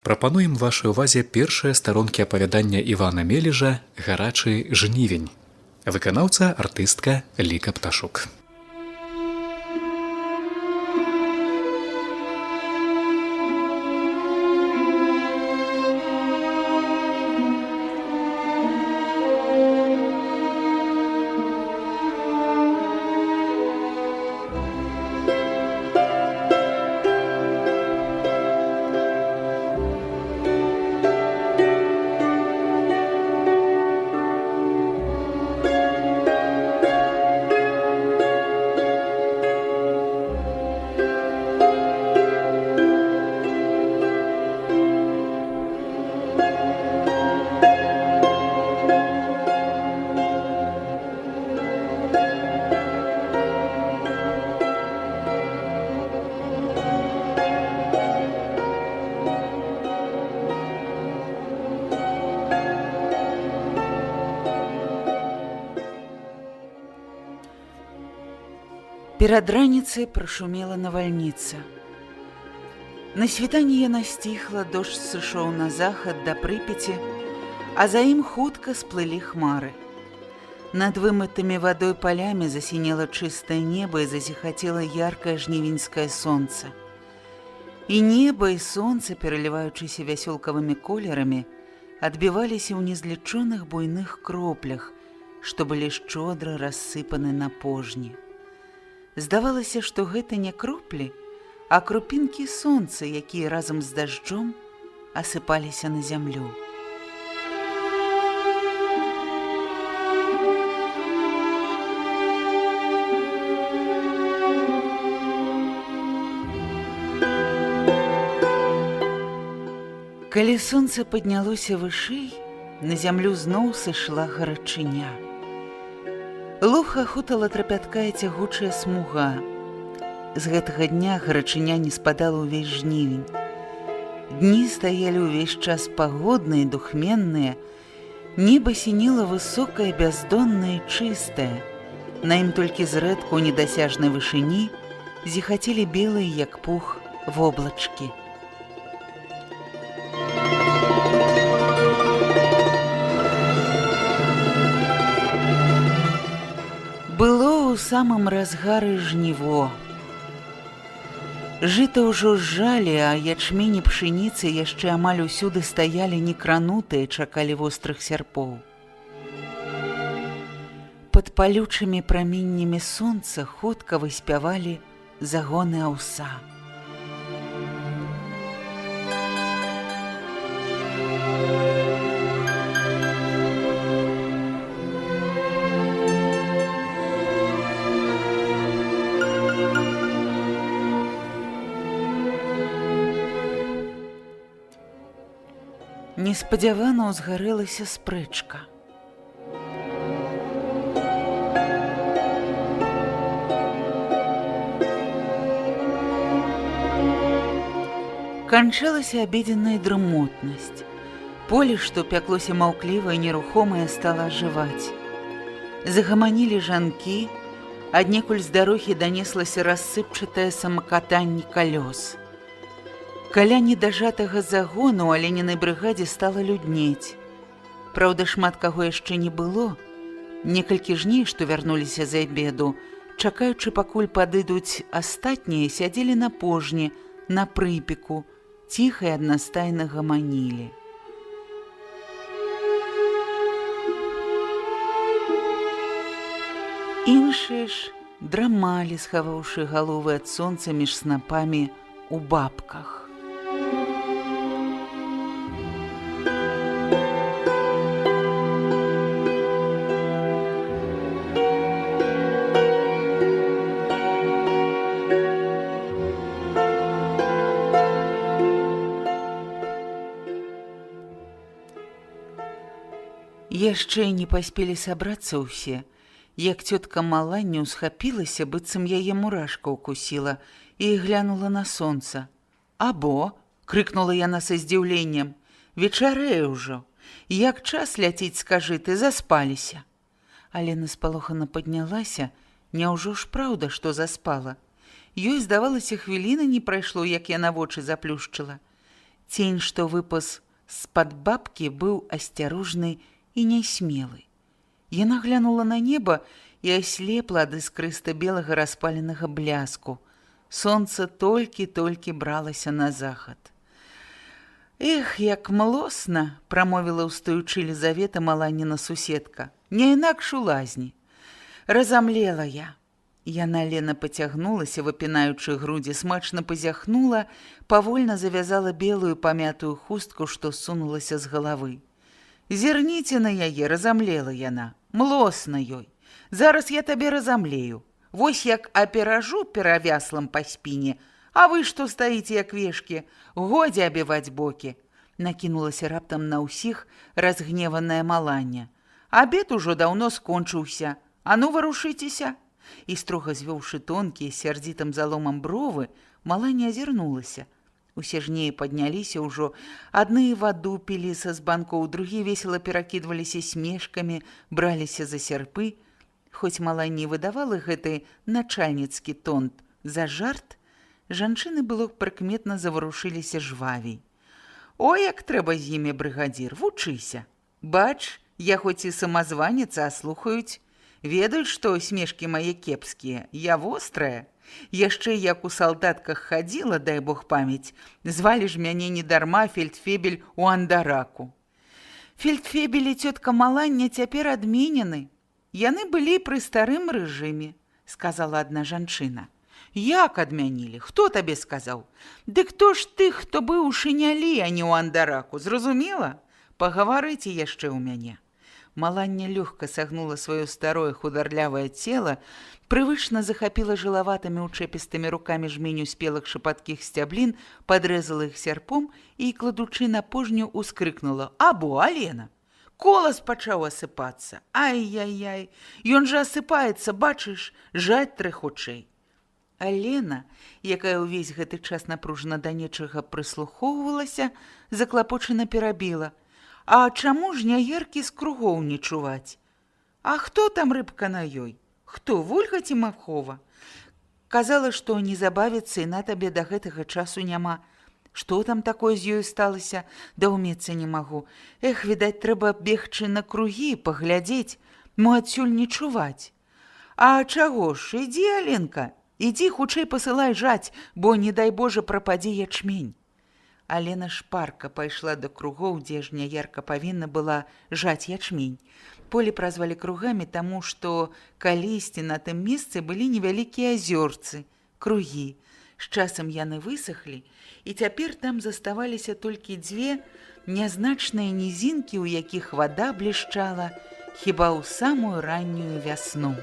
Прапануем вашай увазе першыя старонкі апавядання Івана Мележа «Гарачы жнівень». Выканаўца артыстка Ліка Пташук. Перад раніцай прашумела навальніца. На світанні яна сціхла, дождж сышоў на захад да Прыпяці, а за ім хутка сплылі хмары. Над вымытымі вадой палямі засінела чыстае неба і засіхацела яркае жнівеньскае сонца. І неба, і сонца, пераліваючыся вясёлкавымі колерамі, адбіваліся ў незлічоных буйных кроплях, што былі шчодра рассыпаны на пожні. Здавалася, што гэта не кроплі, а крупінкі сонца, якія разам з дажджом асыпаліся на зямлю. Калі сонца паднялося вышэй, на зямлю зноў сышла гарачыня. Луг ахутала трапяткая цягучая смуга. З гэтага дня гарачыня не спадала ўвесь жнівень. Дні стаялі ўвесь час пагодныя, духменныя. Неба сініла высокае, бяздоннае, чыстае. На ім толькі зрэдку ў недасяжнай вышыні зіхацелі белыя, як пух, воблачкі. Было ў самым разгары жніво. Жыта ўжо зжалі, а ячмень і пшаніцы яшчэ амаль усюды стаялі некранутыя, чакалі вострых сярпоў. Пад палючымі праменнямі сонца хутка выспявалі загоны аўса. Неспадзявана ўзгарэлася спрэчка. Канчалася абедзенная дрымотнасць. Поле, што пяклося маўкліва і нерухомае, стала ажываць. Загаманілі жанкі, аднекуль з дарогі данеслася рассыпчатае самакатанне калёс. Каля недажатага загону ў аленінай брыгадзе стала люднець. Праўда, шмат каго яшчэ не было. Некалькі жней, што вярнуліся з абеду, чакаючы, пакуль падыдуць астатнія, сядзелі на пожні, на прыпеку, ціха і аднастайна гаманілі. Іншыя ж драмалі, схаваўшы галовы ад сонца між снапамі у бабках. Яшчэ не паспелі сабрацца ўсе, як цётка Маланню ўсхапілася, быццам яе мурашка ўкусіла, і глянула на сонца. «Або!» – крыкнула яна са здзіўленнем. «Вечарэе ўжо! Як час ляціць, скажы, ты заспаліся!» Алена спалохана паднялася. Няўжо ж праўда, што заспала? Ёй, здавалася, хвіліны не прайшло, як яна вочы заплюшчыла. Цень, што выпас з-пад бабкі, быў асцярожны і нясмелы. Яна глянула на неба і аслепла ад іскрыста-белага распаленага бляску. Сонца толькі-толькі бралася на захад. «Эх, як млосна!» – прамовіла ўстаючы Лізавета, Маланіна суседка. «Не інакш у лазні. Разамлела я». Яна лена пацягнулася, выпінаючы грудзі, смачна пазяхнула, павольна завязала белую памятую хустку, што сунулася з галавы. «Зірніце на яе», – разамлела яна. «Млосна ёй. Зараз я табе разамлею. Вось як аперажу перавяслам па спіне, а вы што стаіце, як вешкі? Годзе абіваць бокі!» Накінулася раптам на ўсіх разгневаная Маланя. «Абед ужо даўно скончыўся. А ну, варушыцеся!» І строга звёўшы тонкія, сярдзітым заломам бровы, Маланя азірнулася. Усе жнеі падняліся ўжо, адны ваду пілі са збанкоў, другія весела перакідваліся смешкамі, браліся за сярпы. Хоць Малані выдавала гэты начальніцкі тон за жарт, жанчыны было прыкметна заварушыліся жвавей. «Ой, як трэба з імі, брыгадзір, вучыся! Бач, я хоць і самазванец, а слухаюць. Ведаюць, што смешкі мае кепскія, я вострая. Яшчэ як у салдатках хадзіла, дай Бог памяць, звалі ж мяне недарма фельдфебель у Андараку». «Фельдфебель і цётка Маланья цяпер адменены. Яны былі пры старым рэжыме», – сказала адна жанчына. «Як адмянілі? Хто табе сказаў? Дык хто ж тых, хто быў у шынялі, а не ў Андараку, зразумела? Пагаварыце яшчэ ў мяне». Маланья лёгка сагнула сваё старое хударлявае цела, прывычна захапіла жылаватымі учэпістымі рукамі жменю спелых шапаткіх сцяблін, падрэзала іх сярпом і, кладучы на пожню, ускрыкнула: «Або, Алена! Колас пачаў асыпацца! Ай-яй-яй! Ён жа асыпаецца, бачыш, жаць трэ хутчэй!» Алена, якая ўвесь гэты час напружана да нечага прыслухоўвалася, заклапочана перабіла: «А чаму ж няеркі з кругоў не чуваць? А хто там рыбка на ёй? Хто, Вольга ці Махова? Казала, што не забавіцца і на табе да гэтага часу няма. Што там такое з ёю сталася? Даўмецца не магу. Эх, відаць, трэба бегчы на кругі, паглядзець, мо адсюль не чуваць. А чаго ж, ідзі, Аленка, ідзі хутчэй пасылай жаць, бо, не дай Божа, прападзе ячмень». Алена шпарка пайшла да кругоў, дзе ж няярка павінна была жаць ячмень. Поле празвалі кругамі, таму што калісьці на тым месцы былі невялікія азёрцы, кругі. З часам яны высахлі, і цяпер там заставаліся толькі дзве нязначныя нізінкі, у якіх вада блішчала хіба ў самую раннюю вясну.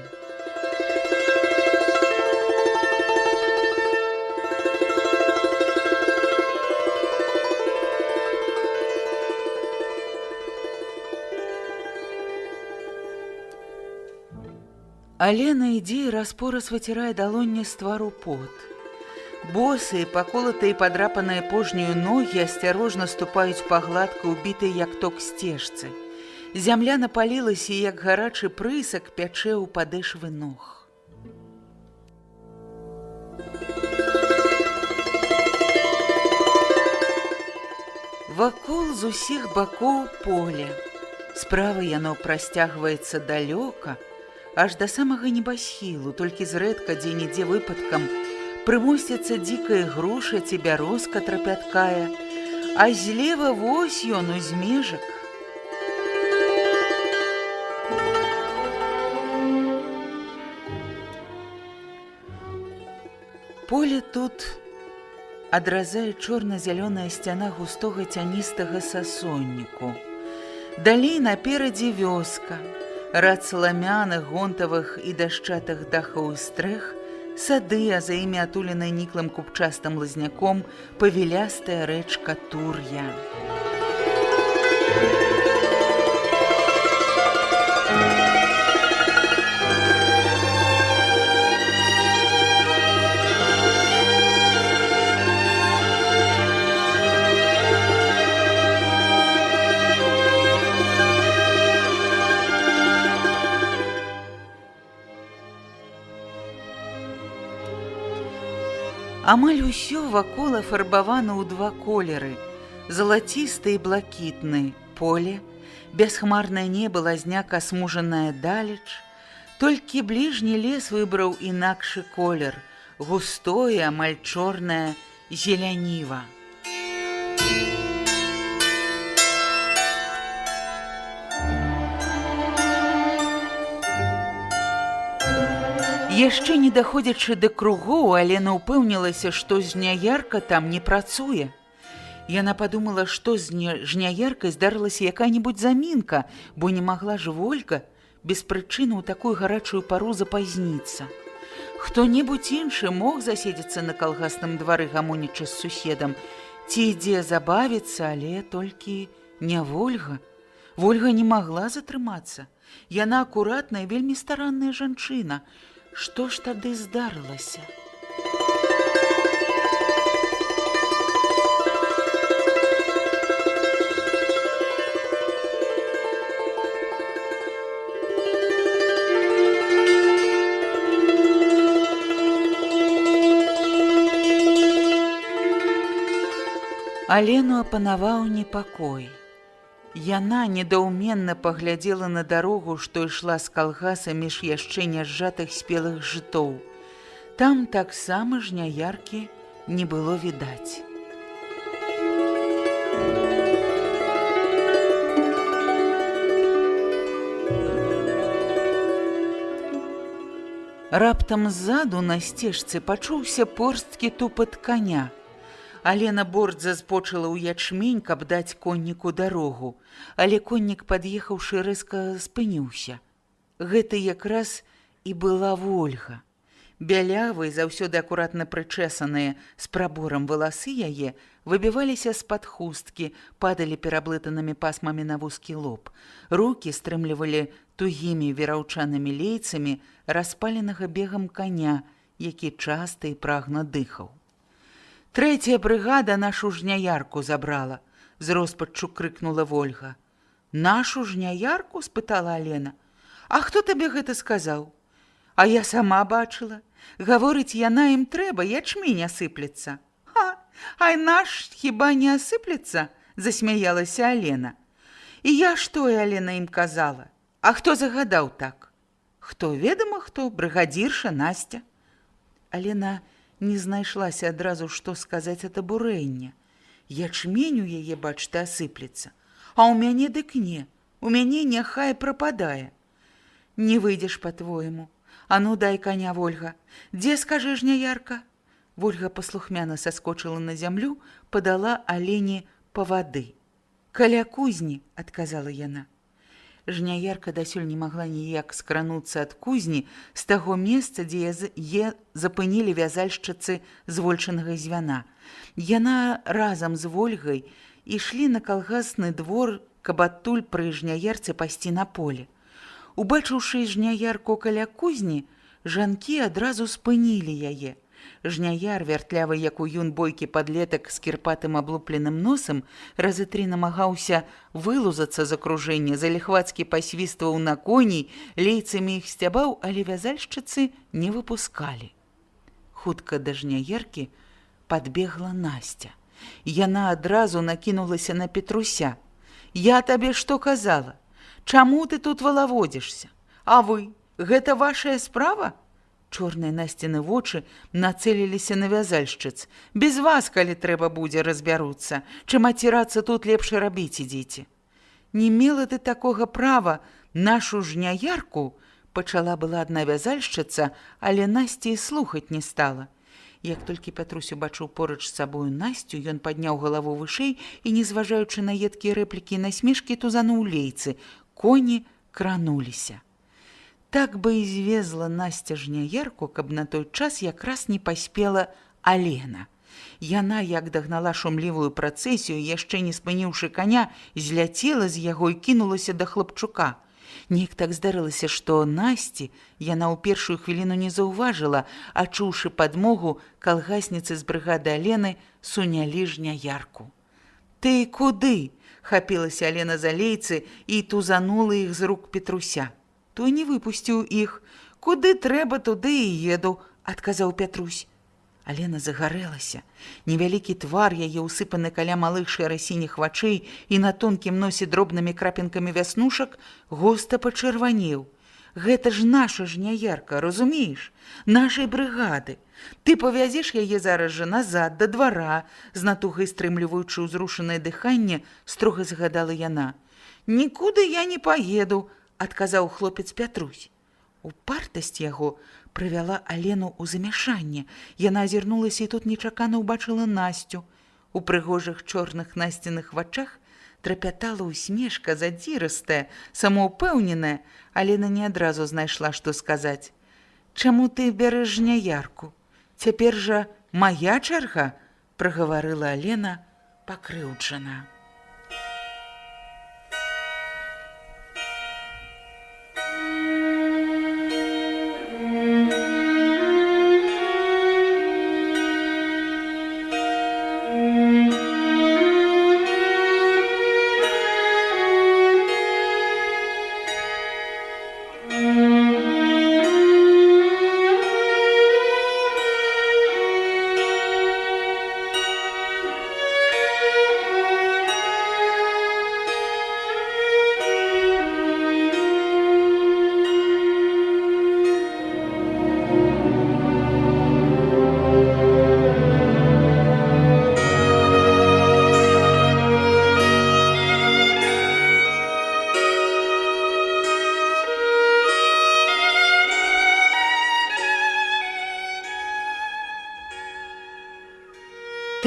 Алена ідзе і распораз выцірае далонне з твару пот. Босыя, паколатыя і падрапаныя пожнюю ногі асцярожна ступаюць па гладка ўбітай, як ток сцежцы. Зямля напалілася, як гарачы прысак пячэ ў падэшвы ног. Вакол з усіх бакоў поля. Справа яно прасцягваецца далёка, аж да самага небасхілу, толькі зрэдка дзе-нідзе выпадкам прымосцяцца дзікая груша ці бярозка трапяткая, а злева вось ён узмежак. Поле тут адразае чорна-зялёная сцяна густога цяністага сасонніку. Далей наперадзе вёска, рад саламяных, гонтавых і дашчатых дахаў і стрэх, сады, а за імі атуленая ніклым купчастым лазняком павілястая рэчка Тур'я. Амаль усё вакол афарбавана ў два колеры. Залацісты і блакітны поле, бясхмарнае неба, лазняка смужаная далеч. Толькі бліжні лес выбраў інакшы колер, густое, амаль чорнае зеляніва. Яшчэ не даходзячы да кругоў, Алена ўпэўнілася, што жняярка там не працуе. Яна падумала, што з жняяркай здарылася якая-небудзь замінка, бо не магла ж Волька без прычыны ў такую гарачую пару запазніцца. Хто-небудзь іншы мог заседзецца на калгасным двары, гамонячы з суседам, ці ідзе забавіцца, але толькі не Вольга. Вольга не магла затрымацца. Яна акуратная, вельмі старанная жанчына. Што ж тады здарылася? Алену апанаваў непакой. Яна недаўменна паглядзела на дарогу, што ішла з калгаса між яшчэ нязжатых спелых жытоў. Там таксама жняяркі не было відаць. Раптам ззаду на сцежцы пачуўся порсткі тупат каня. Алена бордза збочыла ў ячмень, каб даць конніку дарогу, але коннік, пад'ехаўшы, рэзка спыніўся. Гэта якраз і была Вольга. Бялявыя, заўсёды акуратна прычэсаныя з праборам валасы яе выбіваліся з-пад хусткі, падалі пераблытанымі пасмамі на вузкі лоб. Рукі стрымлівалі тугімі вераўчанымі лейцамі распаленага бегам каня, які часта і прагна дыхаў. «Трэцяя брыгада нашу жняярку забрала», – з роспаччу крыкнула Вольга. «Нашу жняярку?» – спытала Алена. «А хто табе гэта сказаў?» «А я сама бачыла. Гаворыць, яна ім трэба, ячмень асыплецца». «Ха, а наш хіба не асыплецца?» – засмяялася Алена. «І я што, Алена ім казала? А хто загадаў так?» «Хто, ведама хто, брыгадзірша Насця». Алена не знайшлася адразу, што сказаць ад абурэння. Ячмень у яе, бачта, асыплецца. А ў мяне дык не. У мяне няхай прападае. Не выйдзеш, па-твойму. А ну, дай каня, Вольга. Дзе, скажы, жняярка? Вольга паслухмяна саскочыла на зямлю, падала Алене павады. «Каля кузні», – адказала яна. Жняярка дасюль не магла ніяк скрануцца ад кузні з таго месца, дзе яе запынілі вязальшчыцы звольчанага звяна. Яна разам з Вольгай ішлі на калгасны двор, каб адтуль пры жняярцы пайсці на поле. Убачыўшы жняярку каля кузні, жанкі адразу спынілі яе. Жняяр, вяртлявы, як у юн бойкі падлетак з кірпатым аблупленым носам, разы тры намагаўся вылузацца з акружэння, заліхвацкі пасвістваў на коней, лейцамі іх сцябаў, але вязальшчыцы не выпускалі. Хутка да жняяркі падбегла Насця. Яна адразу накінулася на Петруся. «Я табе што казала? Чаму ты тут валаводзішся? А вы? Гэта вашая справа?» Чорныя Насціны вочы нацэліліся на вязальшчыц. «Без вас, калі трэба будзе, разбяруцца. Чым ацірацца тут, лепш рабіць ідзіце». «Не мела ты такога права нашу жняярку?» – пачала была адна вязальшчыца, але Насці і слухаць не стала. Як толькі Пятрусь убачыў поруч з сабою Насцю, ён падняў галаву вышэй і, не зважаючы на едкія рэплікі і насмешкі, тузануў лейцы. Коні крануліся. Так бы і звезла Насця жняярку, каб на той час якраз не паспела Алена. Яна, як дагнала шумлівую працэсію, яшчэ не спыніўшы каня, зляцела з яго і кінулася да хлапчука. Неяк так здарылася, што Насці яна ў першую хвіліну не заўважыла, а чуўшы падмогу, калгасніцы з брыгады Алены сунялі жняярку. «Ты куды?» – хапілася Алена за лейцы і тузанула іх з рук Петруся. Той не выпусціў іх. «Куды трэба, туды і еду», – адказаў Пятрусь. Алена загарэлася. Невялікі твар яе, усыпаны каля малых шэра-сініх вачэй і на тонкім носе дробнымі крапінкамі вяснушак, густа пачырванеў. Гэта ж наша жняярка, разумееш? Нашай брыгады. Ты павязеш яе зараз жа назад, да двара, з натугай стрымліваючы ўзрушанае дыханне, строга загадала яна. «Нікуды я не паеду», – адказаў хлопец Пятрусь. Упартасць яго прывяла Алену ў замяшанне. Яна азірнулася і тут нечакана ўбачыла Насцю. У прыгожых чорных Насціных вачах трапятала усмешка задзірыстая, самаўпэўненая. Алена не адразу знайшла, што сказаць. «Чаму ты бярэш жняярку? Цяпер жа мая чарга», – прагаварыла Алена пакрыўджана.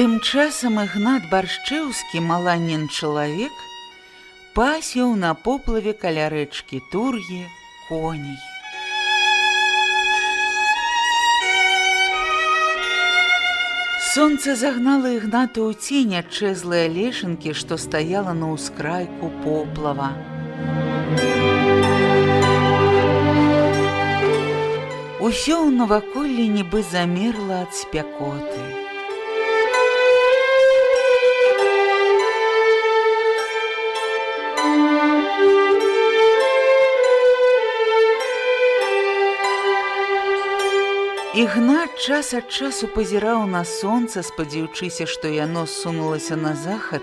Тым часам Ігнат Баршчэўскі, маланін чалавек, пасеў на поплаве каля рэчкі Тур'і коней. Сонца загнала Ігната ў цень ад чэзлай алешынкі, што стаяла на ўскрайку поплава. Усё ў наваколлі нібы замерла ад спякоты. Ігнат час ад часу пазіраў на сонца, спадзяючыся, што яно сунулася на захад,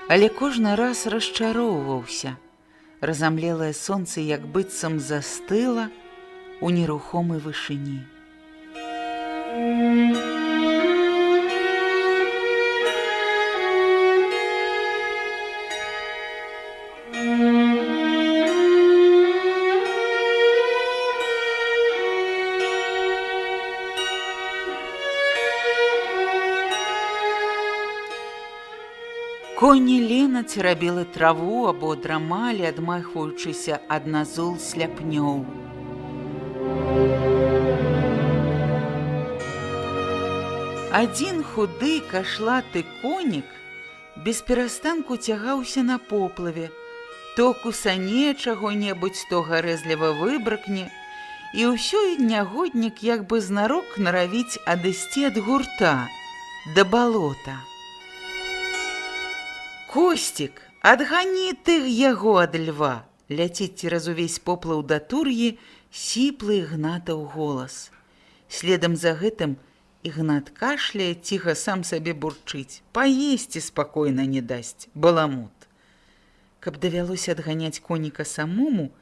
але кожны раз расчароўваўся. Разамлелае сонца як быццам застыла ў нерухомай вышыні. Коні лена церабілі траву або драмалі, адмахваючыся ад назул сляпнёў. Адзін худы кашлаты конік бесперастанку цягаўся на поплаве, то кусане чаго-небудзь, то гарэзліва выбракне, і ўсё нягоднік як бы знарок наравіць адысці ад гурта, да балота. «Костік, адгані ты яго ад льва!» Ляціць цераз увесь поплаў да Тур'і сіплы Ігнатаў голас. Следам за гэтым Ігнат кашляе, ціха сам сабе бурчыць. Паесці спакойна не дасць, баламут. Каб давялося адганяць коніка самому,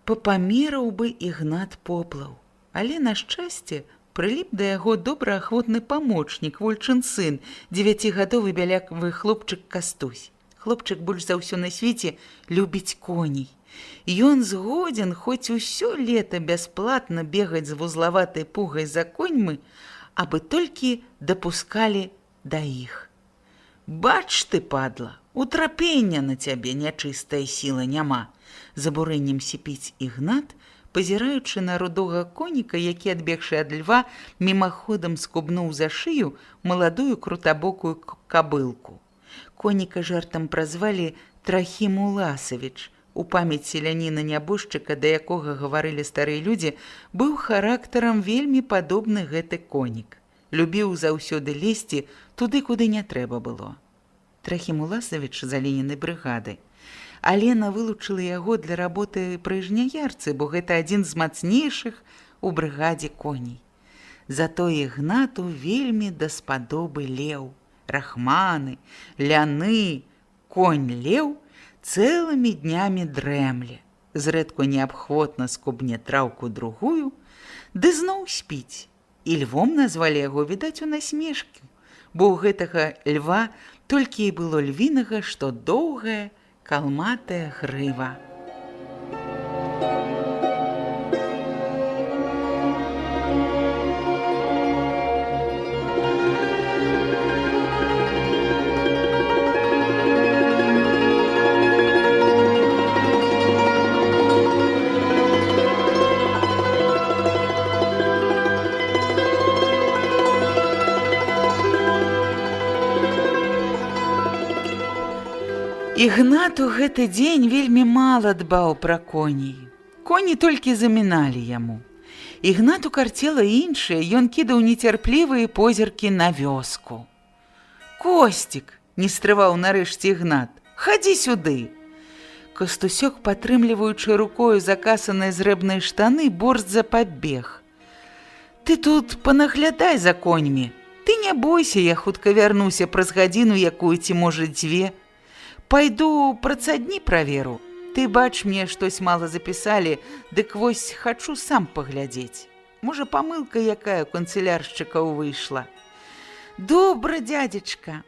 папамераў бы Ігнат поплаў. Але, на шчасце, прыліп да яго добраахвотны памочнік, вольчын сын, 9гадовы бялякавы хлопчык Кастусь. Хлопчык больш за ўсё на свеце любіць коней. Ён згодзін хоць усё лета бясплатна бегаць з вузлаватай пугай за коньмы, абы толькі дапускалі да іх. «Бач ты, падла, утрапення на цябе нячыстая сіла няма», з абурэннем сіпіць Ігнат, пазіраючы на рудога коніка, які, адбегшы ад льва, мімаходам скубнуў за шыю маладую крутабокую кабылку. Коніка жартам празвалі Трахім Уласавіч. У памяць селяніна нябожчыка, да якога гаварылі старыя людзі, быў характарам вельмі падобны гэты конік. Любіў заўсёды лезці туды, куды не трэба было. Трахім Уласавіч з Аленінай брыгады. Алена вылучыла яго для работы пры жняярцы, бо гэта адзін з мацнейшых у брыгадзе коней. Затое Ігнату вельмі даспадобы леў, рахманы, ляны, конь леў цэлымі днямі дрэмле, зрэдку неабходна скубне траўку другую, ды зноў спіць. І львом назвалі яго, відаць, у насмешкі, бо ў гэтага льва толькі і было львінага, што доўгая, калматая грыва. Ігнат у гэты дзень вельмі мала дбаў пра коней. Коні толькі заміналі яму. Ігнату карцела іншае, ён кідаў нецярплівыя позіркі на вёску. «Костік!» – не стрываў нарэшце Ігнат. «Хадзі сюды!» Кастусёк, падтрымліваючы рукою закасаныя зрэбныя штаны, борздза пабег. «Ты тут панаглядай за коньмі. Ты не бойся, я хутка вярнуся праз гадзіну, якую ці, можа, дзве. Пайду працадні праверу. Ты бач, мне штось мала запісалі, дык вось хачу сам паглядзець. Можа, памылка якая ў канцыляршчыкаў выйшла». «Добра, дядзечка,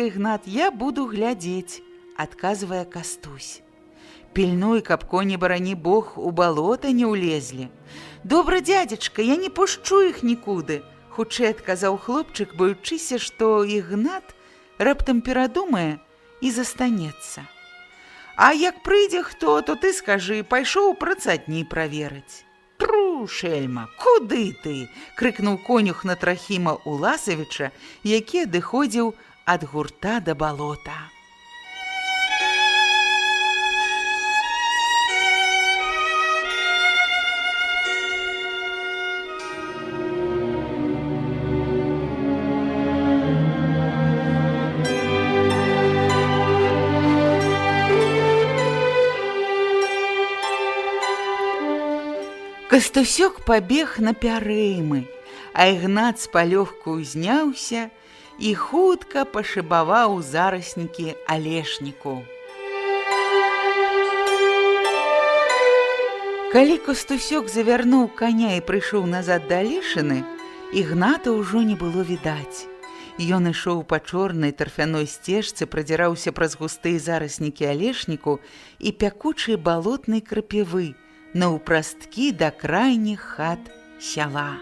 Ігнат, я буду глядзець», – адказвае Кастусь. «Пільнуй, каб коні, барані Бог, у балота не ўлезлі». «Добра, дядзечка, я не пушчу іх нікуды», – хутчэй адказаў хлопчык, боючыся, што Ігнат раптам перадумае і застанецца. «А як прыйдзе хто, то ты скажы, пайшоў працадні праверыць». «Тру, шельма, куды ты?» – крыкнуў конюх на Трахіма Уласавіча, які адыходзіў ад гурта да балота. Кастусёк пабег на пярымы, а Ігнат з палёгку ўзняўся і хутка пашыбаваў зараснікі алешніку. Калі Кастусёк завярнуў каня і прыйшоў назад да алешыны, Ігната ўжо не было відаць. Ён ішоў па чорнай тарфяной сцежцы, прадзіраўся праз густыя зараснікі алешніку і пякучай балотнай крапівы, наўпрасткі да крайніх хат сяла.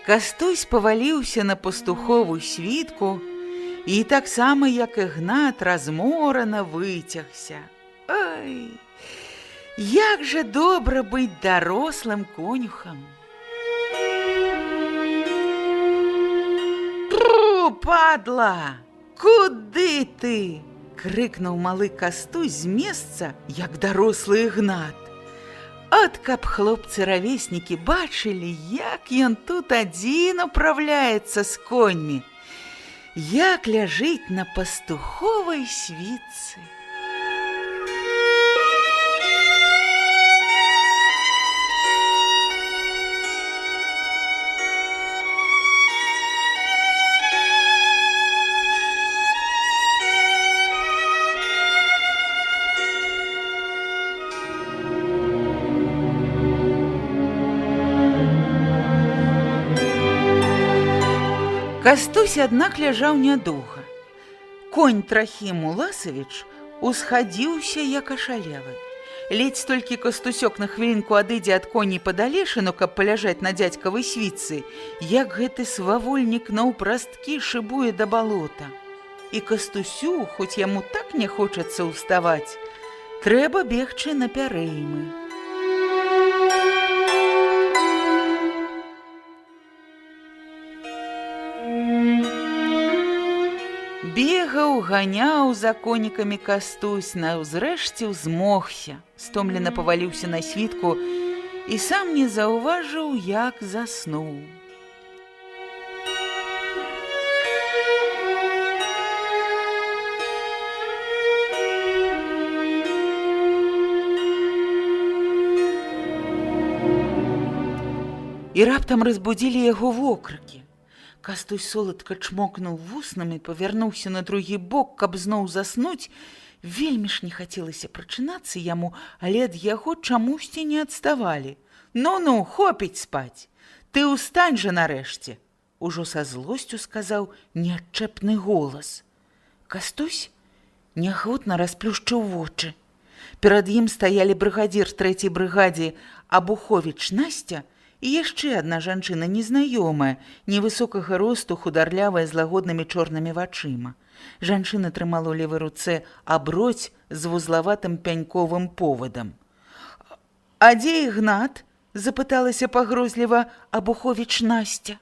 Кастусь паваліўся на пастуховую світку і таксама, як Ігнат, разморана выцягся. Ай, як жа добра быць дарослым конюхам! «Падла! Куды ты?» – крыкнуў малы Кастусь з месца, як дарослы Ігнат. От каб хлопцы-равеснікі бачылі, як ён тут адзін управляецца з коньмі, як ляжыць на пастуховай світцы. Кастусь, аднак, ляжаў нядоўга. Конь Трахім Уласавіч усхадзіўся, як ашалелы. Ледзь толькі Кастусёк на хвілінку адыдзе ад коней пад алешыну, каб паляжаць на дзядзькавай світцы, як гэты свавольнік наўпрасткі шыбуе да балота. І Кастусю, хоць яму так не хочацца ўставаць, трэба бегчы на пярэймы. Бегаў, ганяў за конікамі Кастусь, наўзрэшце ўзмогся, стомлена паваліўся на світку і сам не заўважыў, як заснуў. і раптам разбудзілі яго вокрыкі. Кастусь соладка чмокнуў вуснамі, павярнуўся на другі бок, каб зноў заснуць. Вельмі ж не хацелася прачынацца яму, але ад яго чамусьці не адставалі. «Ну-ну, хопіць спаць! Ты ўстань жа нарэшце!» Ужо са злосцю сказаў неадчэпны голас. Кастусь неахвотна расплюшчыў вочы. Перад ім стаялі брыгадзір 3-й брыгадзе Абуховіч Насця і яшчэ адна жанчына незнаёмая, невысокага росту, хударлявая, з лагоднымі чорнымі вачыма. Жанчына трымала ў левай руцэ аброць з вузлаватым пяньковым повадам. «А дзе Ігнат?» – запыталася пагрозліва Абуховіч Насця.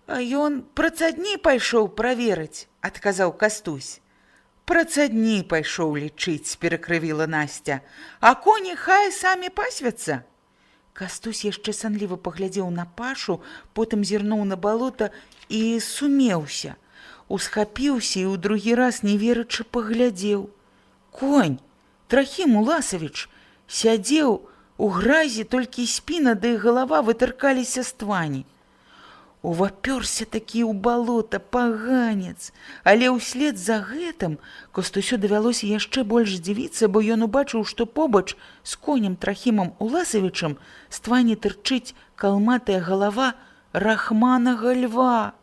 «А ён працадні пайшоў праверыць», – адказаў Кастусь. «Працадні пайшоў лічыць», – перакрывіла Насця. «А коні хай самі пасвяцца». Кастусь яшчэ санліва паглядзеў на Пашу, потым зірнуў на балота і сумеўся. Усхапіўся і ў другі раз неверачы паглядзеў. Конь, Трахім Уласавіч, сядзеў у гразі, толькі спіна ды галава вытыркаліся з твані. Увапёрся такі ў балота паганец, але ўслед за гэтым Кастусю давялося яшчэ больш здзівіцца, бо ён убачыў, што побач з конем Трахімам Уласавічам з твані тырчыць калматая галава рахманага льва.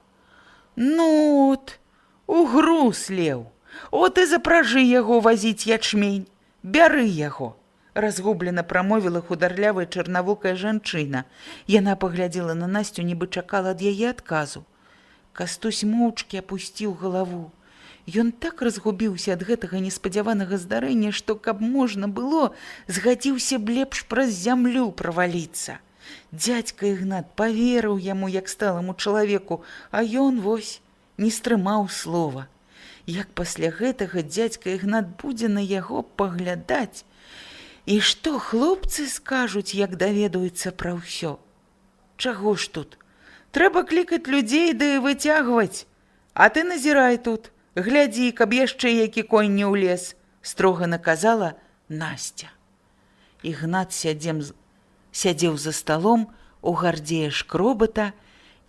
«Ну от, угруз леў, от і запражы яго вазіць ячмень, бяры яго», разгублена прамовіла хударлявая чарнавокая жанчына. Яна паглядзела на Насцю, нібы чакала ад яе адказу. Кастусь моўчкі апусціў галаву. Ён так разгубіўся ад гэтага неспадзяванага здарэння, што, каб можна было, згадзіўся б лепш праз зямлю праваліцца. Дзядзька Ігнат паверыў яму як сталаму чалавеку, а ён, вось, не стрымаў слова. Як пасля гэтага дзядзька Ігнат будзе на яго паглядаць? І што хлопцы скажуць, як даведаюцца пра ўсё? Чаго ж тут? Трэба клікаць людзей ды выцягваць. А ты назірай тут, глядзі, каб яшчэ які конь не ўлез, строга наказала Насця. Ігнат сядзеў за сталом у гардзе шкробата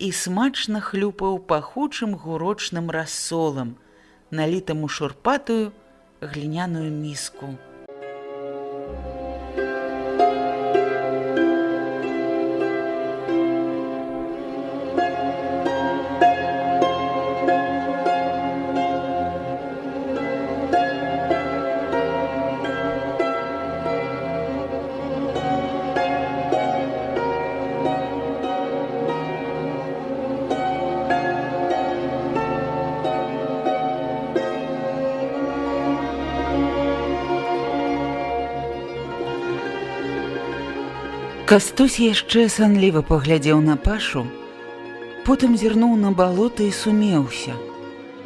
і смачна хлюпаў пахучым гурочным рассолам, налітым у шурпатую гліняную міску. Кастусь яшчэ санліва паглядзеў на Пашу, потым зірнуў на балота і сумеўся.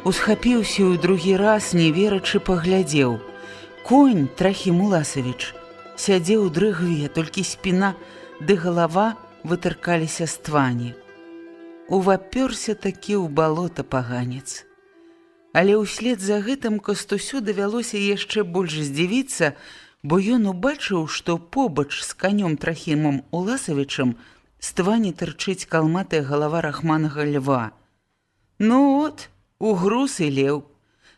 Усхапіўся і ў другі раз, не верачы, паглядзеў. Конь Трахім Уласавіч сядзеў у дрыгве, толькі спіна ды галава вытыркаліся з твані. Увапёрся такі ў балота паганец. Але ўслед за гэтым Кастусю давялося яшчэ больш здзівіцца, бо ён убачыў, што побач з канём Трахімам Уласавічам з твані тырчыць калматая галава рахманага льва. «Ну от, угруз і леў,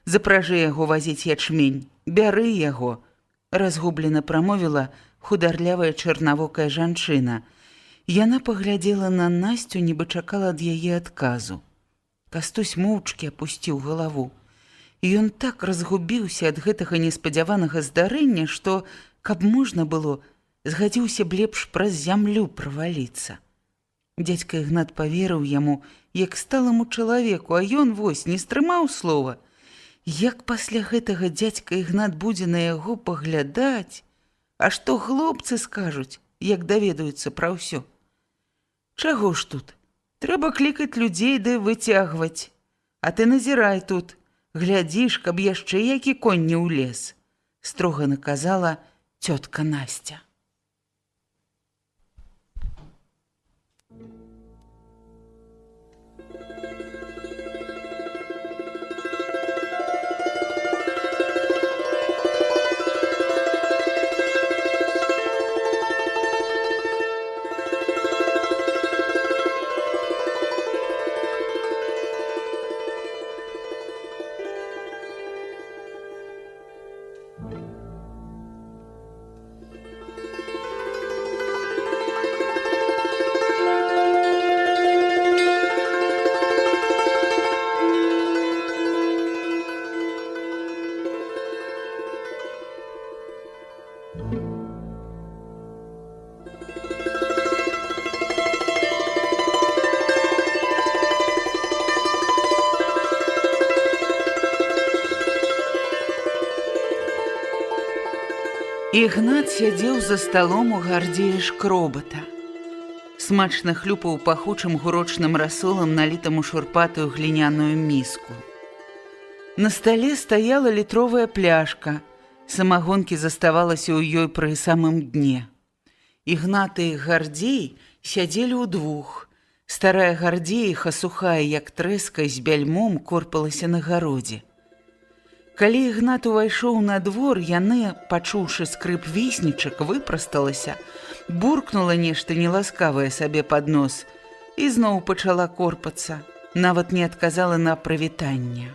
запражы яго вазіць ячмень, бяры яго», разгублена прамовіла хударлявая чарнавокая жанчына. Яна паглядзела на Насцю, нібы чакала ад яе адказу. Кастусь моўчкі апусціў галаву. Ён так разгубіўся ад гэтага неспадзяванага здарэння, што, каб можна было, згадзіўся б лепш праз зямлю праваліцца. Дзядзька Ігнат паверыў яму як сталаму чалавеку, а ён, вось, не стрымаў слова. Як пасля гэтага дзядзька Ігнат будзе на яго паглядаць? А што хлопцы скажуць, як даведаюцца пра ўсё? Чаго ж тут? Трэба клікаць людзей ды выцягваць. А ты назірай тут, глядзіш, каб яшчэ які конь не ўлез, строга наказала цётка Насця. Ігнат сядзеў за сталом у гардзеі шкробата. Смачна хлюпаў пахучым гурочным расолам, налітам у шурпатую гліняную міску. На стале стаяла літровая пляшка. Самагонкі заставалася ў ёй пры самым дне. Ігнат і Гардзей сядзелі ўдвух. Старая Гардзеіха, сухая, як трэска, з бяльмом, корпалася на гародзе. Калі Ігнат увайшоў на двор, яны, пачуўшы скрып веснічак, выпрасталася, буркнула нешта неласкавае сабе пад нос і зноў пачала корпацца, нават не адказала на прывітанне.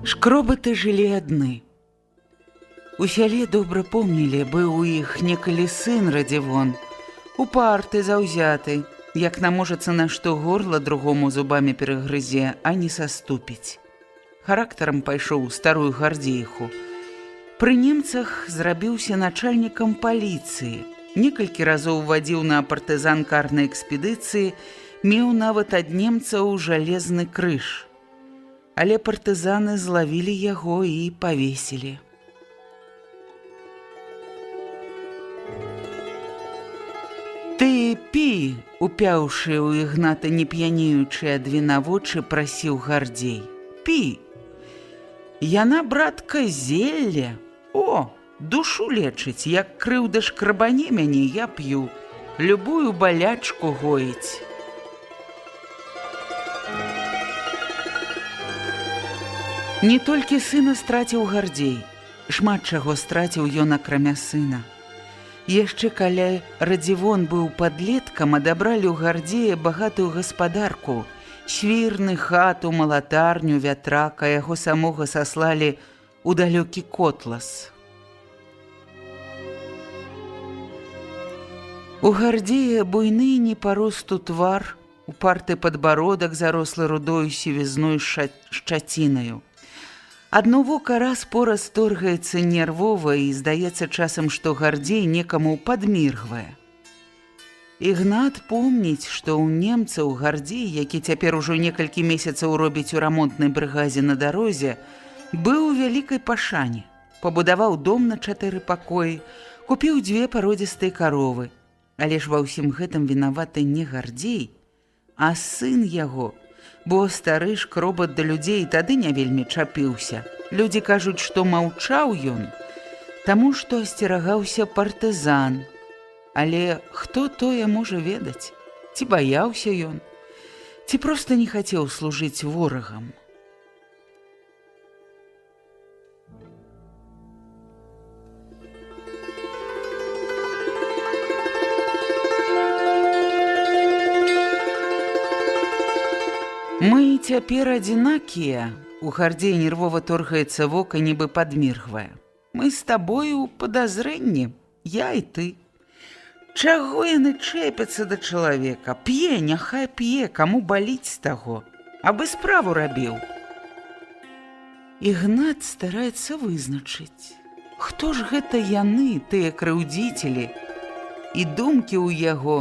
Шкробаты жылі адны. У сяле добра помнілі, быў у іх некалі сын Радзівон, упарты, заўзяты, як наможацца на што горла другому зубамі перагрызе, а не саступіць. Характарам пайшоў у старую Гардзеіху. Пры немцах зрабіўся начальнікам паліцыі, некалькі разоў вадзіў на партызан-карнай экспедыцыі, меў нават ад немцаў жалезны крыж. Але партызаны злавілі яго і павесілі. «Ты пі!» – упяўшы ў Ігната неп'янеючы ад віна вочы, прасіў Гардзей. «Пі! Яна, братка, зелле! О, душу лечыць, як крыўда шкрабане мяне, я п'ю, любую балячку гоіць». Не толькі сына страціў Гардзей, шмат чаго страціў ён акрамя сына. Яшчэ калі Радзівон быў падлеткам, адабралі ў Гардзея багатую гаспадарку, свірны, хату, малатарню, вятрака, яго самога саслалі ў далёкі Котлас. У Гардзея буйны не па росту твар, упарты падбародак, зарослы рудою сівізной шчацінаю. Адно вока раз-пораз торгаецца нервова і здаецца часам, што Гардзей некаму падміргвае. Ігнат помніць, што ў немцаў Гардзей, які цяпер ужо некалькі месяцаў робіць у рамонтнай брыгазе на дарозе, быў у вялікай пашане, пабудаваў дом на 4 пакоі, купіў 2 пародзістыя каровы. Але ж ва ўсім гэтым вінаваты не Гардзей, а сын яго, бо стары шкробат да людзей тады не вельмі чапіўся. Людзі кажуць, што маўчаў ён, таму што асцерагаўся партызан. Але хто тое можа ведаць? Ці баяўся ён? Ці проста не хацеў служыць ворагам? Мы цяпер адзінакія. У Гардзея нервова торгаецца вока, нібы падміргвае. Мы з табою ў падазрэнні, я і ты. Чаго яны чэпяцца да чалавека? П'е, няхай п'е, каму баліць з таго, абы справу рабіў. Ігнат стараецца вызначыць, хто ж гэта яны, тыя крыўдзіцелі, і думкі ў яго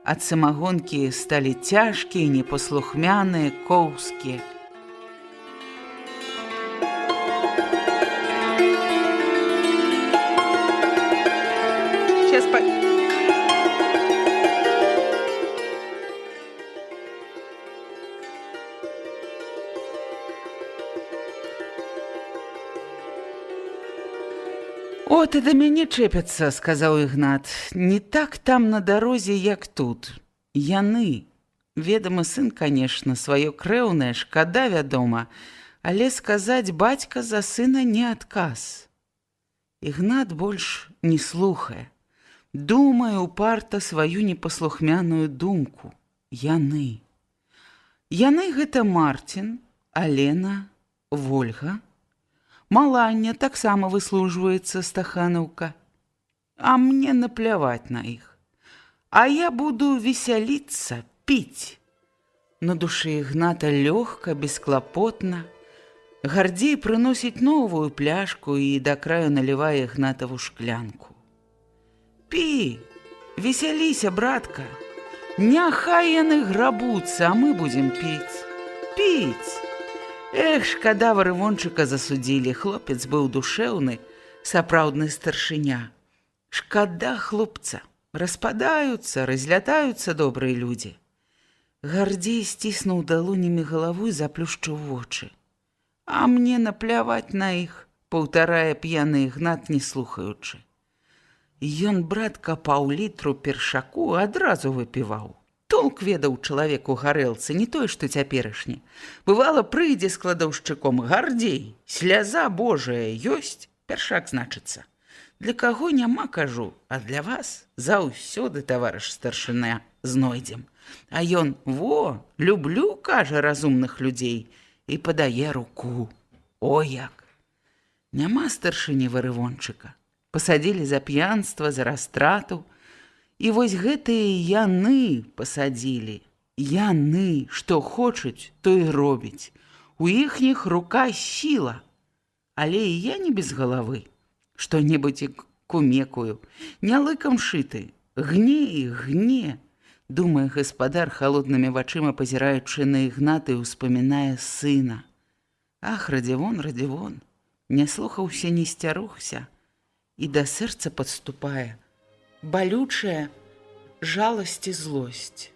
ад самагонкі сталі цяжкія, непаслухмяныя, коўскія. «О, ты да мяне чэпяцца», – сказаў Ігнат. «Не так там на дарозе, як тут. Яны. Ведама, сын, канешне, сваё крэўнае, шкада, вядома, але сказаць бацька за сына не адказ». Ігнат больш не слухае. Думае упарта сваю непаслухмяную думку. Яны. Яны гэта Марцін, Алена, Вольга. Маланья таксама выслужваецца, Стаханаўка. А мне напляваць на іх. А я буду весяліцца, піць. На душы Ігната лёгка, бесклапотна. Гардзей прыносіць новую пляшку і да краю налівае Ігнатаву шклянку. «Пі, весяліся, братка, няхай яны грабуцца, а мы будзем піць. Піць!» Эх, шкада Варывончыка засудзілі, хлопец быў душэўны, сапраўдны старшыня. Шкада хлопца, распадаюцца, разлятаюцца добрыя людзі. Гардзей сціснуў далонямі галаву і заплюшчыў вочы. «А мне напляваць на іх», — паўтарае п'яны Ігнат, не слухаючы. Ён, братка, паўлітру першаку адразу выпіваў. Толк ведаў чалавек у гарэлцы, не той, што цяперашні. Бывала, прыйдзе з кладаўшчыком: «Гардзей, сляза Божая ёсць?» Першак значыцца. «Для каго няма, кажу, а для вас заўсёды, таварыш старшыня, знойдзем». А ён: «Во, люблю, кажа, разумных людзей», і падае руку. О як! Няма старшыні Варывончыка. Пасадзілі за п'янства, за растрату. І вось гэтыя яны пасадзілі. Яны, што хочуць, то і робяць. У іхніх рука сіла. Але і я не без галавы. Што-небудзь і кумекую. Не лыкам шыты. Гне і гне. Думае гаспадар, халоднымі вачыма пазіраючы на Ігната, і ўспамінае сына. Ах, Радзівон, Радзівон, не слухаўся, не сцярогся, і да сэрца падступае балючая жаласць і злосць.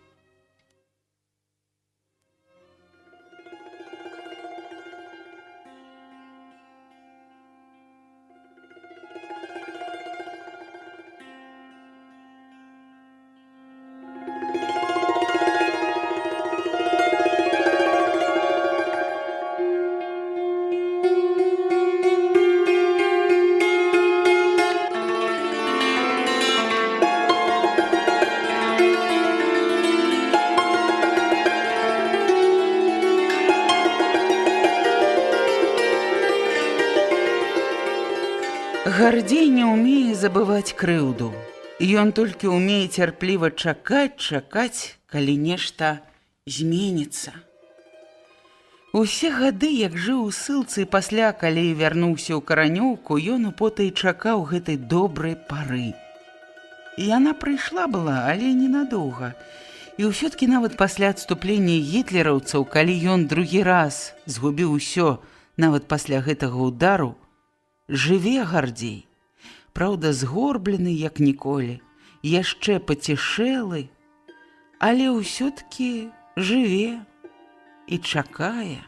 Гардзей не ўмее забываць крыўду. Ён толькі ўмее цярпліва чакаць, калі нешта зменіцца. Усе гады, як жыў у ссылцы, і пасля, калі вярнуўся ў Каранёўку, ён употай чакаў гэтай добрай пары. І яна прыйшла была, але ненадоўга. І ўсё-ткі нават пасля адступлення гітлераўцаў, калі ён другі раз згубіў усё, нават пасля гэтага ўдару, жыве Гардзей, праўда, згорблены, як ніколі, яшчэ пацішэлы, але ўсё-ткі жыве і чакае.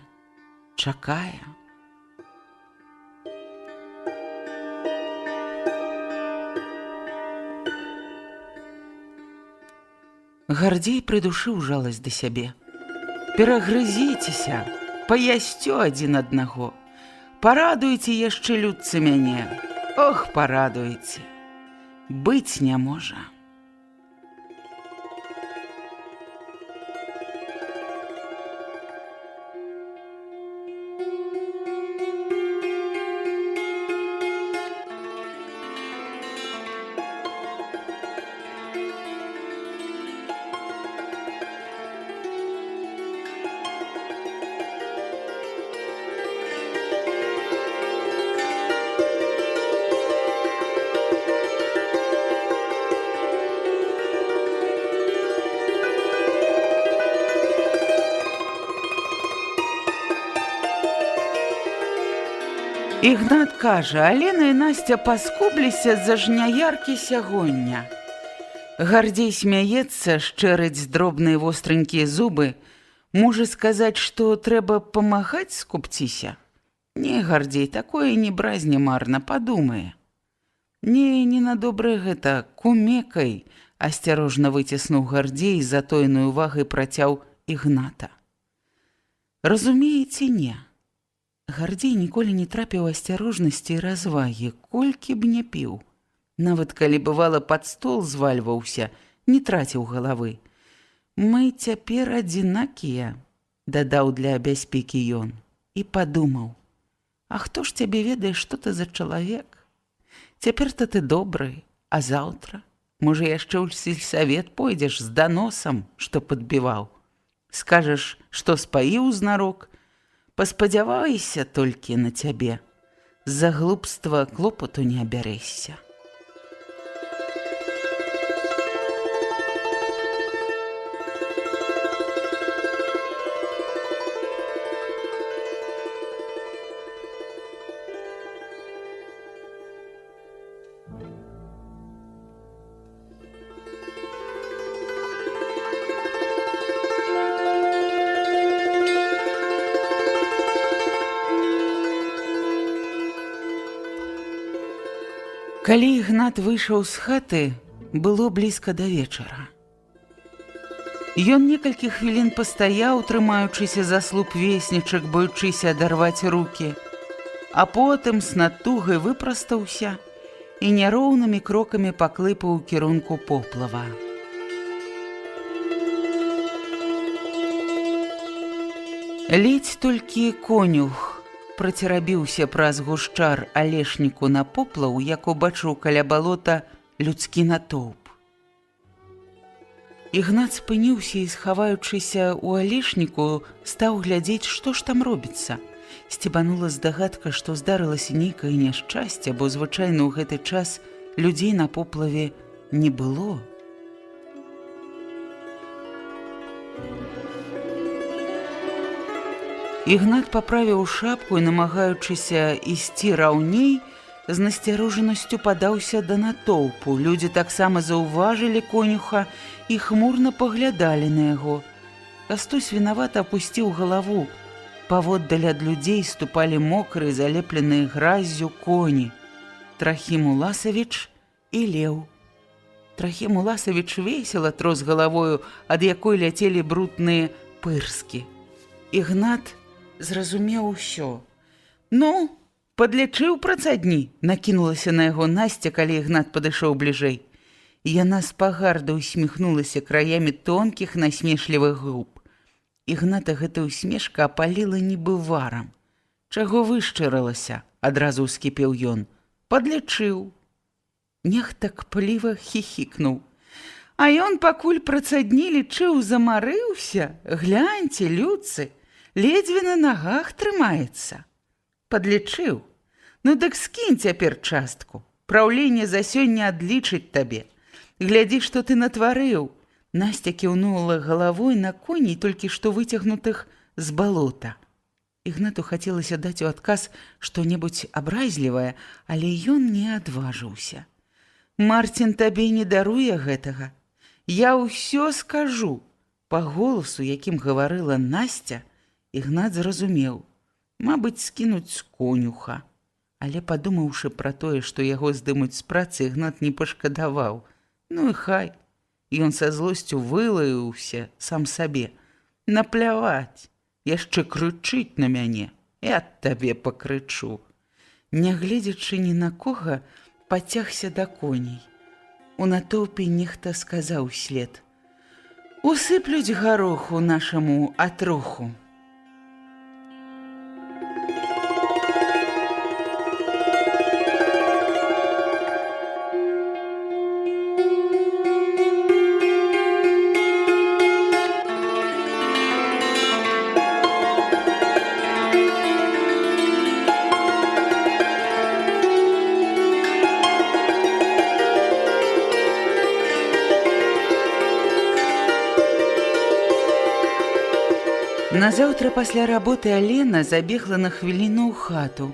Гардзей прыдушыў жаласць да сябе. Перагрызіцеся, паясцё адзін аднаго. Парадуйце яшчэ, людцы, мяне. Ох, парадуйце. Быць не можа. Ігнат кажа: Алена і Настя паскубліся з-за жняяркі сягоння. Гардзей смяецца, шчэрыць дробныя востренькія зубы. Можа сказаць, што трэба памагаць скупціся? Не, Гардзей, такое не бразне марна, падумае. Не на добрае гэта, кумекай, асцярожна выціснуў Гардзей, з затоенай увагай працяў Ігната. Разумееце, не. Гардзей ніколі не трапіў асцярожнасці і развагі, колькі б не піў. Нават калі бывала пад стол звальваўся, не траціў галавы. Мы цяпер адзінакія, дадаў для бяспекі ён, і падумаў: а хто ж цябе ведае, што ты за чалавек? Цяпер-то ты добры, а заўтра, можа, яшчэ ў сельсавет пойдзеш з даносам, што падбіваў. Скажаш, што спаіў знарок, паспадзявайся толькі на цябе. З-за глупства клопату не абярэшся. Калі Ігнат выйшаў з хаты, было блізка да вечара. Ён некалькі хвілін пастаяў, трымаючыся за слуп веснічак, боючыся адарваць рукі, а потым з натугай выпрастаўся і няроўнымі крокамі паклыпаў у кірунку поплава. Ледзь толькі конюх працерабіўся праз гушчар алешніку на поплаў, як убачыў каля балота людскі натоўп. Ігнат спыніўся і, схаваючыся ў алешніку, стаў глядзець, што ж там робіцца. Сцебанула здагадка, што здарылася нейкае няшчасце, бо звычайна ў гэты час людзей на поплаве не было. Ігнат паправіў шапку і, намагаючыся ісці раўней, з насцярожанасцю падаўся да натоўпу. Людзі таксама заўважылі конюха і хмурна паглядалі на яго. Кастусь вінавата апусціў галаву. Паводдаль ад людзей ступалі мокрыя, залепленыя граззю коні. Трахім Уласавіч і леў. Трахім Уласавіч весела трос галавою, ад якой ляцелі брудныя пырскі. Ігнат зразумеў усё. «Ну, падлічыў працадні», — накінулася на яго Насця, калі Ігнат падышоў бліжэй. Яна з пагарда усміхнулася краямі тонкіх насмешлівых губ. Ігната гэта усмешка апаліла нібы варам. «Чаго вышчырылася?» — адразу ўскіпеў ён. «Падлічыў». Нехта кпліва хіхікнуў. «А ён пакуль працадні лічыў, замарыўся? Гляньце, людцы, ледзьве на нагах трымаецца». «Падлічыў? Ну дык скінь цяпер частку. Праўленне за сёння адлічыць табе. Глядзі, што ты натварыў». Насця кіўнула галавой на коней, толькі што выцягнутых з балота. Ігнату хацелася даць у адказ што-небудзь абразлівае, але ён не адважыўся. «Марцін табе не даруе гэтага. Я ўсё скажу». Па голасу, якім гаварыла Насця, Ігнат зразумеў. Мабыць, скінуць з конюха. Але, падумаўшы пра тое, што яго здымуць з працы, Ігнат не пашкадаваў. Ну і хай. Ён са злосцю вылаяўся сам сабе. «Напляваць, яшчэ крычыць на мяне. Я табе пакрычу». Нягледзячы ні на кога, пацягся да коней. У натоўпе нехта сказаў след: «Усыплюць гароху нашаму атроху». Назаўтра пасля работы Алена забегла на хвіліну ў хату.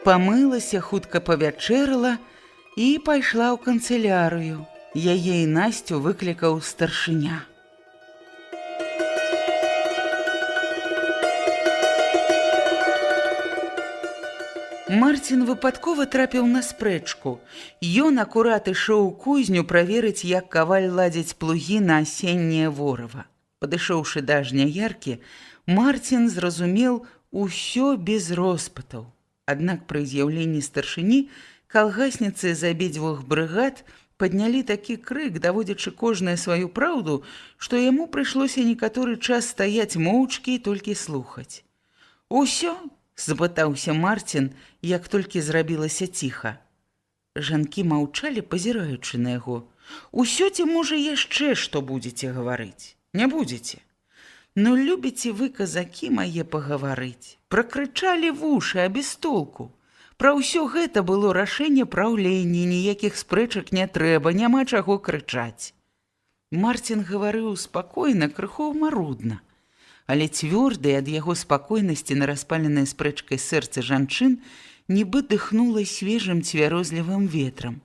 Памылася, хутка павячэрала і пайшла ў канцылярыю. Яе і Насцю выклікаў старшыня. Марцін выпадкова трапіў на спрэчку. Ён акурат ішоў у кузню праверыць, як каваль ладзіць плугі на асенняе ворыва. Падышоўшы да жняяркі, Марцін зразумеў усё без роспытаў. Аднак пры з'яўленні старшыні калгасніцы з абедзвюх брыгад паднялі такі крык, даводзячы кожнае сваю праўду, што яму прыйшлося некаторы час стаяць моўчкі і толькі слухаць. «Усё?» – запытаўся Марцін, як толькі зрабілася ціха. Жанкі маўчалі, пазіраючы на яго. «Усё ці, можа, яшчэ што будзеце гаварыць? Не будзеце?» Ну, любіце вы, казакі мае, пагаварыць. Пракрычалі вушы, а без толку. Пра ўсё гэта было рашэнне праўлення, ніякіх спрэчак не трэба, няма чаго крычаць. Марцін гаварыў спакойна, крыху марудна, але цвёрдае ад яго спакойнасці на распаленае спрэчкай сэрцы жанчын нібы дыхнула свежым цвярозлівым ветрам.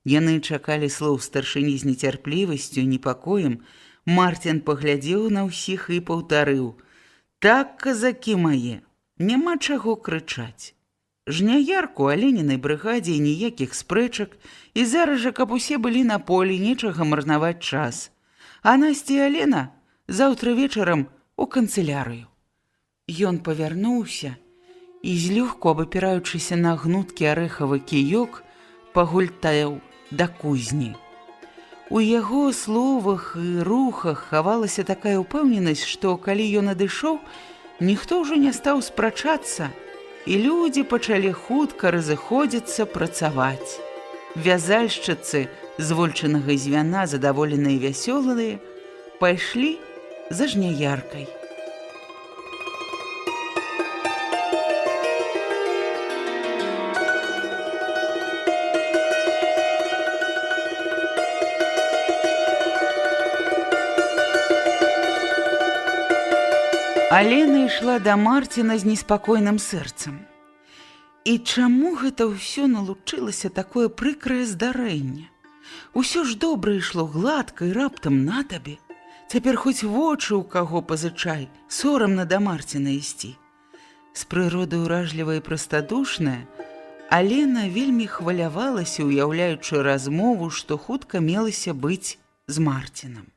Яны чакалі слоў старшыні з нецярплівасцю, непакоем. Марцін паглядзеў на ўсіх і паўтарыў: «Так, казакі мае, няма чаго крычаць. Жняярку Аленінай брыгадзе ніякіх спрэчак, і зараз жа, каб усе былі на полі, нечага марнаваць час. А Насця і Алена заўтра вечарам у канцылярыю». Ён павярнуўся і, злёгку абапіраючыся на гнуткі арэхавы кіёк, пагультаяў да кузні. У яго словах і рухах хавалася такая ўпэўненасць, што калі ён адышоў, ніхто ўжо не стаў спрачацца, і людзі пачалі хутка разыходзіцца працаваць. Вязальшчыцы з вольчынага звяна, задаволеныя і вясёлыя, пайшлі за жняяркай. Алена ішла да Марціна з неспакойным сэрцам. І чаму гэта ўсё налучылася такое прыкрае здарэнне? Усё ж добра ішло гладка і раптам на табе. Цяпер хоць вочы ў каго пазычай, сорамна да Марціна ісці. З прыроды ўражлівая і прастадушная, Алена вельмі хвалявалася, уяўляючы размову, што хутка мелася быць з Марцінам.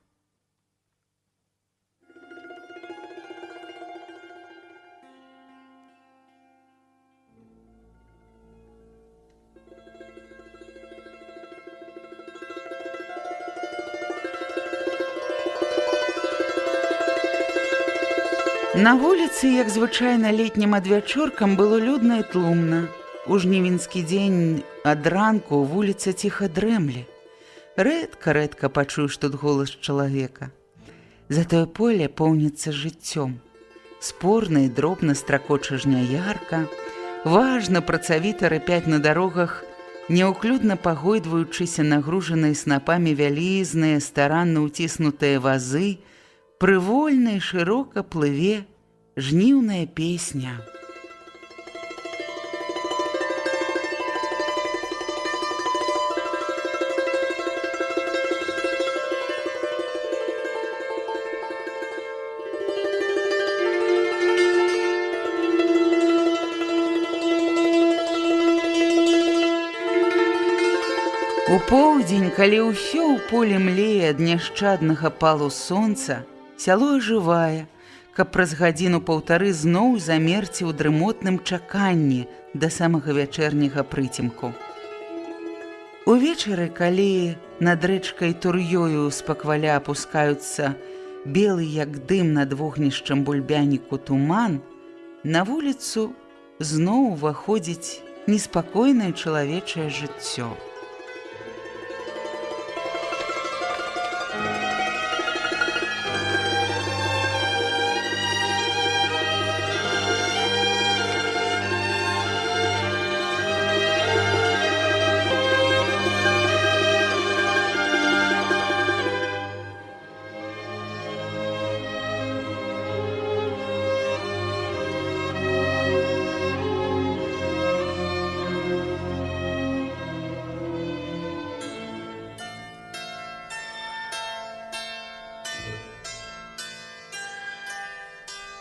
На вуліцы, як звычайна летнім адвячоркам, было людна і тлумна. У жнівеньскі дзень ад ранку вуліца ціха дрэмле. Рэдка пачуеш тут голас чалавека. Затое поле поўніцца жыццём. Спорна і дробна стракоча жняярка, важна працавіта рыпяць на дарогах, няўклюдна пагойдваючыся нагружаныя снапамі вялізныя, старанна ўціснутыя вазы, прывольна і шырока плыве жніўная песня. У поўдзень, калі ўсё ў полі млее ад няшчаднага палу сонца, сяло ажывае, каб праз гадзіну-паўтары зноў замерці ў дрымотным чаканні да самага вячэрняга прыцемку. Увечары, калі над рэчкай Тур'ёю спакваля апускаюцца белы, як дым над вогнішчам бульбяніку туман, на вуліцу зноў уваходзіць неспакойнае чалавечае жыццё.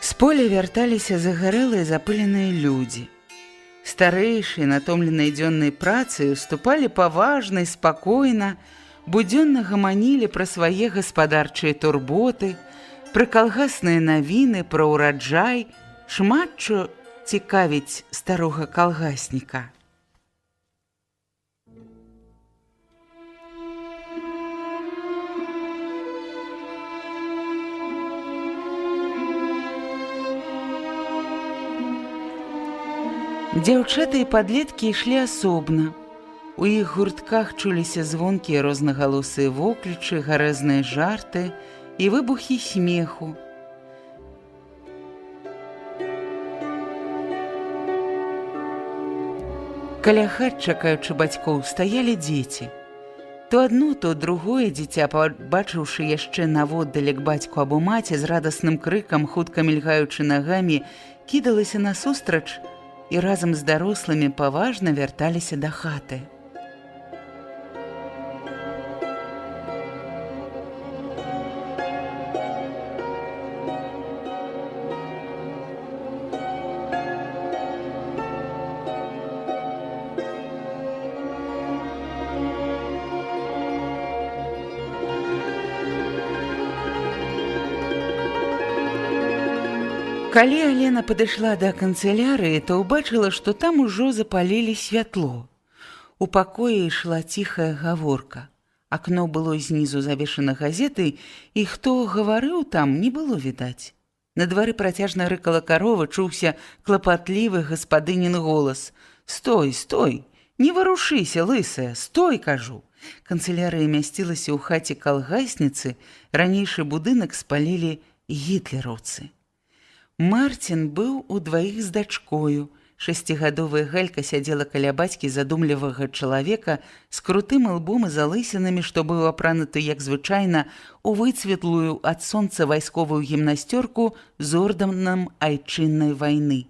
З поля вярталіся загарэлыя запыленыя людзі. Старэйшыя, натомленыя дзённай працай, уступалі паважна і спакойна, будзённа гаманілі пра свае гаспадарчыя турботы, пра калгасныя навіны, пра ўраджай, шмат чо цікавіць старога калгасніка. Дзяўчаты і падлеткі ішлі асобна. У іх гуртках чуліся звонкія рознагалосыя воклічы, гарэзныя жарты і выбухі смеху. Каля хат, чакаючы бацькоў, стаялі дзеці. То адно, то другое дзіця, пабачыўшы яшчэ наводдалек бацьку або маці, з радасным крыкам, хутка мільгаючы нагамі, кідалася насустрач і разам з дарослымі паважна вярталіся да хаты. Калі Алена падышла да канцылярыі, то ўбачыла, што там ужо запалілі святло. У пакоі ішла ціхая гаворка. Акно было знізу завешана газетай, і хто гаварыў там, не было відаць. На двары працяжна рыкала карова, чуўся клапатлівы гаспадынін голас. «Стой, стой! Не варушыся, лысая! Стой, кажу!» Канцылярыя мясцілася ў хаце калгасніцы, ранейшы будынак спалілі гітлераўцы. Марцін быў удваіх з дачкою. 6гадовая Галька сядзела каля бацькі задумлівага чалавека з крутым ілбом і залысінамі, што быў апрануты, як звычайна, у выцветлую ад сонца вайсковую гімнасцёрку з ордэнам айчыннай вайны.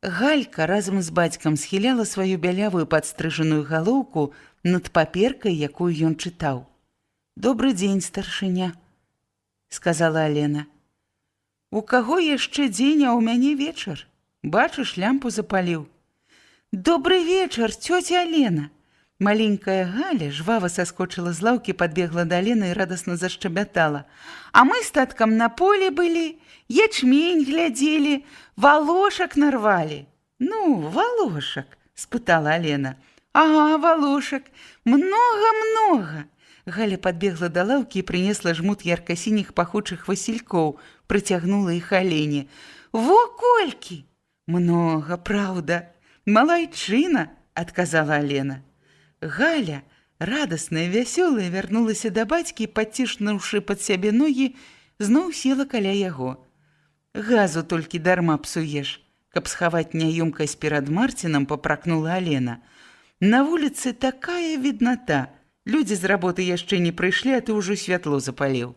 Галька разам з бацькам схіляла сваю бялявую падстрыжаную галоўку над паперкай, якую ён чытаў. «Добры дзень, старшыня», — сказала Алена. «У каго яшчэ дзень, а ў мяне вечар? Бачыш, лямпу запаліў». «Добры вечар, цёця Алена!» Маленькая Галя жвава саскочыла з лаўкі, падбегла да Алены і радасна зашчабятала. «А мы з таткам на полі былі, ячмень глядзелі, валошак нарвалі». «Ну, валошак?» – спытала Алена. «Ага, валошак, многа-многа». Галя падбегла да лаўкі і прынесла жмут ярка-сініх пахучых васількоў, прыцягнула іх Алене. «Во колькі!» «Многа, праўда. Малайчына!» – адказала Алена. Галя, радасная, вясёлая, вярнулася да бацькі, падціснуўшы пад сябе ногі, зноў села каля яго. «Газу толькі дарма псуеш», каб схаваць няёмкасць перад Марцінам, папракнула Алена. «На вуліцы такая відната. Людзі з работы яшчэ не прыйшлі, а ты ўжо святло запаліў».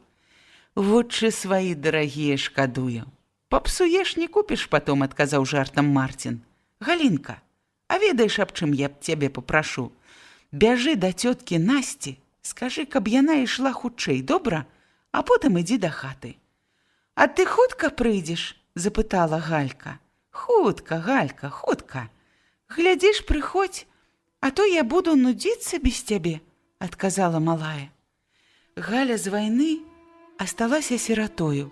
«Вочы сваі дарагія шкадую. Папсуеш, не купіш потом», — адказаў жартам Марцін. «Галінка, а ведаеш, аб чым я б цябе папрашу? Бяжы да цёткі Насці, скажы, каб яна ішла хутчэй, добра? А потым ідзі да хаты». «А ты хутка прыйдзеш?» — запытала Галька. «Хутка, Галька, хутка. Глядзіш, прыходзь, а то я буду нудзіцца без цябе», — адказала малая. Галя з вайны асталася сіратою.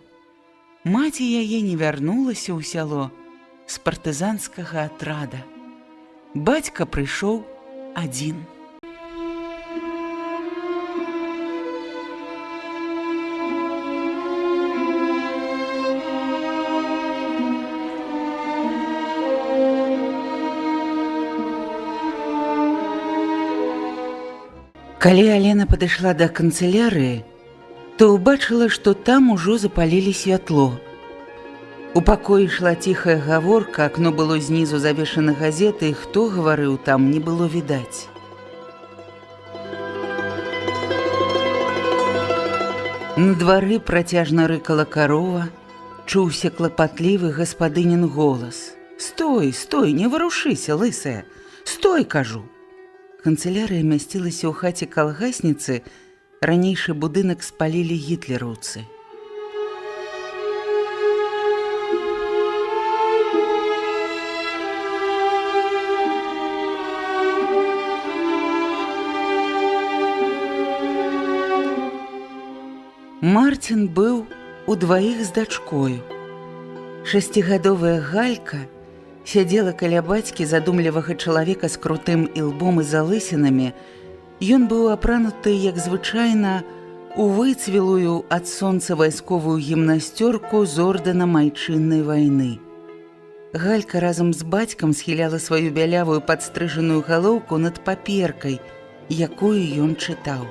Маці яе не вярнулася ў сяло з партызанскага атрада. Бацька прыйшоў адзін. Калі Алена падышла да канцылярыі, то ўбачыла, што там ужо запалілі святло. У пакоі ішла ціхая гаворка, акно было знізу завешана газетай, хто гаварыў там, не было відаць. На двары працяжна рыкала карова, чуўся клапатлівы гаспадынін голас. «Стой, стой, не варушыся, лысая! Стой, кажу!» Канцылярыя мясцілася ў хаце калгасніцы, ранейшы будынак спалілі гітлераўцы. Марцін быў удваіх з дачкою. 6гадовая Галька сядзела каля бацькі задумлівага чалавека з крутым ілбом і залысінамі. Ён быў апрануты, як звычайна, у выцвелую ад сонца вайсковую гімнасцёрку з ордэнам айчыннай вайны. Галька разам з бацькам схіляла сваю бялявую падстрыжаную галоўку над паперкай, якую ён чытаў.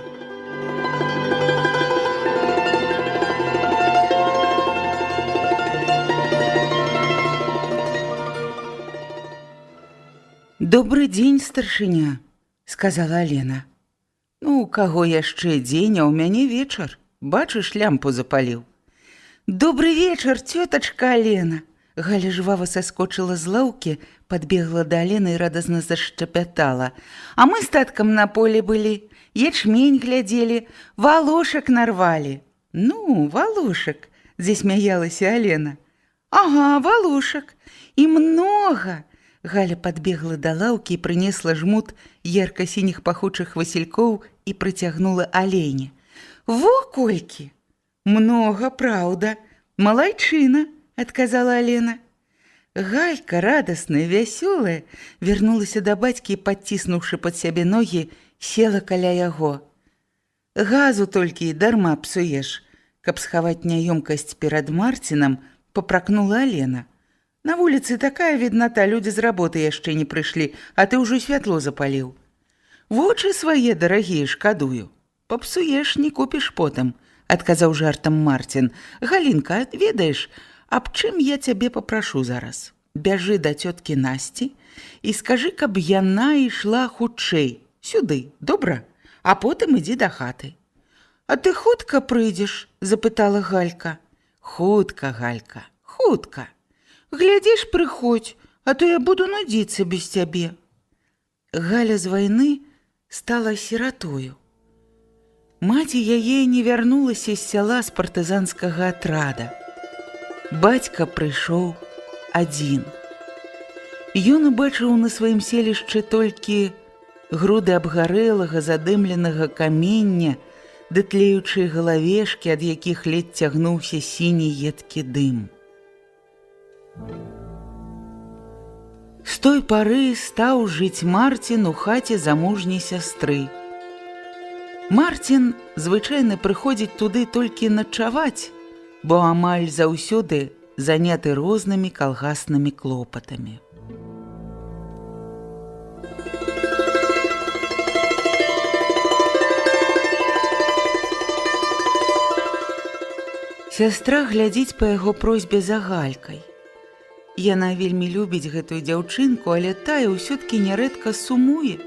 Добры дзень, старшыня, сказала Алена. Ну, у каго яшчэ дзень, а ў мяне вечар. Бачыш, лямпу запаліў. Добры вечар, цётачка Алена. Галя жвава саскочыла з лаўкі, падбегла да Алены і радасна зашчапятала. А мы з таткам на полі былі, ячмень глядзелі, валошак нарвалі. Ну, валошак, засмяялася Алена. Ага, валошак, і многа. Галя падбегла да лаўкі і прынесла жмут ярка-сініх пахучых васількоў і прыцягнула Алене. Во колькі! Многа, праўда. Малайчына, адказала Алена. Галька, радасная, вясёлая, вярнулася да бацькі і, падціснуўшы пад сябе ногі, села каля яго. Газу толькі і дарма псуеш. Каб схаваць няёмкасць перад Марцінам, папракнула Алена. На вуліцы такая відната, людзі з работы яшчэ не прыйшлі, а ты ўжо святло запаліў. Вочы свае, дарагія, шкадую. Папсуеш, не купіш потым, адказаў жартам Марцін. Галінка, ведаеш, аб чым я цябе папрашу зараз? Бяжы да цёткі Насці і скажы, каб яна ішла хутчэй, сюды, добра? А потым ідзі да хаты. А ты хутка прыйдзеш? Запытала Галька. Хутка, Галька, хутка. Глядзіш, прыходзь, а то я буду нудзіцца без цябе. Галя з вайны стала сіратою. Маці яе не вярнулася з сяла з партызанскага атрада. Бацька прыйшоў адзін. Ён убачыў на сваім селішчы толькі груды абгарэлага, задымленага камення, ды тлеючыя галавешкі, ад якіх ледзь цягнуўся сіні едкі дым. З той пары стаў жыць Марцін у хаце замужняй сястры. Марцін звычайна прыходзіць туды толькі начаваць, бо амаль заўсёды заняты рознымі калгаснымі клопатамі. Сястра глядзіць па яго просьбе за Галькай. Яна вельмі любіць гэтую дзяўчынку, але тая ўсё-ткі нярэдка сумуе.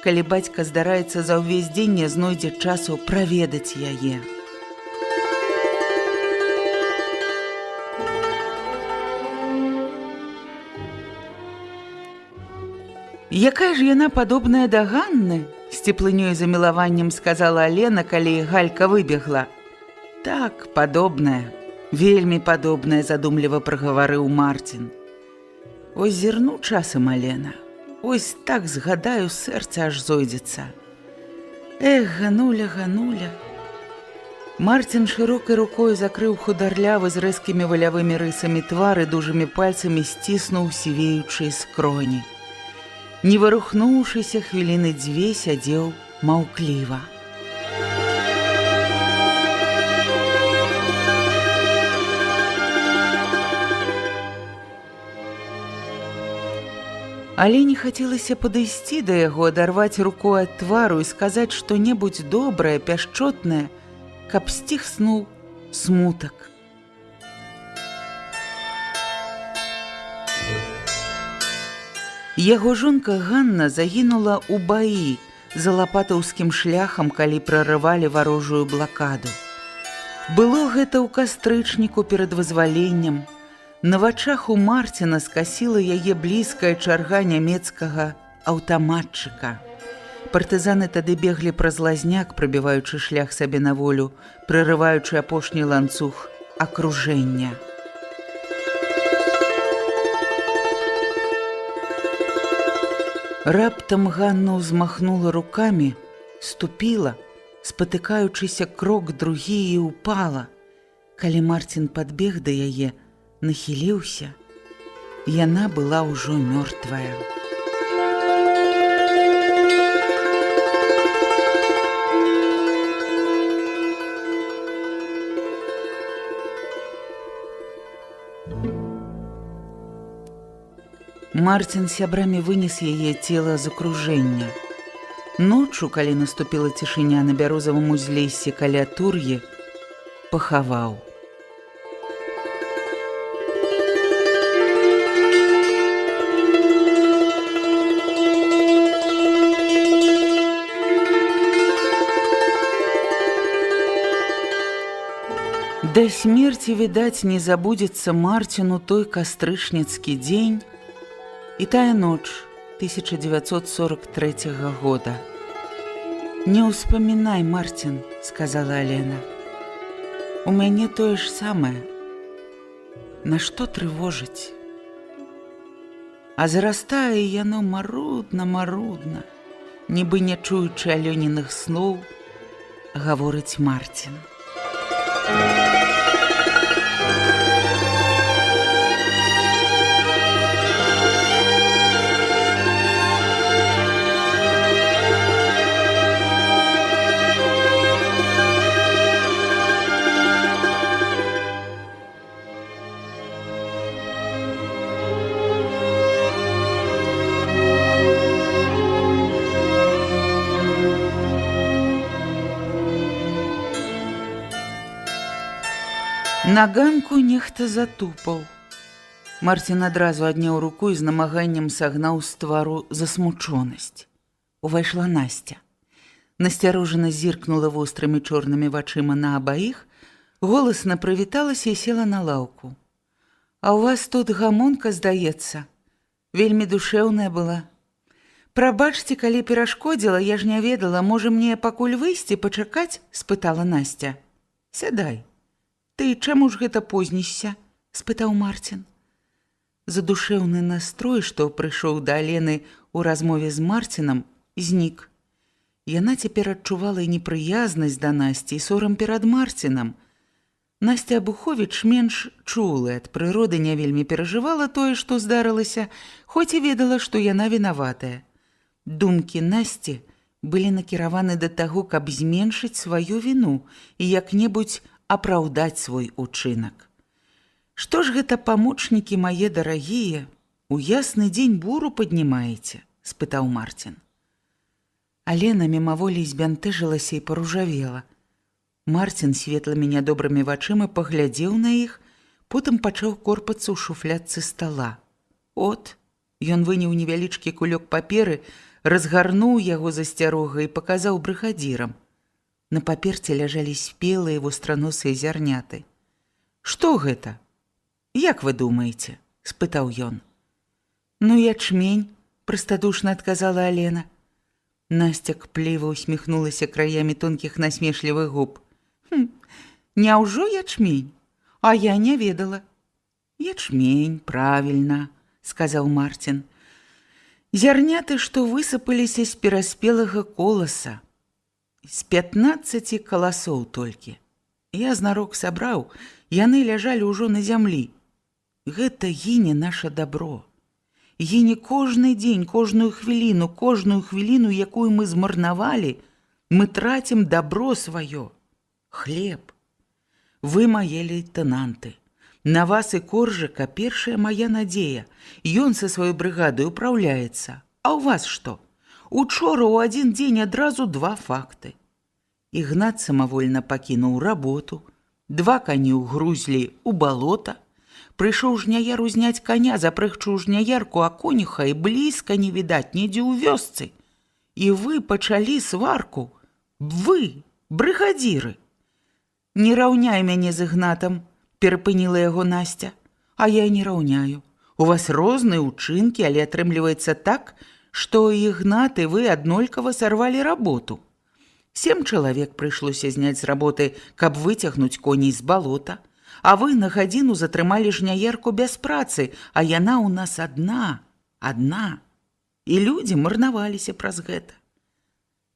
Калі бацька здараецца за ўвесь дзень, не знойдзе часу праведаць яе. Якая ж яна падобная да Ганны? З цеплынёй замілаваннем сказала Алена, калі Галька выбегла. Так, падобная, вельмі падобная, задумліва прагаварыў Марцін. Ось зірну часам, Алена. Ось так згадаю, сэрца аж зойдзецца. Эх, Гануля, Гануля. Марцін шырокай рукой закрыў хударлявы з рэзкімі валявымі рысамі твар і дужымі пальцамі сціснуў сівеючыя скроні. Не варухнуўшыся, хвіліны дзве сядзеў маўкліва. Але не хацелася падысці да яго, адарваць руку ад твару і сказаць што-небудзь добрае, пяшчотнае, каб сціхнуў смутак. Яго жонка Ганна загінула ў баі за лапатаўскім шляхам, калі прарывалі варожую блакаду. Было гэта ў кастрычніку перад вызваленнем. На вачах у Марціна скасіла яе блізкая чарга нямецкага аўтаматчыка. Партызаны тады беглі праз лазняк, прабіваючы шлях сабе на волю, прарываючы апошні ланцуг акружэння. Раптам Ганна ўзмахнула рукамі, ступіла, спатыкаючыся крок другі і ўпала. Калі Марцін падбег да яе, нахіліўся, яна была ўжо мёртвая. Марцін сябрамі вынес яе цела з акружэння. Ноччу, калі наступіла цішыня на бярозавым узлессі каля Тур'і, пахаваў. Да смерти, відаць, не забудется Мартину той кастрычніцкі дзень і тая ноч 1943 года. «Не ўспамінай, Мартин», — сказала Алена. «У мяне тое ж самае. Нашто трывожыць?» А зарастае яно марудна, нібы не чуючы Алёніных слоў, гаворыць Мартин. На ганку нехта затупаў. Мартин адразу адняў руку і з намаганнем сагнаў з твару засмучонасць. Увайшла Настя. Насцярожана зіркнула вострымі чорнымі вачыма на абаіх, голасна прывіталася і села на лаўку. «А ў вас тут гамонка, здаецца. Вельмі душэўная была. Прабачце, калі перашкодзіла, я ж не ведала, можа мне пакуль выйсці, пачакаць?» – спытала Настя. «Сядай. Ты чаму ж гэта познішся?» – спытаў Мартин. Задушэўны настрой, што прыйшоў да Алены ў размове з Мартинам, знік. Яна цяпер адчувала і непрыязнасць да Насці, і сорам перад Мартинам. Настя Абуховіч, менш чулая ад прыроды, не вельмі перажывала тое, што здарылася, хоць і ведала, што яна вінаватая. Думкі Насці былі накіраваны да таго, каб зменшыць сваю віну і як-небудзь апраўдаць свой учынак. «Што ж гэта, памочнікі мае дарагія, у ясны дзень буру паднімаеце?» – спытаў Мартин. Алена мімаволі збянтэжылася і паружавела. Мартин светлымі нядобрымі вачыма паглядзеў на іх, потым пачаў корпацца ў шуфлядцы стала. От, ён выняў невялічкі кулёк паперы, разгарнуў яго засцярога і паказаў брыгадзірам. На паперце ляжалі спелыя востраносыя зярняты. «Што гэта? Як вы думаеце?» – спытаў ён. «Ну, ячмень», – прастадушна адказала Алена. Настя кпліва усміхнулася краямі тонкіх насмешлівых губ. «Няўжо ячмень? А я не ведала». «Ячмень, правільна», – сказаў Мартин. «Зярняты, што высыпаліся з пераспелага коласа. З 15 каласоў толькі. Я знарок сабраў, яны ляжалі ўжо на зямлі. Гэта гіне наша дабро. Гіне кожны дзень, кожную хвіліну, якую мы змарнавалі, мы трацім дабро сваё. Хлеб. Вы мае лейтэнанты. На вас і Коржыка першая мая надзея. Ён са сваёй брыгадай управляецца. А ў вас што? Учора ў адзін дзень адразу 2 факты. Ігнат самавольна пакінуў работу, 2 кані ўгрузлі ў балота, прыйшоў жняяр узняць каня, запрэгчыў жняярку, а конюха і блізка не відаць недзе ў вёсцы. І вы пачалі сварку. Вы, брыгадзіры. «Не раўняй мяне з Ігнатам», – перапыніла яго Настя. «А я не раўняю. У вас розныя ўчынкі, але атрымліваецца так, што Ігнат і вы аднолькава сарвалі работу. 7 чалавек прыйшлося зняць з работы, каб выцягнуць коней з балота, а вы на гадзіну затрымалі жняярку без працы, а яна ў нас адна. І людзі марнаваліся праз гэта».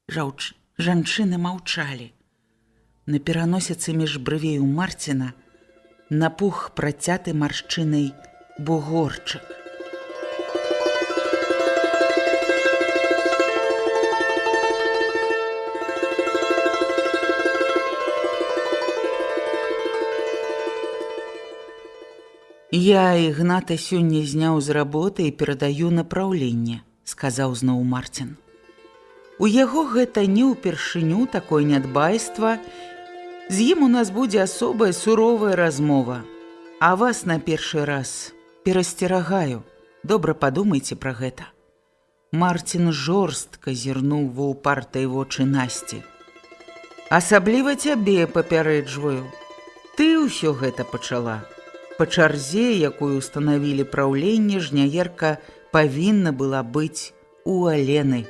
Жанчыны маўчалі. На пераносіцы між брывей у Мартина напух працяты маршчынай бугорчык. «Я Ігната сёння зняў з работы і перадаю напраўленне», – сказаў зноў Мартин. «У яго гэта не ўпершыню такое нядбайства. З ім у нас будзе асобая суровая размова. А вас на першы раз перасцерагаю. Добра падумайце пра гэта». Мартин жорстка зірнуў ва ўпартыя вочы Насці. «Асабліва цябе папярэджваю. Ты ўсё гэта пачала. Па чарзе, якую устанавілі праўленне, жняерка павінна была быць у Алены.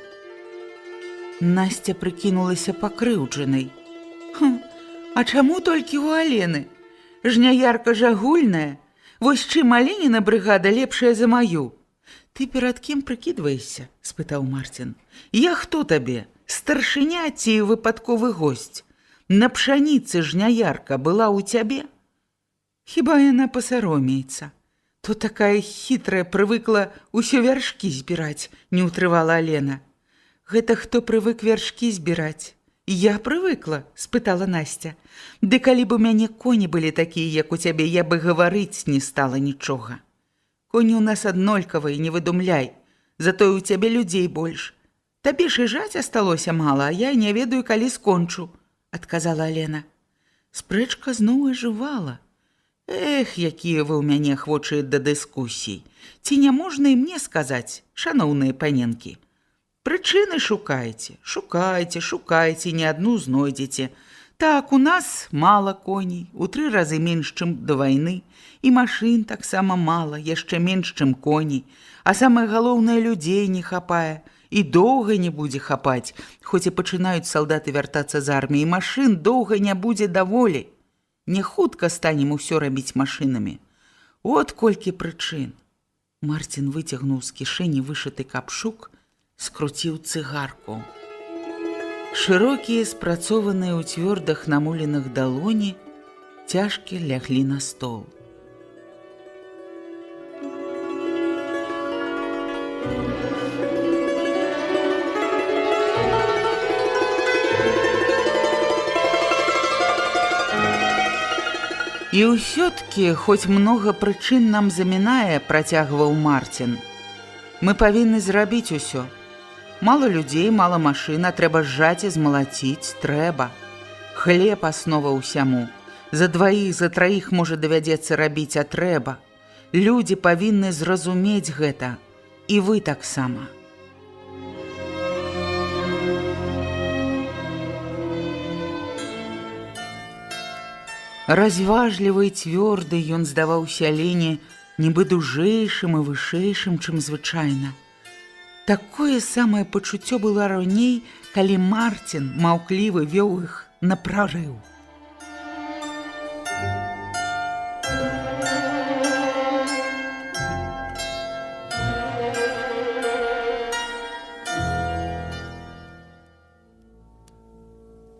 Настя прыкінулася пакрыўджанай. А чаму толькі ў Алены? Жняярка ж агульная. Вось чым Аленіна брыгада лепшая за маю. Ты перад кім прыкідваешся? Спытаў Марцін. Я хто табе? Старшыня ці выпадковы госць? На пшаніцы жняярка была ў цябе? Хіба яна пасаромеецца? То такая хітрая прывыкла ўсё вяршкі збіраць, не ўтрывала Алена. Гэта хто прывык вяршкі збіраць? Я прывыкла, спытала Настя. Ды калі б у мяне коні былі такія, як у цябе, я бы гаварыць не стала нічога. Коні ў нас аднолькавыя, не выдумляй. Затое у цябе людзей больш. Табе ж і жаць асталося мала, а я не ведаю, калі скончу, адказала Алена. Спрэчка зноў ажывала. Эх, якія вы ў мяне ахвочыя да дыскусій. Ці не можна і мне сказаць, шаноўныя паненкі? Прычыны шукайце, шукайце, не адну знойдзеце. Так, у нас мала коней, у 3 разы менш, чым да вайны, і машын таксама мала, яшчэ менш, чым коней. А самае галоўнае, людзей не хапае, і доўга не будзе хапаць, хоць і пачынаюць салдаты вяртацца з арміі, машын доўга не будзе даволі. Не хутка станем усё рабіць машынамі. От колькі прычын. Марцін выцягнуў з кішэні вышыты капшук, скруціў цыгарку. Шырокія, спрацованыя ў цвёрдых намуленых далоні, цяжкі ляглі на стол. І ўсё-ткі, хоць многа прычын нам замінае, працягваў Марцін, мы павінны зрабіць усё. Мала людзей, мала машын, а трэба зжаць і змалаціць, трэба. Хлеб аснова ўсяму. За 2, за 3 можа давядзецца рабіць, а трэба. Людзі павінны зразумець гэта. І вы таксама. Разважлівы і цвёрды ён здаваўся Алене нібы дужэйшым і вышэйшым, чым звычайна. Такое самае пачуццё было раней, калі Марцін маўклівы вёў іх на прарыў.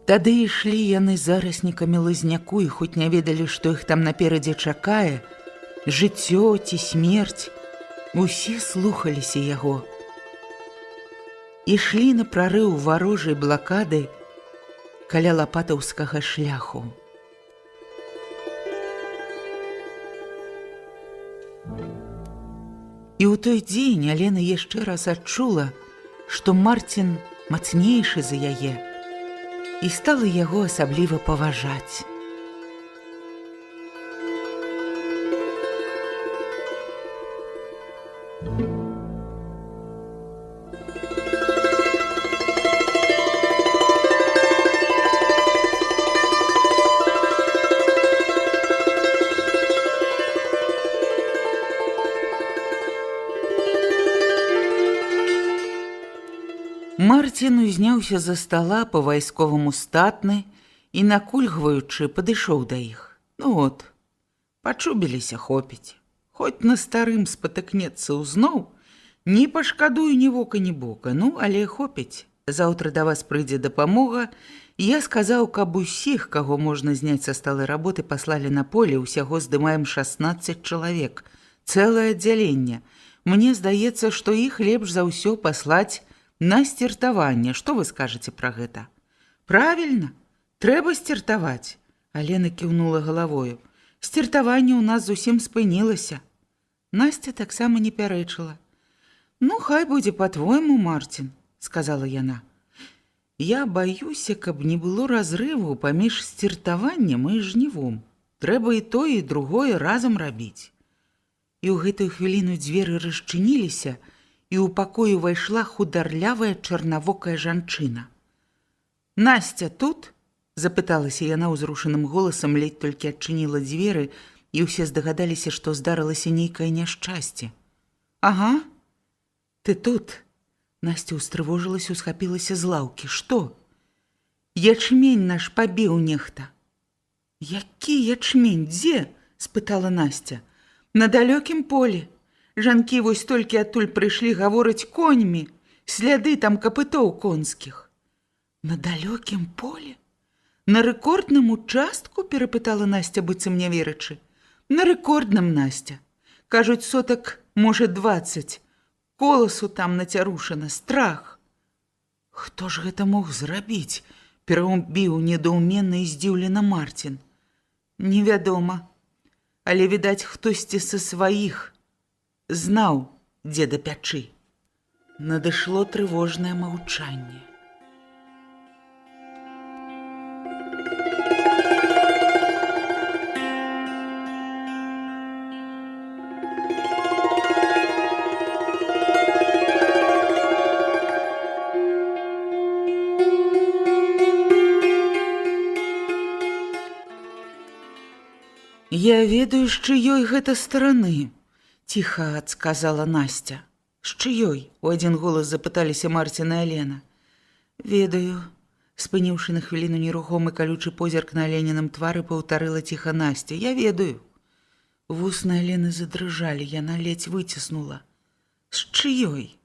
Тады ішлі яны зараснікамі лазняку і хоць не ведалі, што іх там наперадзе чакае, жыццё ці смерць, усе слухаліся яго. Ішлі на прарыў варожай блакады каля лапатаўскага шляху. І ў той дзень Алена яшчэ раз адчула, што Марцін мацнейшы за яе, і стала яго асабліва паважаць. Марцін узняўся за стала па-вайсковаму статны і, накульгваючы, падышоў да іх. Ну от, пачубіліся, хопіць. Хоць на старым спатыкнецца ўзноў, не пашкадую ні вока, ні бока. Ну, але хопіць. Заўтра да вас прыйдзе дапамога. Я сказаў, каб усіх, каго можна зняць са сталай работы, паслалі на поле, усяго здымаем 16 чалавек. Цэлае аддзяленне. Мне здаецца, што іх лепш за ўсё паслаць на сціртаванне. Што вы скажаце пра гэта? Правільна, трэба сціртаваць. Алена кіўнула галавою. Сціртаванне ў нас зусім спынілася. Настя таксама не пярэчыла. Ну, хай будзе па-твойму, Марцін, сказала яна. Я баюся, каб не было разрыву паміж сціртаваннем і жнівом. Трэба і тое, і другое разам рабіць. І ў гэтую хвіліну дзверы расчыніліся, і ў пакой увайшла хударлявая чарнавокая жанчына. Настя тут? запыталася яна ўзрушаным голасам, ледзь толькі адчыніла дзверы, і ўсе здагадаліся, што здарылася нейкае няшчасце. Ага, ты тут. Настя ўстрывожылася, усхапілася з лаўкі. Што? Ячмень наш пабіў нехта. Які ячмень? Дзе? Спытала Настя. На далёкім полі. Жанкі вось толькі адтуль прыйшлі гаворыць коньмі. Сляды там капытоў конскіх. На далёкім полі? На рэкордным участку? Перапытала Настя, быццам не верачы. На рэкордным, Настя. Кажуць, сотак, можа, 20. Коласу там нацярушана, страх. Хто ж гэта мог зрабіць? Перабіў недоўменна і здзіўлена Марцін. Невядома. Але, відаць, хтосьці са сваіх знаў, дзе да пячы. Надышло трывожнае маўчанне. Я ведаю, з чыёй гэта стараны, ціха адказала Настя. З чыёй? У адзін голас запыталіся Марцін і Алена. Ведаю, спыніўшы на хвіліну нерухомы калючы позірк на Аленіным твары, паўтарыла ціха Настя. Я ведаю. Вусны Алены задрыжалі, яна ледзь выціснула. З чыёй?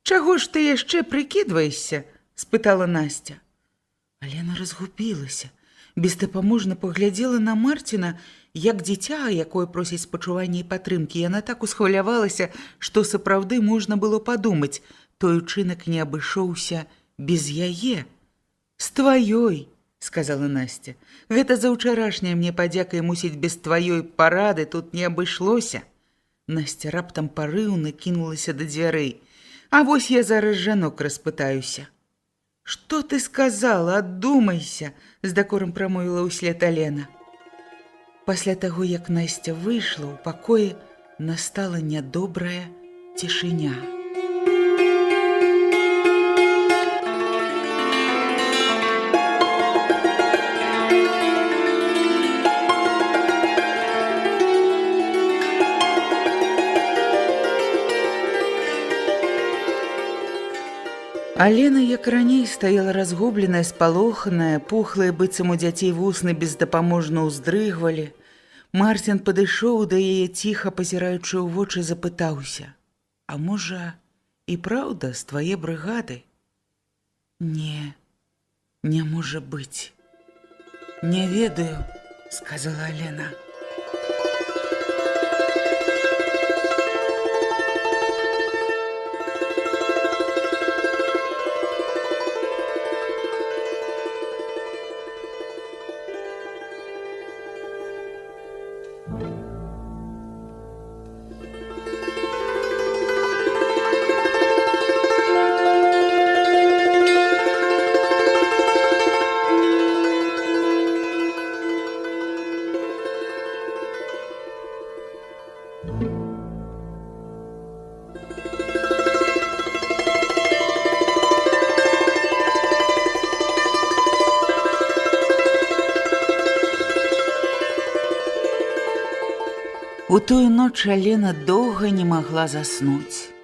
Чаго ж ты яшчэ прыкідваешся? Спытала Настя. Алена разгубілася. Бесдапаможна паглядзела на Марціна, як дзіця, якое просіць спачування і падтрымкі. Яна так усхвалявалася, што сапраўды можна было падумаць, той учынак не абышоўся без яе. З тваёй, сказала Настя. Гэта за ўчарашняе мне падзяка, і мусіць без тваёй парады тут не абышлося. Настя раптам парыўна кінулася да дзвярэй. А вось я зараз жанок распытаюся. Што ты сказала? Аддумайся, з дакорам прамовіла ўслед Алена. Пасля таго, як Настя выйшла, у пакоі настала нядобрая цішыня. Алена, як раней, стаяла разгубленая, спалоханая, пухлыя, быццам у дзяцей вусны бездапаможна ўздрыгвалі. Марцін падышоў да яе ціха, пазіраючы ў вочы, запытаўся. А можа, і праўда з твае брыгады? Не, не можа быць. Не ведаю, сказала Алена. У тую ноч Алена доўга не магла заснуць.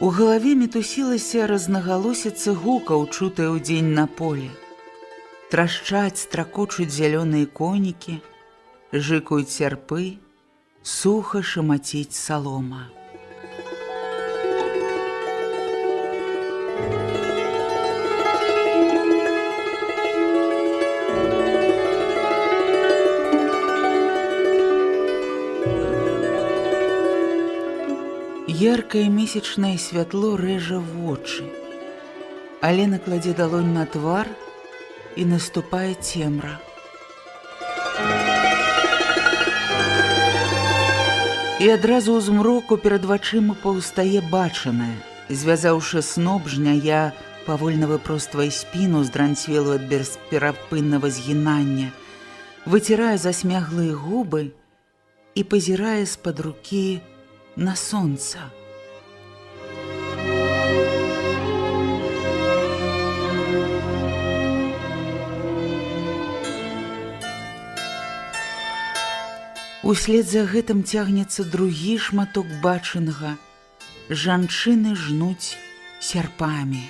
У галаве мітусілася рознагалосіца гукаў, чутая ўдзень на полі. Трашчаць, стракочуць зялёныя конікі, жыкаюць сярпы, суха шамаціць салома. Яркае месячнае святло рэжа вочы. Алена кладзе далонь на твар, і наступае цемра. І адразу ў змроку перад вачыма паўстае бачанае. Звязаўшы сноп, жняя павольна выпроствае спіну, здранцвелую ад бесперапыннага згінання, выцірае засмяглыя губы і пазірае з-пад рукі на сонца. Услед за гэтым цягнецца другі шматок бачанага. Жанчыны жнуць сярпамі.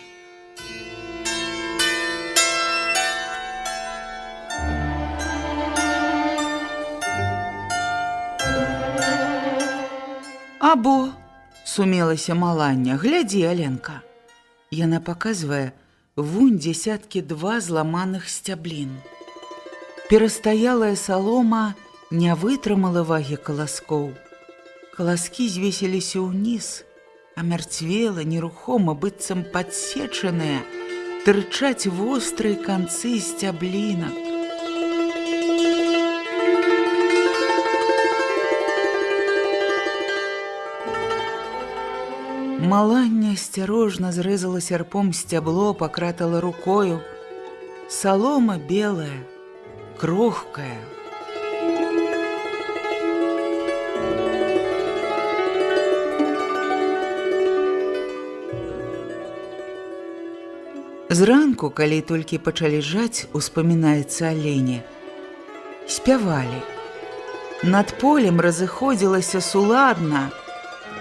Або, сумелася Маланне, глядзі, Аленка. Яна паказвае вунь дзесяткі два зламаных сцяблін. Перастаялая салома не вытрымала вагі каласкоў. Каласкі звесіліся ўніз, а мярцвела, нерухома, быццам падсечаныя, тырчаць вострыя канцы сцяблінак. Маланне асцярожна зрэзала сярпом сцябло, пакратала рукою. Салома белая, крохкая. Зранку, калі толькі пачалі жаць, успамінаецца Алене, спявалі. Над полем разыходзілася суладна.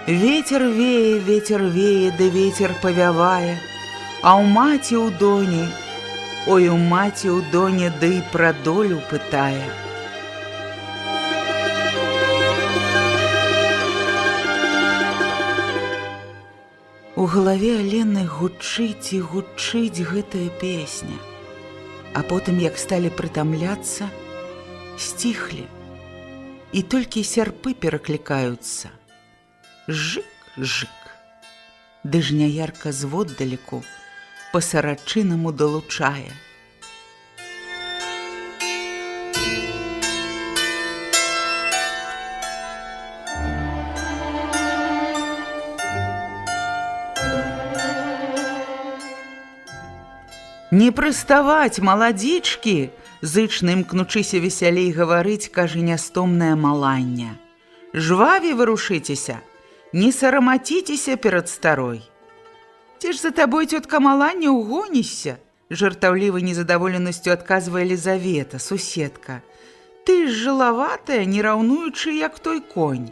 Ветер вее, да ветер павявае, а ў маці ў доні, ой, у маці ў доні, ды і пра долю пытае. У галаве Алены гучыць і гучыць гэтая песня, а потым, як сталі прытамляцца, сціхлі, і толькі сярпы пераклікаюцца. Жык-жык, ды жняярка зводдалеку па сарачынаму далучае. Не прыставаць, маладзічкі, зычна імкнучыся весялей гаварыць, кажа нястомная Маланне. Жвавей вырушыцеся, не сарамаціцеся перад старой. Ці ж за табой, цётка Маланне, угонішся? Жартаўлівай незадаволенасцю адказвае Лізавета, суседка. Ты ж жылаватая, не раўнуючы, як той конь.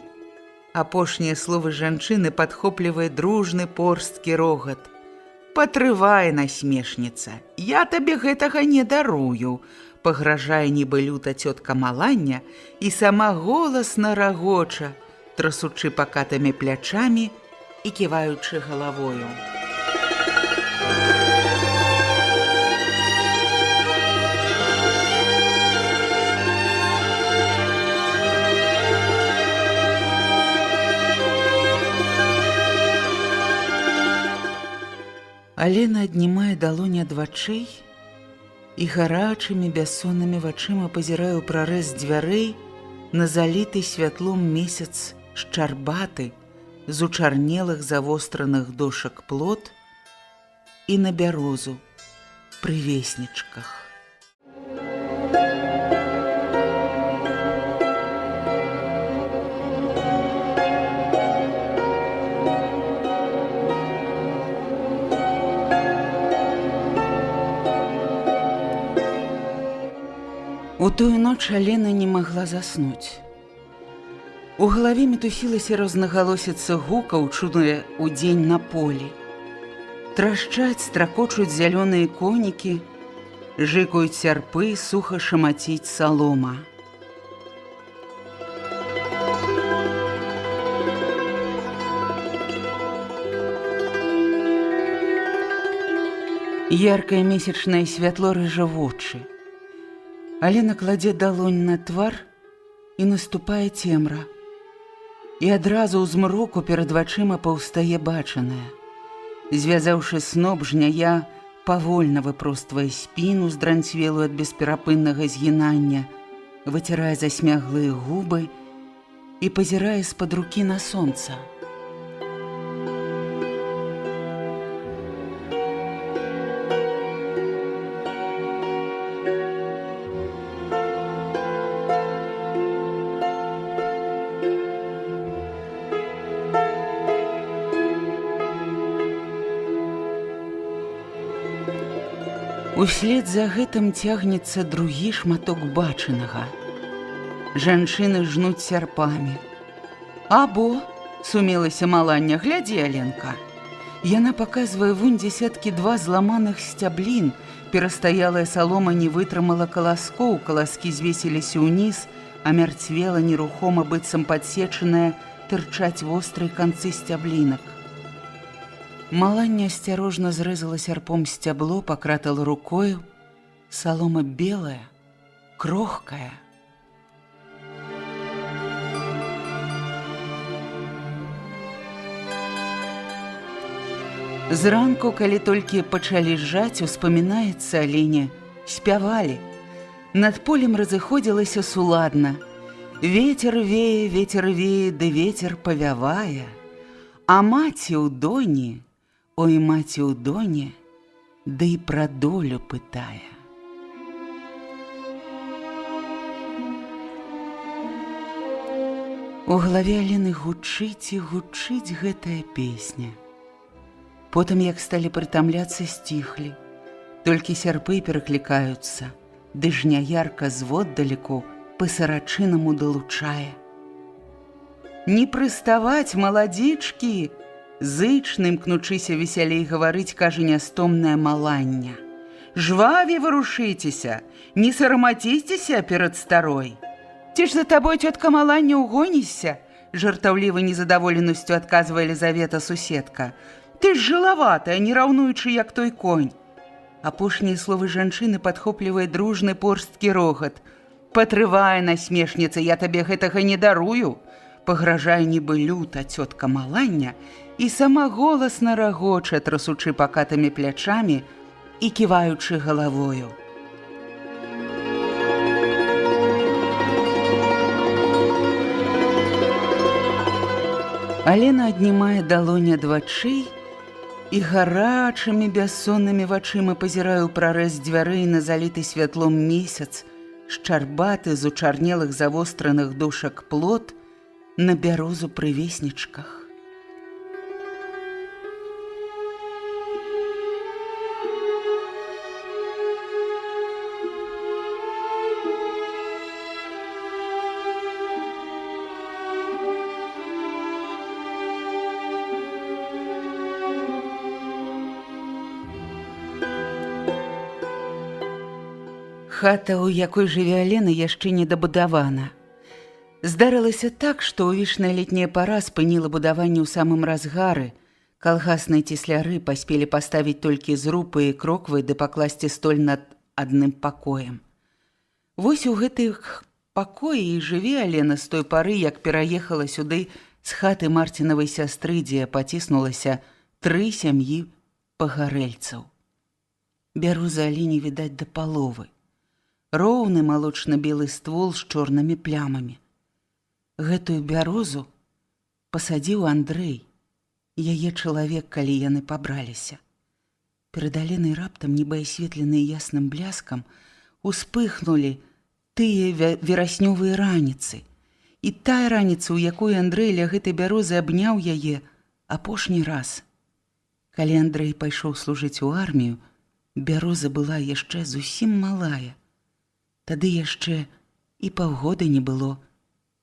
Апошнія словы жанчыны падхоплівае дружны порсткі рогат. Патрывай, насмешніца, я табе гэтага не дарую, пагражае нібы люта цётка Маланне і сама голасна рагоча, трасучы пакатымі плячамі і ківаючы галавою. Алена аднімае далонь ад вачэй і гарачымі бяссоннымі вачыма пазірае ў прарэз дзвярэй на заліты святлом месяц шчарбаты з учарнелых завостраных дошак плот і на бярозу пры веснічках. У тую ноч Алена не магла заснуць. У галаве мітусілася рознагалосіцца гукаў, чудныя ўдзень на полі. Трашчаць, стракочуць зялёныя конікі, жыкаюць сярпы, суха шамаціць салома. Яркае месячнае святло рыжа вочы. Алена кладзе далонь на твар і наступае цемра. І адразу ў змроку перад вачыма паўстае бачанае. Звязаўшы сноп, жняя павольна выпроствае спіну, здранцвелую ад бесперапыннага згінання, выцірае засмяглыя губы і пазірае з-пад рукі на сонца. Услед за гэтым цягнецца другі шматок бачанага. Жанчыны жнуць сярпамі. Або, сумелася Малання, глядзі, Аленка. Яна паказвае вунь дзесяткі два зламаных сцяблін. Перастаялая салома не вытрымала каласкоў, каласкі звесіліся ўніз, а мярцвела нерухома, быццам падсечаная, тырчаць вострыя канцы сцяблінак. Малання асцярожна зрэзала сярпом сцябло, пакратала рукою. Салома белая, крохкая. Зранку, калі толькі пачалі жаць, успамінаецца Алене, спявалі. Над полем разыходзілася суладна. Ветер вее, ды ветер павявае. А маці ў доне, ой, маці ў доне, ды і пра долю пытае. У галаве Алены гучыць і гучыць гэтая песня. Потым, як сталі прытамляцца, сціхлі. Толькі сярпы пераклікаюцца, ды жняярка зводдалеку па-сарачынаму далучае. «Не прыставаць, маладзічкі!» Зычна, імкнучыся весялей гаварыць, кажа нястомная Малання. «Жвавей варушыцеся, не сарамаціцеся перад старой!» «Ці ж за табой, цётка Малання, угонішся?» Жартаўліва незадаволенасцю адказвае Лізавета суседка. «Ты ж жылаватая, не раўнуючы, як той конь!» Апошнія словы жанчыны падхоплівае дружны порсткі рогат. «Патрывае, насмешніца, я табе гэтага не дарую!» Пагражае нібы люта цётка Малання і сама голасна рагоча, трасучы пакатымі плячамі і ківаючы галавою. Алена аднімае далонь ад вачэй і гарачымі бяссоннымі вачыма пазірае ў прарэз дзвярэй на заліты святлом месяц, шчарбаты з учарнелых завостраных душак плот на бярозу пры веснічках. Хата, у якой жыве Алена, яшчэ не дабудавана. Здарылася так, што ўвішная летняя пара спыніла будаванне ў самым разгары. Калгасныя цесляры паспелі паставіць толькі зрубы і кроквы ды пакласці столь над адным пакоем. Вось у гэтых пакоі і жыве Алена з той пары, як пераехала сюды з хаты Марцінавай сястры, дзе паціснулася 3 сям'і пагарэльцаў. Бяроза Алене відаць да паловы. Роўны малочна-белы ствол з чорнымі плямамі. Гэтую бярозу пасадзіў Андрэй, яе чалавек, калі яны пабраліся. Перад Аленай раптам, нібы асветленыя ясным бляскам, успыхнулі тыя вераснёвыя раніцы. І тая раніца, у якой Андрэй ля гэтай бярозы абняў яе апошні раз. Калі Андрэй пайшоў служыць у армію, бяроза была яшчэ зусім малая. Тады яшчэ і паўгода не было,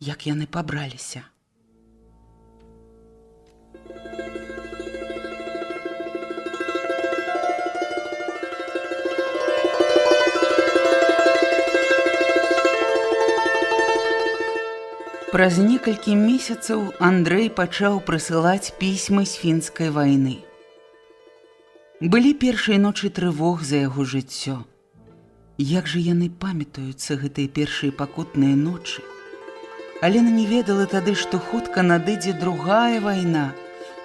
як яны пабраліся. Праз некалькі месяцаў Андрэй пачаў прысылаць пісьмы з фінскай вайны. Былі першыя ночы трывог за яго жыццё. Як жа яны памятаюцца, гэтыя першыя пакутныя ночы? Алена не ведала тады, што хутка надыдзе другая вайна,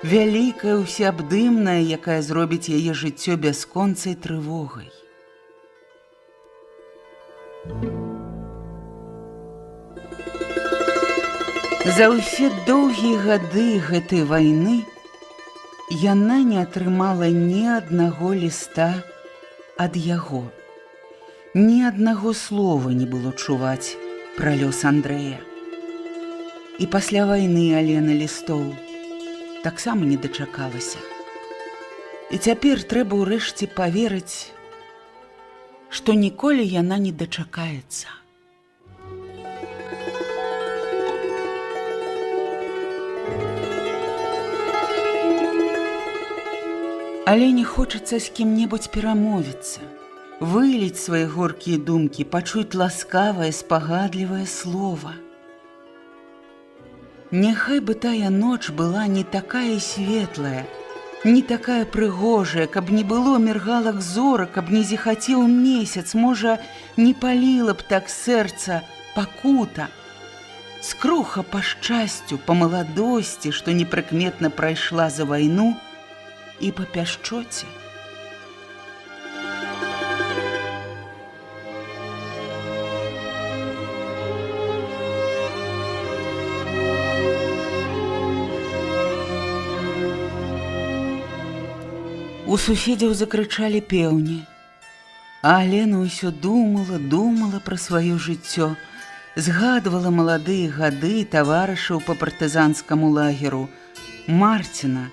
вялікая, усеабдымная, якая зробіць яе жыццё бясконцай трывогай. За ўсе доўгія гады гэтай вайны яна не атрымала ні аднаго ліста ад яго. Ні аднаго слова не было чуваць пра лёс Андрэя. І пасля вайны Алена лістоў таксама не дачакалася. І цяпер трэба ўрэшце паверыць, што ніколі яна не дачакаецца. Але не хочацца з кім-небудзь перамовіцца, выліць свае горкія думкі, пачуць ласкавае, спагадлівае слова. Няхай бы тая ноч была не такая светлая, не такая прыгожая, каб не было міргалак зорак, каб не зіхацеў месяц, можа, не паліла б так сэрца пакута. Скруха па шчасцю, па маладосці, што непрыкметна прайшла за вайну, і па пяшчоце. У суседзяў закрычалі пеўні, а Алена ўсё думала пра сваё жыццё, згадвала маладыя гады таварышаў па партызанскаму лагеру, Марціна,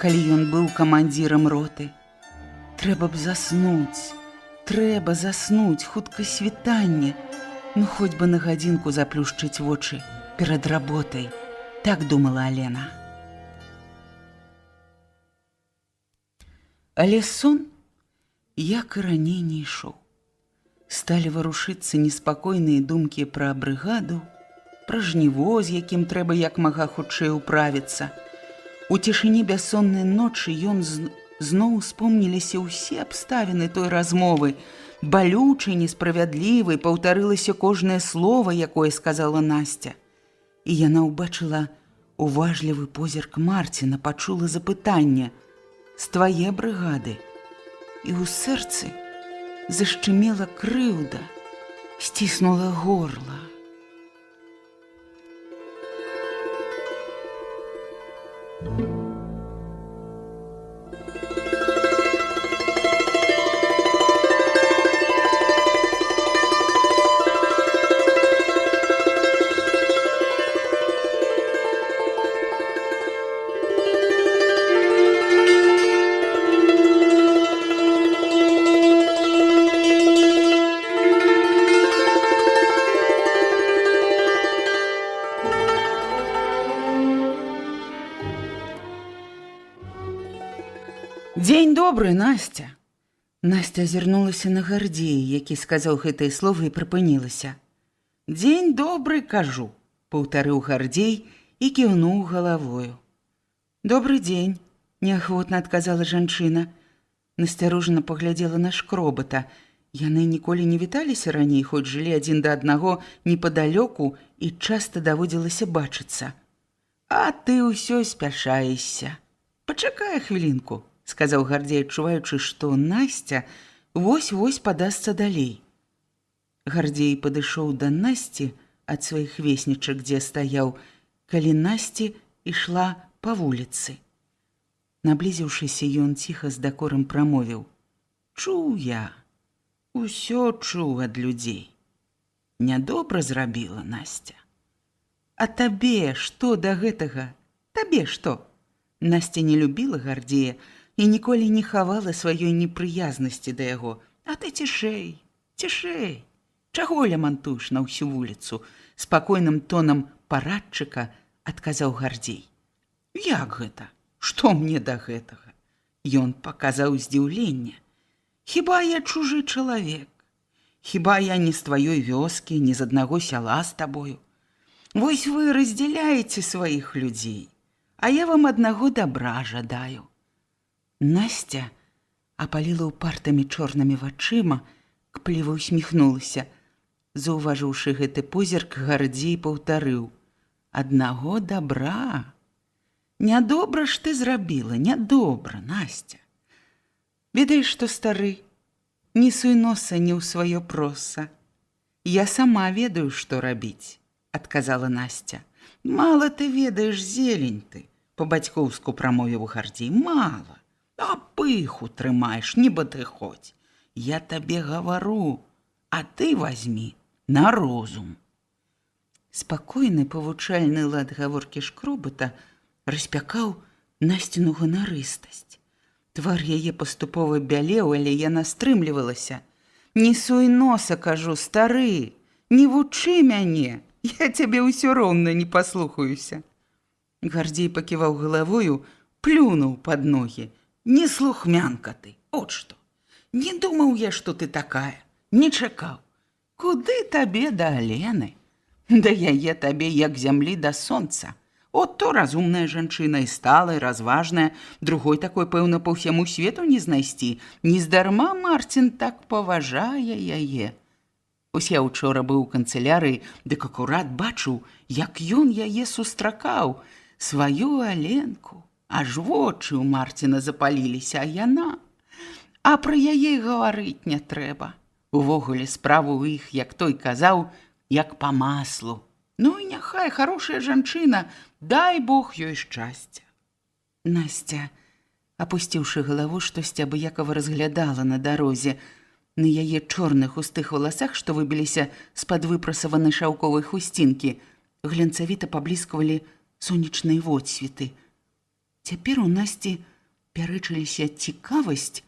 калі ён быў камандзірам роты. Трэба б заснуць, хутка світанне, ну хоць бы на гадзінку заплюшчыць вочы перад работай, так думала Алена. Але сон, як і раней, не ішоў. Сталі варушыцца неспакойныя думкі пра брыгаду, пра жніво, з якім трэба як мага хутчэй управіцца. У цішыні бяссоннай ночы ён зноў успомніліся ўсе абставіны той размовы. Балючай, несправядлівай паўтарылася кожнае слова, якое сказала Насця. І яна ўбачыла уважлівы позірк Марціна, пачула запытанне: «З твае брыгады?» І ў сэрцы зашчымела крыўда, сціснула горла. «Дзень добры, Насця!» Насця азірнулася на Гардзея, які сказаў гэтыя словы і прыпынілася. «Дзень добры, кажу», – паўтарыў Гардзей і кіўнуў галавою. «Добры дзень», – неахвотна адказала жанчына. Насцярожана паглядзела на шкробата. Яны ніколі не віталіся раней, хоць жылі адзін да аднаго непадалёку і часта даводзілася бачыцца. «А ты ўсё спяшаешся. Пачакай хвілінку», – сказаў Гардзей, адчуваючы, што Насця вось-вось падасца далей. Гардзей падышоў да Насці ад сваіх веснічак, дзе стаяў, калі Насці ішла па вуліцы. Наблізіўшыся, ён ціха з дакорам прамовіў: «Чуў я, усё чуў ад людзей. Нядобра зрабіла, Насця. А табе што да гэтага? Табе што?» Насця не любіла Гардзея і ніколі не хавала сваёй непрыязнасці да яго. «А ты цішэй, цішэй. Чаго лямантуеш на ўсю вуліцу?» Спакойным тонам парадчыка адказаў Гардзей. «Як гэта? Што мне да гэтага?» Ён паказаў здзіўленне. «Хіба я чужы чалавек? Хіба я не з тваёй вёскі, не з аднаго сяла з табою? Вось вы раздзяляеце сваіх людзей, а я вам аднаго дабра жадаю». Насця апаліла ўпартымі чорнымі вачыма, кпліва ўсміхнулася. Заўважыўшы гэты позірк, Гардзей паўтарыў: «Аднаго дабра. Нядобра ж ты зрабіла, нядобра, Насця. Ведаеш што, стары, не суй носа не ў сваё проса. Я сама ведаю, што рабіць», – адказала Насця. «Мала ты ведаеш, зелень ты», – па-бацькоўску прамовіў Гардзей. «Мала. А пыху трымаеш, нібы ты хоць. Я табе гавару, а ты вазьмі на розум». Спакойны павучальны лад гаворкі шкробата распякаў Насціну ганарыстасць. Твар яе паступова бялеў, але яна стрымлівалася. «Не суй носа, кажу, стары, не вучы мяне, я цябе ўсё роўна не паслухаюся». Гардзей паківаў галавою, плюнуў пад ногі. Неслухмянка ты, от што. Не думаў я, што ты такая, не чакаў. Куды табе да Алены? Да яе табе як зямлі да сонца. От то разумная жанчына і сталая, разважная, другой такой, пэўна, па ўсяму свету не знайсці. Нездарма Марцін так паважае яе. Ось я учора быў у канцылярыі, дык акурат бачыў, як ён яе сустракаў, сваю Аленку. Аж вочы ў Марціна запаліліся, а яна... А пра яе гаварыць не трэба. Увогуле справу ў іх, як той казаў, як па маслу. Ну і няхай, хорошая жанчына, дай Бог ёй шчасця. Настя, апусціўшы галаву, штосьці абыякава разглядала на дарозе. На яе чорных густых валасах, што выбіліся з-пад выпрасаванай шаўковай хусцінкі, глянцавіта паблісквалі сонечныя водсветы. Цяпер у Насці пярэчыліся цікавасць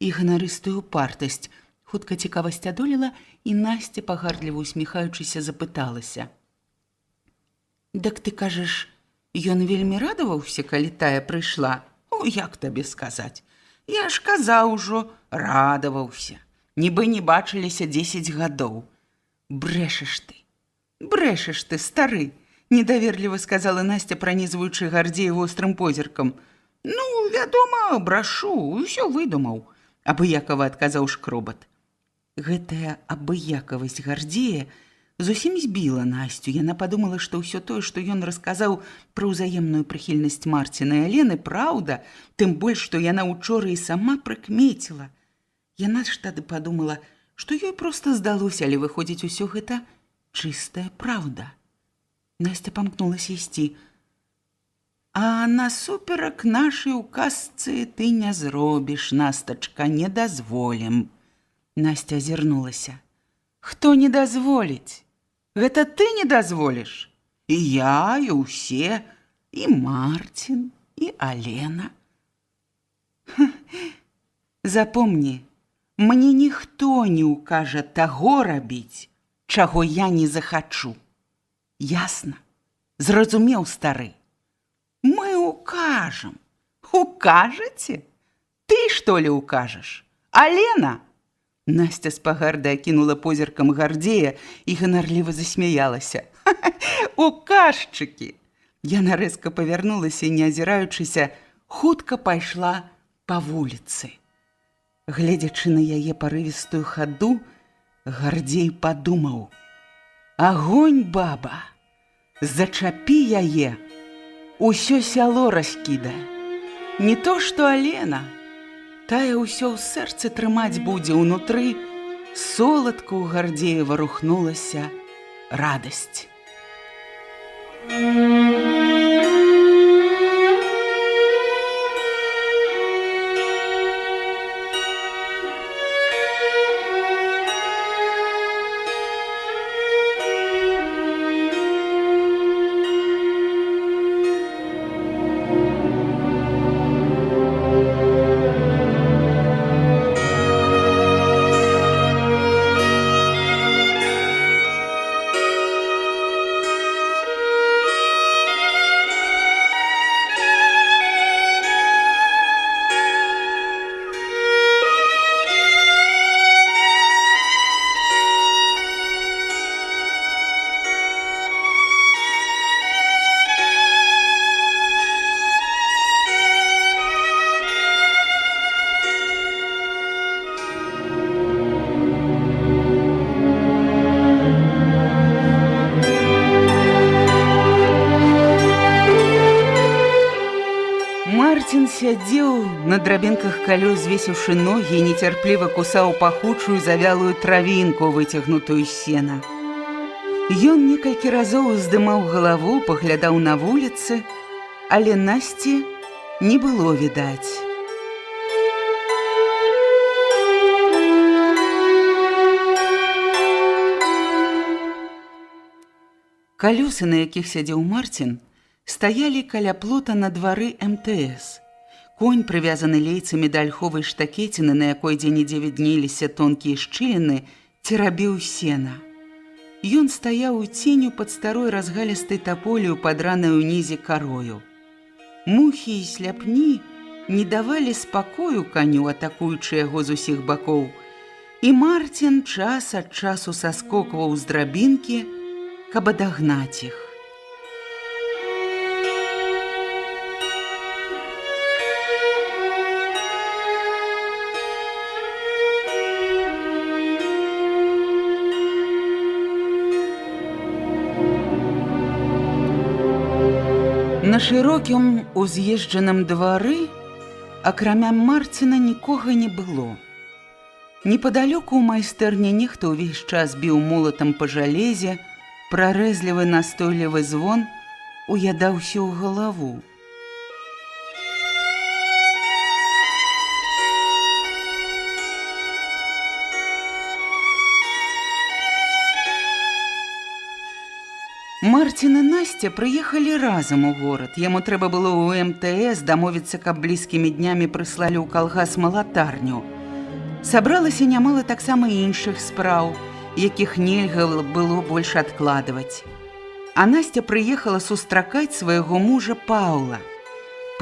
і ганарыстую упартасць. Хутка цікавасць адолела, і Насця, пагардліва усміхаючыся, запыталася. «Дак ты кажаш, ён вельмі радаваўся, калі тая прыйшла? О, як табе сказаць? Я ж казаў ужо, радаваўся. Нібы не бачыліся 10 гадоў. Брэшаш ты, стары!» Недаверліва сказала Настя, пранізваючы Гардзея вострым позіркам. «Ну, вядома, брашу, усё выдумаў», — абыякава адказаў шкробат. Гэтая абыякавасць Гардзея зусім збіла Насцю. Яна падумала, што ўсё тое, што ён расказаў пра ўзаемную прыхільнасць Марціна і Алены, праўда, тым больш, што яна учора і сама прыкмеціла. Яна ж тады падумала, што ёй проста здалося, але выходзіць усё гэта чыстая праўда. Настя памкнулася ісці. «А насуперак нашай указцы ты не зробіш, Настачка, не дазволім». Настя азірнулася. «Хто не дазволіць? Гэта ты не дазволіш? І я, і ўсе, і Марцін, і Алена». «Запомні, мне ніхто не ўкажа таго рабіць, чаго я не захачу. Ясна? Зразумеў, стары? Мы укажам». «Укажаце? Ты, што ли, укажаш? Алена?» Настя з пагардай акінула позіркам Гардзея і ганарліва засмяялася. «Указчыкі!» Яна рэзка павярнулася і, не азіраючыся, хутка пайшла па вуліцы. Гледзячы на яе парывістую хаду, Гардзей падумаў: «Агонь, баба! Зачапі яе, усё сяло раскідае. Не то, што Алена. Тая ўсё ў сэрцы трымаць будзе ўнутры». Соладка ў Гардзея варухнулася радасць. Марцін сядзеў на драбінках калёс, звесіўшы ногі, і нецярпліва кусаў пахучую завялую травінку, выцягнутую з сена. Ён некалькі разоў уздымаў галаву, паглядаў на вуліцы, але Насці не было відаць. Калёсы, на якіх сядзеў Марцін, стаялі каля плота на двары МТС. Конь, прывязаны лейцамі да альховай штакеціны, на якой дзе-нідзе віднеліся тонкія шчыліны, церабіў сена. Ён стаяў у ценю пад старой разгалістай таполі, падранай унізе карою. Мухі і сляпні не давалі спакою каню, атакуючы яго з усіх бакоў, і Марцін час ад часу саскокваў з драбінкі, каб адагнаць іх. На шырокім уз'езджаным двары, акрамя Марціна, нікога не было. Непадалёку ў майстэрні нехта ўвесь час біў молатам па жалезе, прарэзлівы настойлівы звон уядаўся ў галаву. Марцін і Насця прыехалі разам у горад. Яму трэба было ў МТС дамовіцца, каб блізкімі днямі прыслалі ў калгас малатарню. Сабралася нямала таксама іншых спраў, якіх нельга было больш адкладваць. А Насця прыехала сустракаць свайго мужа Паўла.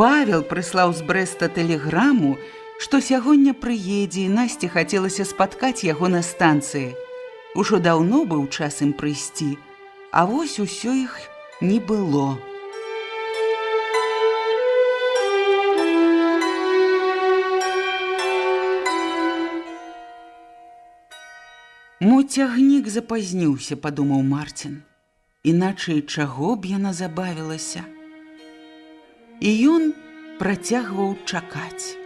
Павел прыслаў з Брэста тэлеграму, што сягоння прыедзе, і Насці хацелася спаткаць яго на станцыі. Ужо даўно быў час ім прыйсці, а вось усё іх не было. Мо цягнік запазніўся, падумаў Марцін. Іначай чаго б яна забавілася? І ён працягваў чакаць.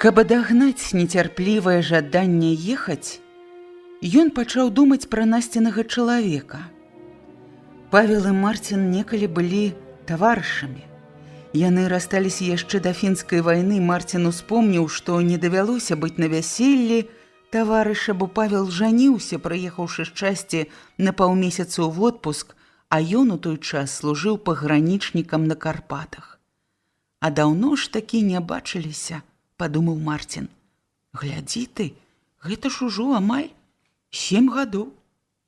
Каб адагнаць нецярплівае жаданне ехаць, ён пачаў думаць пра Насцінага чалавека. Павел і Марцін некалі былі таварышамі. Яны рассталіся яшчэ да фінскай вайны. Марцін успомніў, што не давялося быць на вяселлі таварыша, бо Павел жаніўся, прыехаўшы з часці на паўмесяцу ў отпуск, а ён у той час служыў пагранічнікам на Карпатах. А даўно ж такі не бачыліся, падумаў Марцін. Глядзі ты, гэта ж ужо амаль 7 гадоў.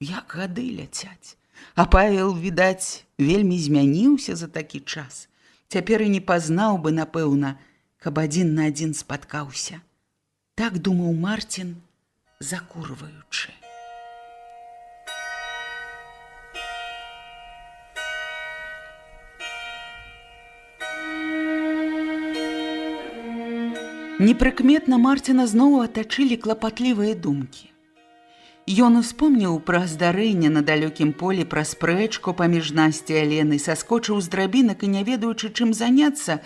Як гады ляцяць. А Павел, відаць, вельмі змяніўся за такі час. Цяпер і не пазнаў бы, напэўна, каб адзін на адзін спаткаўся. Так думаў Марцін, закурваючы. Непрыкметна Марціна зноў атачылі клапатлівыя думкі. Ён успомніў пра здарэнне на далёкім полі, пра спрэчку паміж Насцяй і Аленай, саскочыў з драбінак і, не ведаючы, чым заняцца,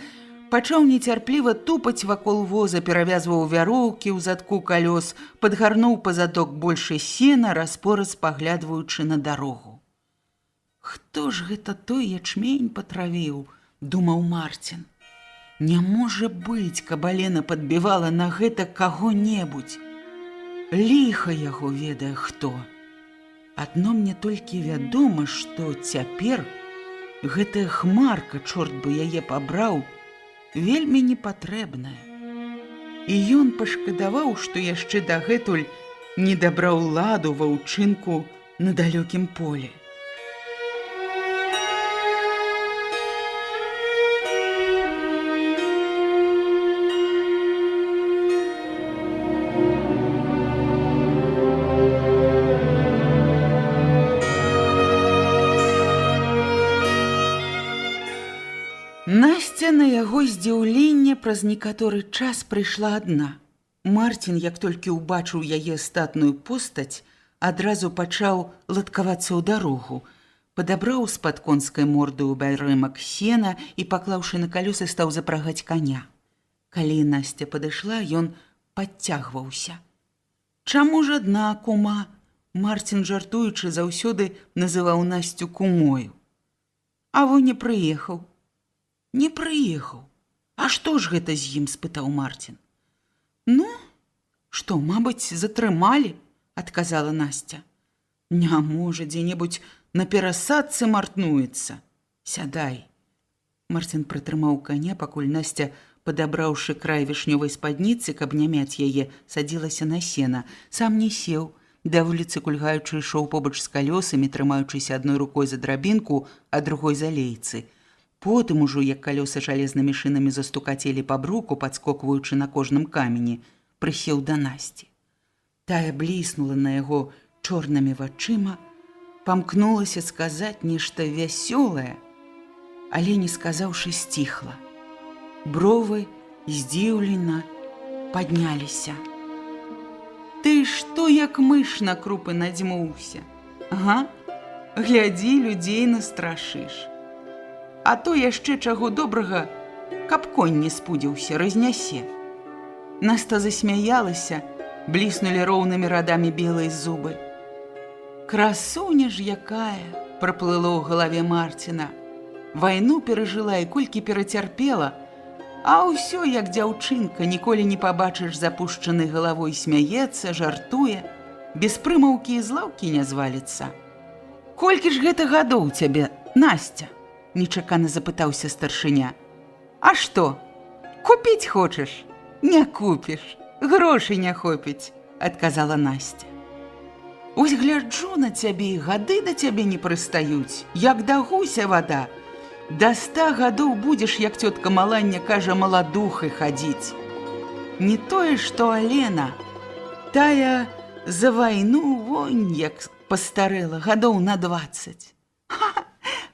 пачаў нецярпліва тупаць вакол воза, перавязваў вяроўкі ў задку калёс, падгарнуў па задок больше сена, распораз паглядваючы на дарогу. «Хто ж гэта той ячмень патравіў?» – думаў Марцін. «Не можа быць, каб Алена падбівала на гэта каго-небудзь. Ліха яго ведае хто. Адно мне толькі вядома, што цяпер гэтая хмарка, чорт бы яе пабраў, вельмі непатрэбная». І ён пашкадаваў, што яшчэ дагэтуль не дабраў ладу ва ўчынку на далёкім полі. Насця на яго здзіўленне праз некаторы час прыйшла адна. Марцін, як толькі ўбачыў яе статную постаць, адразу пачаў ладкавацца ў дарогу, падабраў з-пад конскай морды ў бярэмак сена і, паклаўшы на калёсы, стаў запрагаць каня. Калі Насця падышла, ён падцягваўся. «Чаму ж адна, кума?» Марцін, жартуючы, заўсёды называў Насцю кумою. «А во не прыехаў». «Не прыехаў. А што ж гэта з ім?» – спытаў Марцін. «Ну, што, мабыць, затрымалі?» – адказала Насця. «Не можа, дзе-небудзь на перасадцы мартнуецца. Сядай. Марцін прытрымаў каня, пакуль Насця, падабраўшы край вішнёвай спадніцы, каб не мяць яе, садзілася на сена. Сам не сеў. Да вуліцы кульгаючы ішоў побач з калёсамі, трымаючыся адной рукой за драбінку, а другой за лейцы. Потым ужо, як калёсы жалезнымі шынамі застукацелі па бруку, падскокваючы на кожным камені, прысеў да Насці. Тая бліснула на яго чорнымі вачыма, памкнулася сказаць нешта вясёлае, але не сказаўшы сціхла. Бровы здзіўлена падняліся. Ты што, як мыш на крупы надзьмуўся? Ага, глядзі, людзей настрашыш. А то яшчэ чаго добрага, каб конь не спудзіўся, разнясе. Наста засмяялася, бліснулі роўнымі радамі белыя зубы. Красуня ж якая, праплыло ў галаве Марціна. Вайну перажыла і колькі перацярпела, а ўсё, як дзяўчынка, ніколі не пабачыш запушчанай галавой, смяецца, жартуе, без прымаўкі і злаўкі не зваліцца. Колькі ж гэта гадоў цябе, Насця? Нечакана запытаўся старшыня. А што, купіць хочаш? Не купіш, грошай не хопіць, адказала Насця. Ось гляджу на цябе, і гады да цябе не прыстаюць, як да гуся вада. Да 100 гадоў будзеш, як цётка Маланья кажа, маладухай хадзіць. Не тое, што Алена, тая за вайну вонь, як пастарэла, гадоў на 20.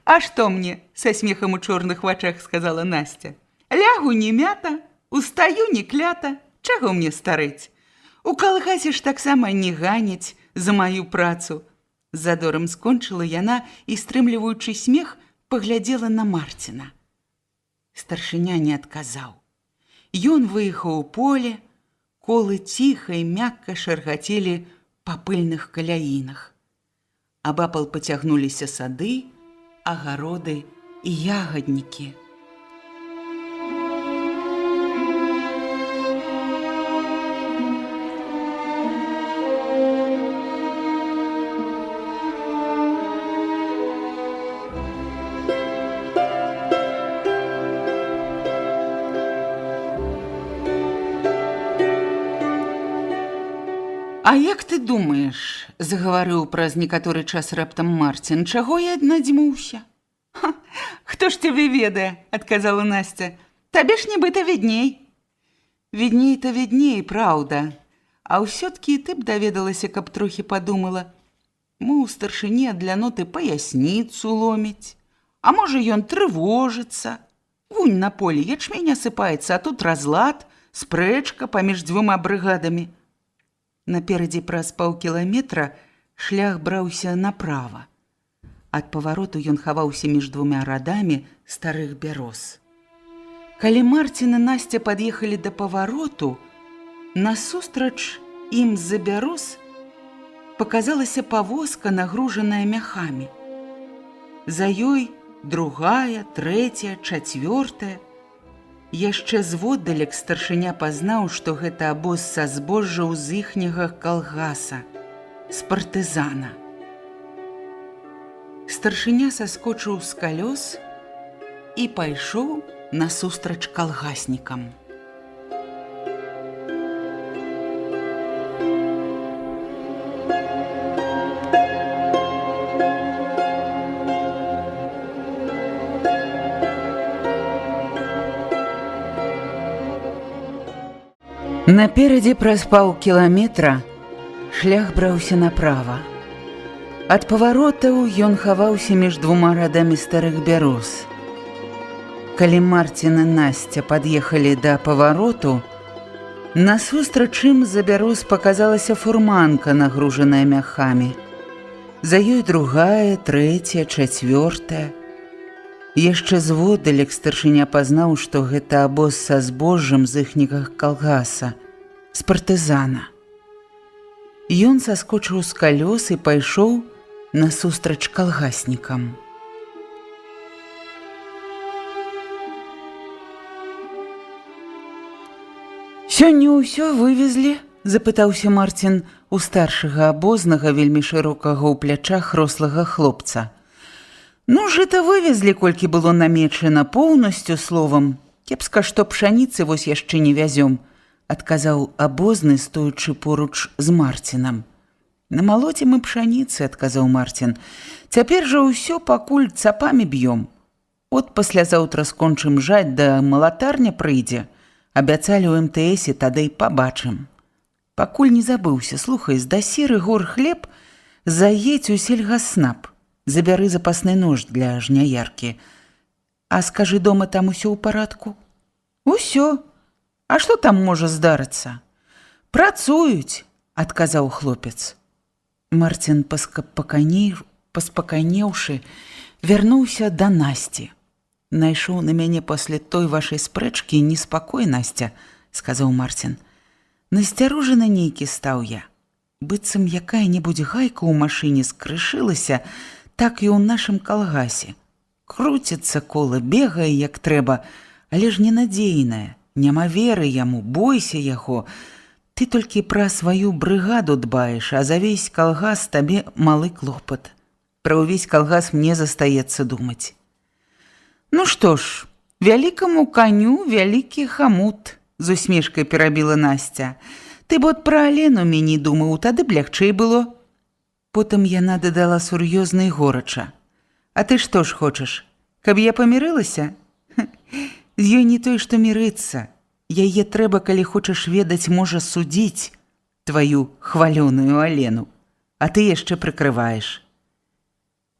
А што мне, са смехам у чорных вачах сказала Насця. Лягу не мята, устаю не клята, чаго мне старэць? У калгасе ж таксама не ганяць за маю працу. Задорам скончыла яна і, стрымліваючы смех, паглядзела на Марціна. Старшыня не адказаў. Ён выехаў у поле, колы ціха і мякка шаргацелі па пыльных каляінах. Абапал пацягнуліся сады, агароды і ягаднікі. А як ты думаеш, загаварыў праз некаторы час раптам Марцін, чаго я надзьмуўся? Хто ж цябе ведае, адказала Насця. Табе ж нібыта відней. Відней-то відней, праўда. А ўсё-ткі ты б даведалася, каб трохі падумала. Мо ў старшыні для ноты паясніцу ломіць. А можа, ён трывожыцца. Вунь на полі ячмень асыпаецца, а тут разлад, спрэчка паміж 2 брыгадамі. Наперадзе праз паўкіламетра шлях браўся направа. Ад павароту ён хаваўся між 2 радамі старых бяроз. Калі Марцін і Насця пад'ехалі да павароту, насустрач ім з-за бяроз паказалася павозка, нагружаная мяхамі. За ёй 2, 3, 4. Яшчэ зводдалек старшыня пазнаў, што гэта абоз са збожжаў з іхняга калгаса, з партызана. Старшыня саскочыў з калёс і пайшоў насустрач калгаснікам. Наперадзе праз паўкіламетра шлях браўся направа. Ад паваротаў ён хаваўся між 2 радамі старых бяроз. Калі Марцін і Насця пад'ехалі да павароту, насустрач ім за бяроз паказалася фурманка, нагружаная мяхамі. За ёй 2, 3, 4. Яшчэ зводдалек старшыня пазнаў, што гэта абоз са збожжам з іхняга калгаса, з партызана. Ён саскочыў з калёс і пайшоў насустрач калгаснікам. Сёння ўсё вывезлі, запытаўся Марцін у старшага абознага, вельмі шырокага ў плячах рослага хлопца. Ну, жыта вывезлі, колькі было намечана, поўнасцю словам. Кепска, што пшаніцы вось яшчэ не вязём, адказаў абозны, стоячы поруч з Марцінам. На малоце мы пшаніцы, адказаў Марцін. Цяпер жа ўсё пакуль цапамі б'ём. От паслязаўтра скончым жаць, да малатарня прыйдзе. Абяцалі ў МТСе, тады і пабачым. Пакуль не забыўся, слухай, здаси Рыгор хлеб, заедзь у сельгаснап. Забяры запасны нож для жняяркі. А скажы, дома там усё ў парадку? Усё. А што там можа здарыцца? Працуюць, адказаў хлопец. Марцін, паспакайнеўшы, вярнуўся да Насці. Найшоў на мяне пасля той вашай спрэчкі неспакой, Насця, сказаў Марцін. Насцярожаны нейкі стаў я. Быццам якая-небудзь гайка ў машыне скрышылася, так і ў нашым калгасе. Круціцца кола, бегае як трэба, але ж ненадзейнае. Няма веры яму, бойся яго. Ты толькі пра сваю брыгаду дбаеш, а за весь калгас табе малы клопат. Пра ўвесь калгас мне застаецца думаць. Ну што ж, вялікаму каню вялікі хамут, з усмешкай перабіла Насця. Ты б от пра Алену меней думаў, тады б лягчэй было. Потым яна дадала сур'ёзна і горача. А ты што ж хочаш, каб я памірылася? З ёй не той, што мірыцца. Яе трэба, калі хочаш ведаць, можа судзіць тваю хвалёную Алену. А ты яшчэ прыкрываеш.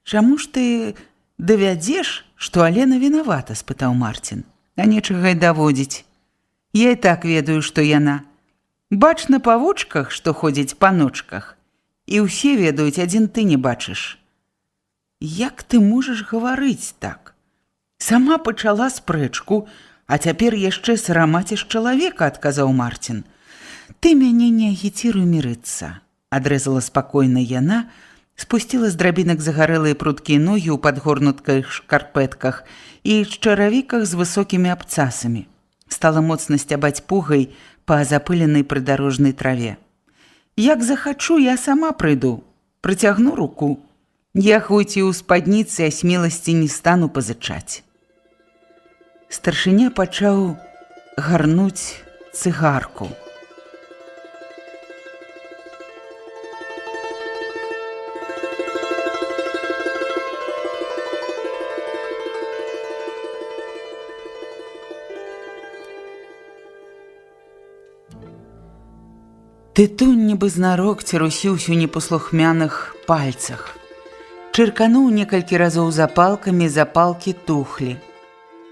Чаму ж ты давядзеш, што Алена вінавата, спытаў Марцін. А нечага й даводзіць. Я і так ведаю, што яна. Бачна па вочках, што ходзіць па ночках. І ўсе ведаюць, адзін ты не бачыш. Як ты можаш гаварыць так? Сама пачала спрэчку, а цяпер яшчэ сарамаціш чалавека, адказаў Марцін. Ты мяне не агіціруй мірыцца, адрэзала спакойна яна, спусціла з драбінак загарэлыя пруткія ногі ў падгорнутках шкарпэтках і чаравіках з высокімі абцасамі. Стала моцна сцябаць пугай па запыленай прыдарожнай траве. Як захачу, я сама прыйду, прыцягну руку. Я хоць і ў спадніцы, а смеласці не стану пазычаць. Старшыня пачаў гарнуць цыгарку. Тытунь нібы знарок цірусіўся ў непаслухмяных пальцах. Чыркануў некалькі разоў запалкамі, запалкі тухлі.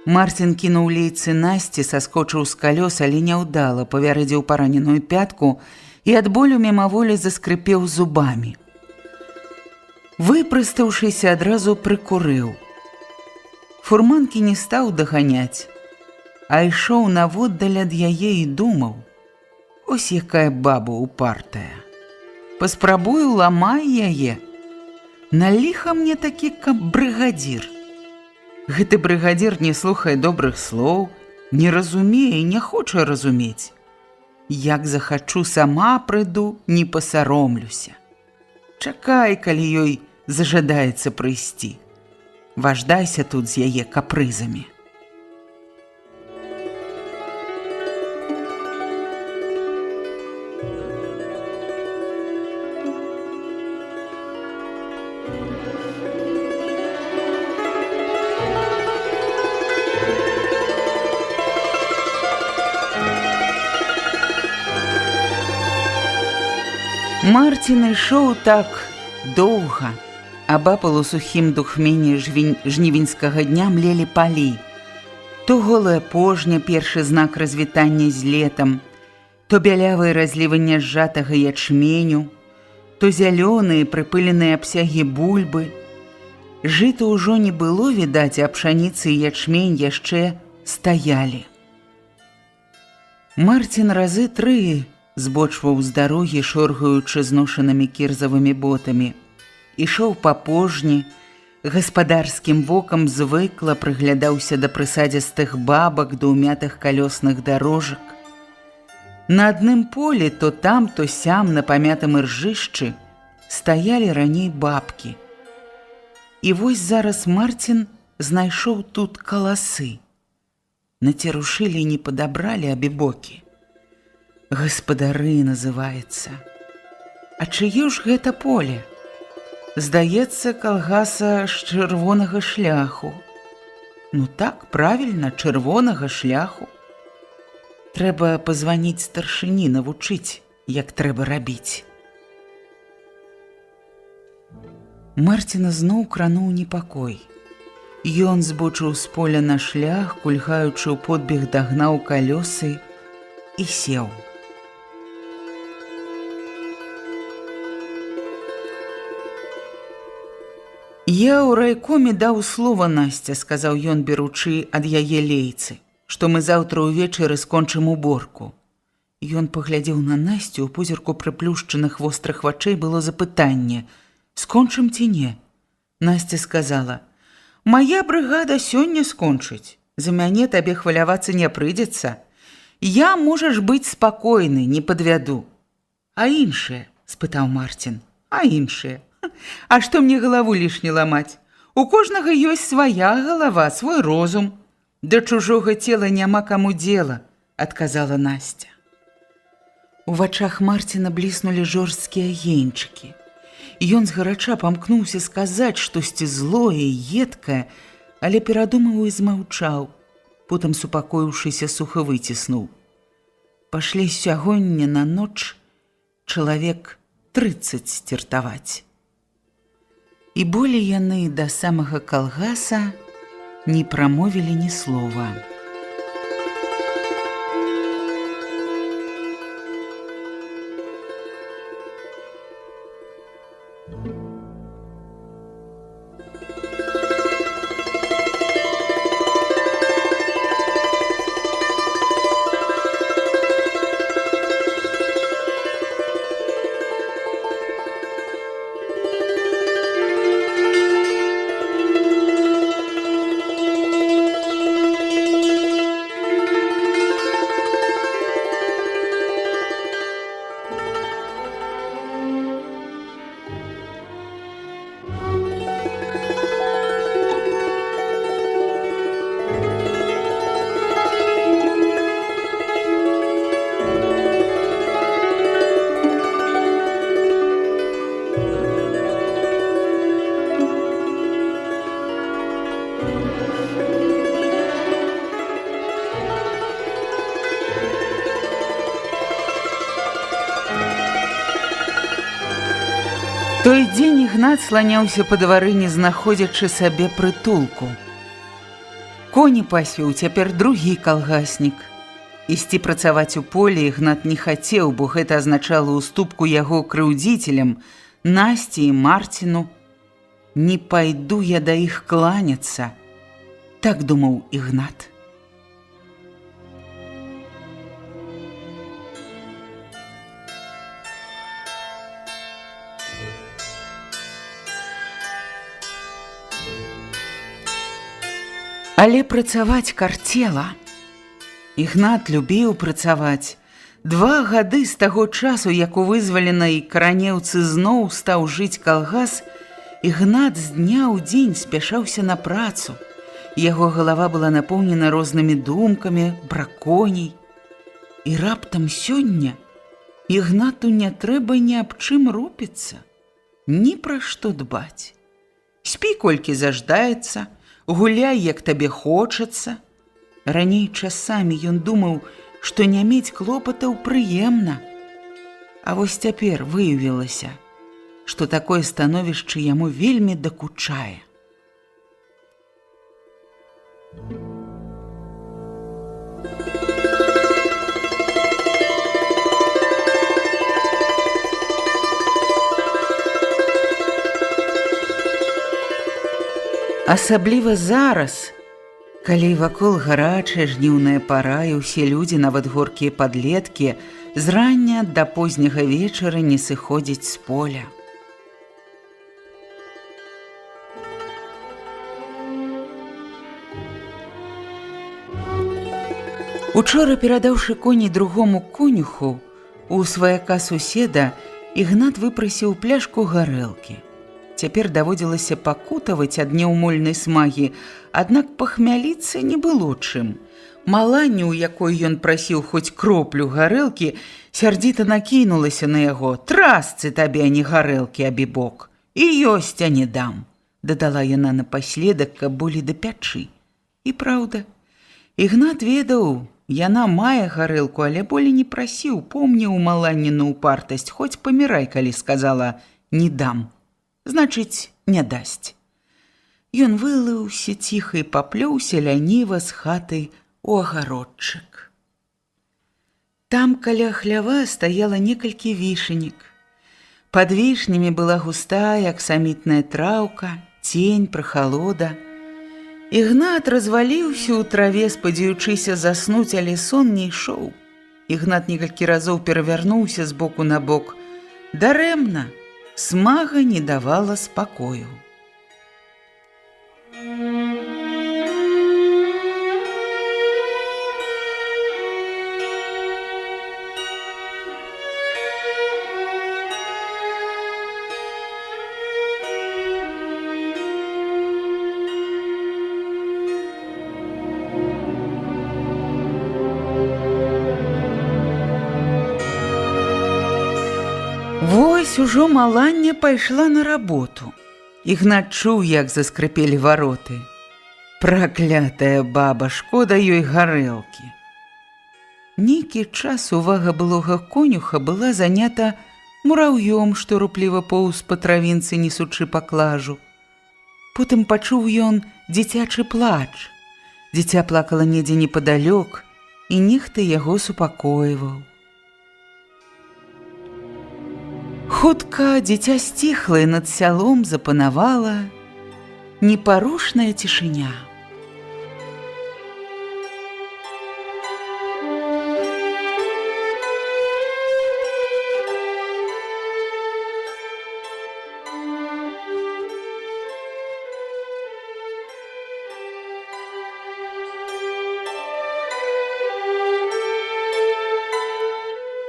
Марцін кінуў лейцы Насці, саскочыў з калёс, але няўдала, павярэдзіў параненую пятку і ад болю мімаволі заскрыпеў зубамі. Выпрастаўшыся, адразу прыкурыў. Фурманкі не стаў даганяць, а ішоў наводдаль ад яе і думаў. Ось якая баба упартая. Паспрабую, ламай яе. На ліха мне такі брыгадзір. Гэты брыгадзір не слухае добрых слоў, не разумее і не хоча разумець. Як захачу, сама прыйду, не пасаромлюся. Чакай, калі ёй зажадаецца прыйсці. Важдайся тут з яе капрызамі. Марцін ішоў так доўга, абапал у сухім духмені жнівеньскага дня млелі палі. То голая пожня, першы знак развітання з летам, то бялявыя разліванне зжатага ячменю, то зялёныя прыпыленыя абсягі бульбы. Жыта ўжо не было відаць, а пшаніцы і ячмень яшчэ стаялі. Марцін разы 3 збочваў з дарогі, шоргаючы зношанымі кірзавымі ботамі. Ішоў па пожні, гаспадарскім вокам звыкла прыглядаўся да прысадзістых бабак, да ўмятых калёсных дарожак. На адным полі то там, то сям на памятым іржышчы стаялі раней бабкі. І вось зараз Марцін знайшоў тут каласы. Нацерушылі і не падабралі абібокі. Гаспадары называецца. А чыё ж гэта поле? Здаецца, калгаса з чырвонага шляху. Ну так, правільна, чырвонага шляху. Трэба пазваніць старшыні, навучыць, як трэба рабіць. Марціна зноў крануў непакой. Ён збочыў з поля на шлях, кульгаючы ў подбег дагнаў калёсы і сеў. «Я ў райкоме даў слова, Насця», – сказаў ён, беручы ад яе лейцы, «што мы заўтра ўвечары скончым уборку». Ён паглядзеў на Насцю, у позірку прыплюшчаных вострых вачэй было запытанне: «Скончым ці не?» Насця сказала: «Мая брыгада сёння скончыць. За мяне табе хвалявацца не прыйдзецца. Я, можаш быць спакойны, не падвяду». «А іншыя?» – спытаў Марцін. «А іншыя? А што мне галаву лішне ламаць? У кожнага ёсць свая галава, свой розум. Да чужога цела няма каму дзела», – адказала Насця. У вачах Марціна бліснулі жорсткія енчыкі. Ён згарача памкнуўся сказаць штосьці злое і едкае, але перадумаў і змаўчаў, потым, супакоіўшыся, суха выціснуў: «Пашлі сягоння на ноч чалавек 30 сціртаваць». І болей яны да самага калгаса не прамовілі ні слова. Той дзень Ігнат сланяўся па двары, не знаходзячы сабе прытулку. Коні пасвіў цяпер другі калгаснік. Ісці працаваць у полі Ігнат не хацеў, бо гэта азначала ўступку яго крыўдзіцелям, Насці і Марціну. «Не пайду я да іх кланяцца», – так думаў Ігнат. Але працаваць карцела. Ігнат любіў працаваць. 2 гады з таго часу, як у вызваленай Каранеўцы зноў стаў жыць калгас, Ігнат з дня ў дзень спяшаўся на працу. Яго галава была напоўнена рознымі думкамі, браконей. І раптам сёння Ігнату не трэба ні аб чым рупіцца, ні пра што дбаць. Спі, колькі заждаецца, гуляй, як табе хочацца. Раней часамі ён думаў, што не мець клопатаў прыемна. А вось цяпер выявілася, што такое становішча яму вельмі дакучае. Асабліва зараз, калі вакол гарачая жніўная пара і ўсе людзі, нават горкія падлеткі, з рання да позняга вечара не сыходзяць з поля. Учора, перадаўшы коней другому конюху, у сваяка суседа Ігнат выпрасіў пляшку гарэлкі. Цяпер даводзілася пакутаваць ад няўмольнай смагі, аднак пахмяліцца не было чым. Маланне, у якой ён прасіў хоць кроплю гарэлкі, сярдзіта накінулася на яго: «Трасцы табе, а не гарэлкі, абібок! І ёсць, а не дам!» Дадала яна напаследак, каб болей да пячы. І праўда, Ігнат ведаў, яна мае гарэлку, але болей не прасіў, помніў маланніну упартасць, хоць памірай, калі сказала «не дам». Значыць, не дасць. Ён вылыўся ціха і паплёўся ляніва з хаты ў агародчык. Там каля хлява стаяла некалькі вішенек. Пад вішнямі была густая аксамітная траўка, цень, прахалода. Ігнат разваліўся ў траве, спадзяючыся заснуць, але сон не ішоў. Ігнат некалькі разоў перавярнуўся з боку на бок. Дарэмна, смага не давала спакою. Вось ужо маланне пайшла на работу. Ігнат чуў, як заскрыпелі вароты. Праклятая баба, шкода ёй гарэлкі. Нейкі час увага былога конюха была занята мураўём, што рупліва поўз па травінцы, несучы паклажу. Потым пачуў ён дзіцячы плач. Дзіця плакала недзе непадалёк, і нехта яго супакойваў. Хутка дзіця сціхла, і над сялом запанавала непарушная цішыня.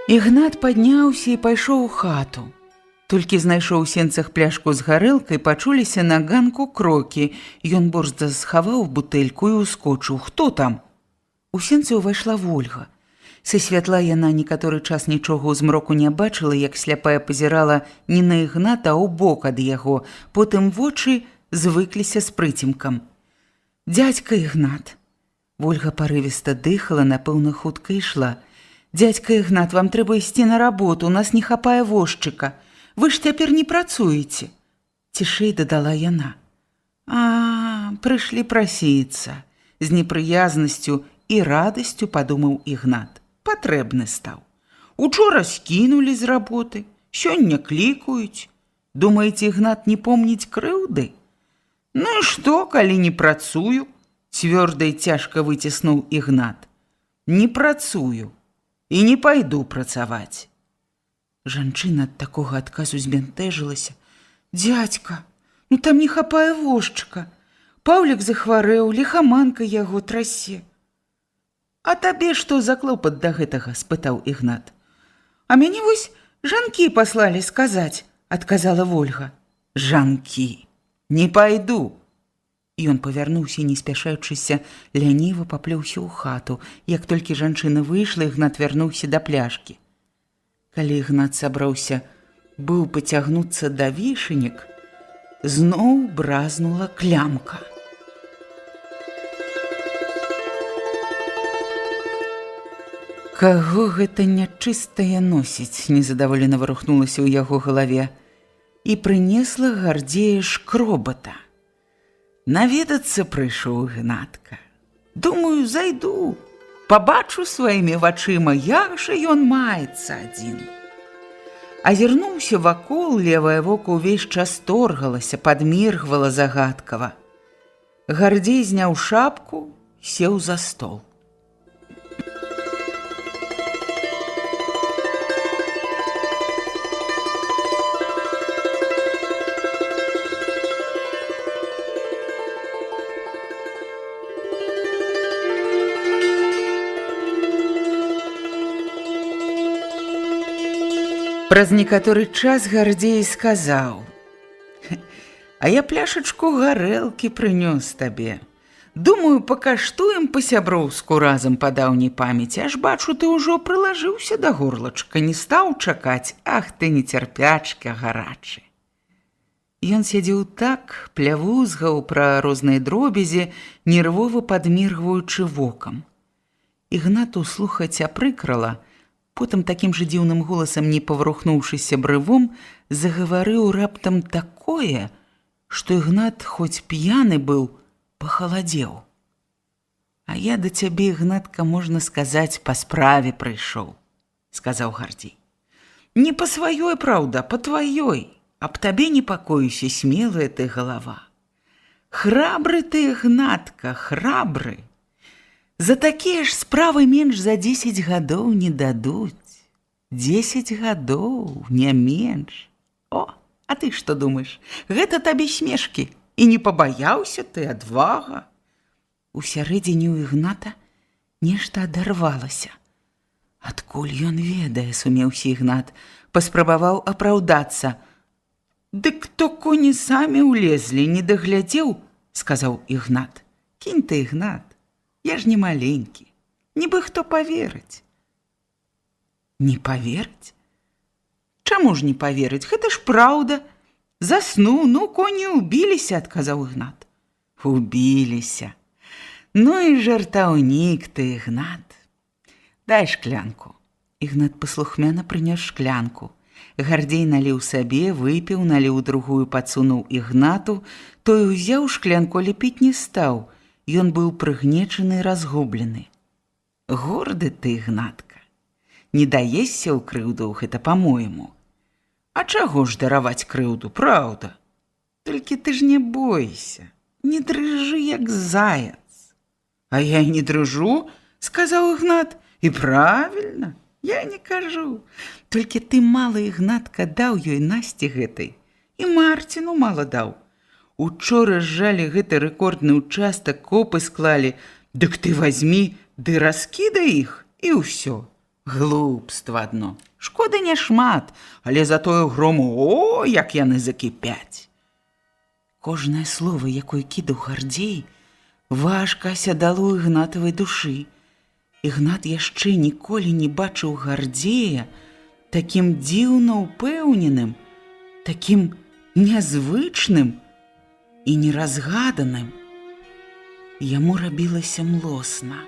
Ігнат падняўся і пайшоў у хату. Толькі знайшоў у сенцах пляшку з гарэлкай, пачуліся на ганку крокі. Ён борзда схаваў бутэльку і ускочыў. «Хто там?» У сенцы ўвайшла Вольга. Са святла яна некаторы час нічога ў змроку не бачыла, як сляпая пазірала не на Ігната, а ў бок ад яго. Потым вочы звыкліся з прыцемкам. «Дзядзька Ігнат!» Вольга парывіста дыхала, напэўна, хутка ішла. «Дядька Ігнат, вам трэба ісці на работу, у нас не хапае возчыка. Вы ж цяпер не працуеце!» Цішэй дадала яна. «А, прыйшлі прасіцца!» З непрыязнасцю і радасцю падумаў Ігнат. Патрэбны стаў. Учора скінулі з работы, сёння клікаюць. Думаеце, Ігнат не помніць крыўды? «Ну і што, калі не працую?» Цвёрда і цяжка выціснуў Ігнат. «Не працую. І не пайду працаваць». Жанчына ад такога адказу збянтэжылася. «Дзядзька, ну там не хапае возчыка. Паўлік захварэў, ліхаманка яго трасе». «А табе што за клопат да гэтага?» – спытаў Ігнат. «А мяне вось жанкі паслалі сказаць», – адказала Вольга. «Жанкі, не пайду». Ён павярнуўся, не спяшаючыся, ляніва паплёўся ў хату. Як толькі жанчына выйшла, Ігнат вярнуўся да пляшкі. Калі Ігнат сабраўся быў пацягнуцца да вішенек, зноў бразнула клямка. «Каго гэта нячыстае носіць?» – незадаволена варухнулася ў яго галаве. І прынесла Гардзея шкробата. Наведацца прыйшоў Ігнатка. «Думаю, зайду, пабачу сваімі вачыма, як жа ён маецца адзін». Азірнуўся вакол, левае вока ўвесь час торгалася, падміргвала загадкава. Гардзей зняў шапку, сеў за стол. Праз некаторы час Гардзей сказаў: «А я пляшачку гарэлкі прынёс табе. Думаю, пакаштуем па-сяброўску разам па даўняй памяці. Аж бачу, ты ўжо прылажыўся да горлачка, не стаў чакаць. Ах ты, нецярпячка гарачы». Ён сядзеў так, плявузгаў пра розныя дробязі, нервова падміргваючы вокам. Ігнату слухаць апрыкрала, потым такім жа дзіўным голасам, не паварухнуўшыся брывом, загаварыў раптам такое, што Ігнат, хоць п'яны быў, пахаладзеў. «А я да цябе, Ігнатка, можна сказаць, па справе прыйшоў», – сказаў Гардзей. «Не па сваёй, праўда, па тваёй. Аб табе непакоюся, смелая ты галава. Храбры ты, Ігнатка, храбры. За такія ж справы менш за 10 гадоў не дадуць. 10 гадоў, не менш. О, а ты што думаеш? Гэта табе смешкі. І не пабаяўся ты, адвага». Усярэдзіне ў Ігната нешта адарвалася. Адкуль ён ведае, сумеўся Ігнат, паспрабаваў апраўдацца. «Дык то коні самі ўлезлі, не даглядзеў», – сказаў Ігнат. «Кінь ты, Ігнат, я ж не маленькі, нібы хто паверыць». «Не паверыць? Чаму ж не паверыць? Гэта ж праўда. Заснуў, ну, коні ўбіліся», – адказаў Ігнат. «Убіліся. Ну і жартаўнік ты, Ігнат. Дай шклянку». Ігнат паслухмяна прынёс шклянку. Гардзей наліў сабе, выпіў, наліў другую, падсунуў Ігнату. Той узяў шклянку, але піць не стаў. Ён быў прыгнечаны і разгублены. «Горды ты, Ігнатка. Не даешся ў крыўду, гэта па-мойму. А чаго ж дараваць крыўду, праўда? Толькі ты ж не бойся, не дрыжы, як заяц». «А я не дрыжу», – сказаў Ігнат. «І правільна. Я не кажу. Толькі ты мала, Ігнатка, даў ёй Насці гэтай. І Марціну мала даў. Учора зжалі гэты рэкордны ўчастак, копы склалі. Дык ты вазьмі, ды раскідай іх, і ўсё. Глупства адно. Шкода няшмат, але затое грому, о, як яны закіпяць». Кожнае слово, якое кідаў Гардзей, важка асядала ў Ігнатавай душы. Ігнат яшчэ ніколі не бачыў Гардзея такім дзіўна ўпэўненым, такім нязвычным і неразгаданым. Яму рабілася млосна.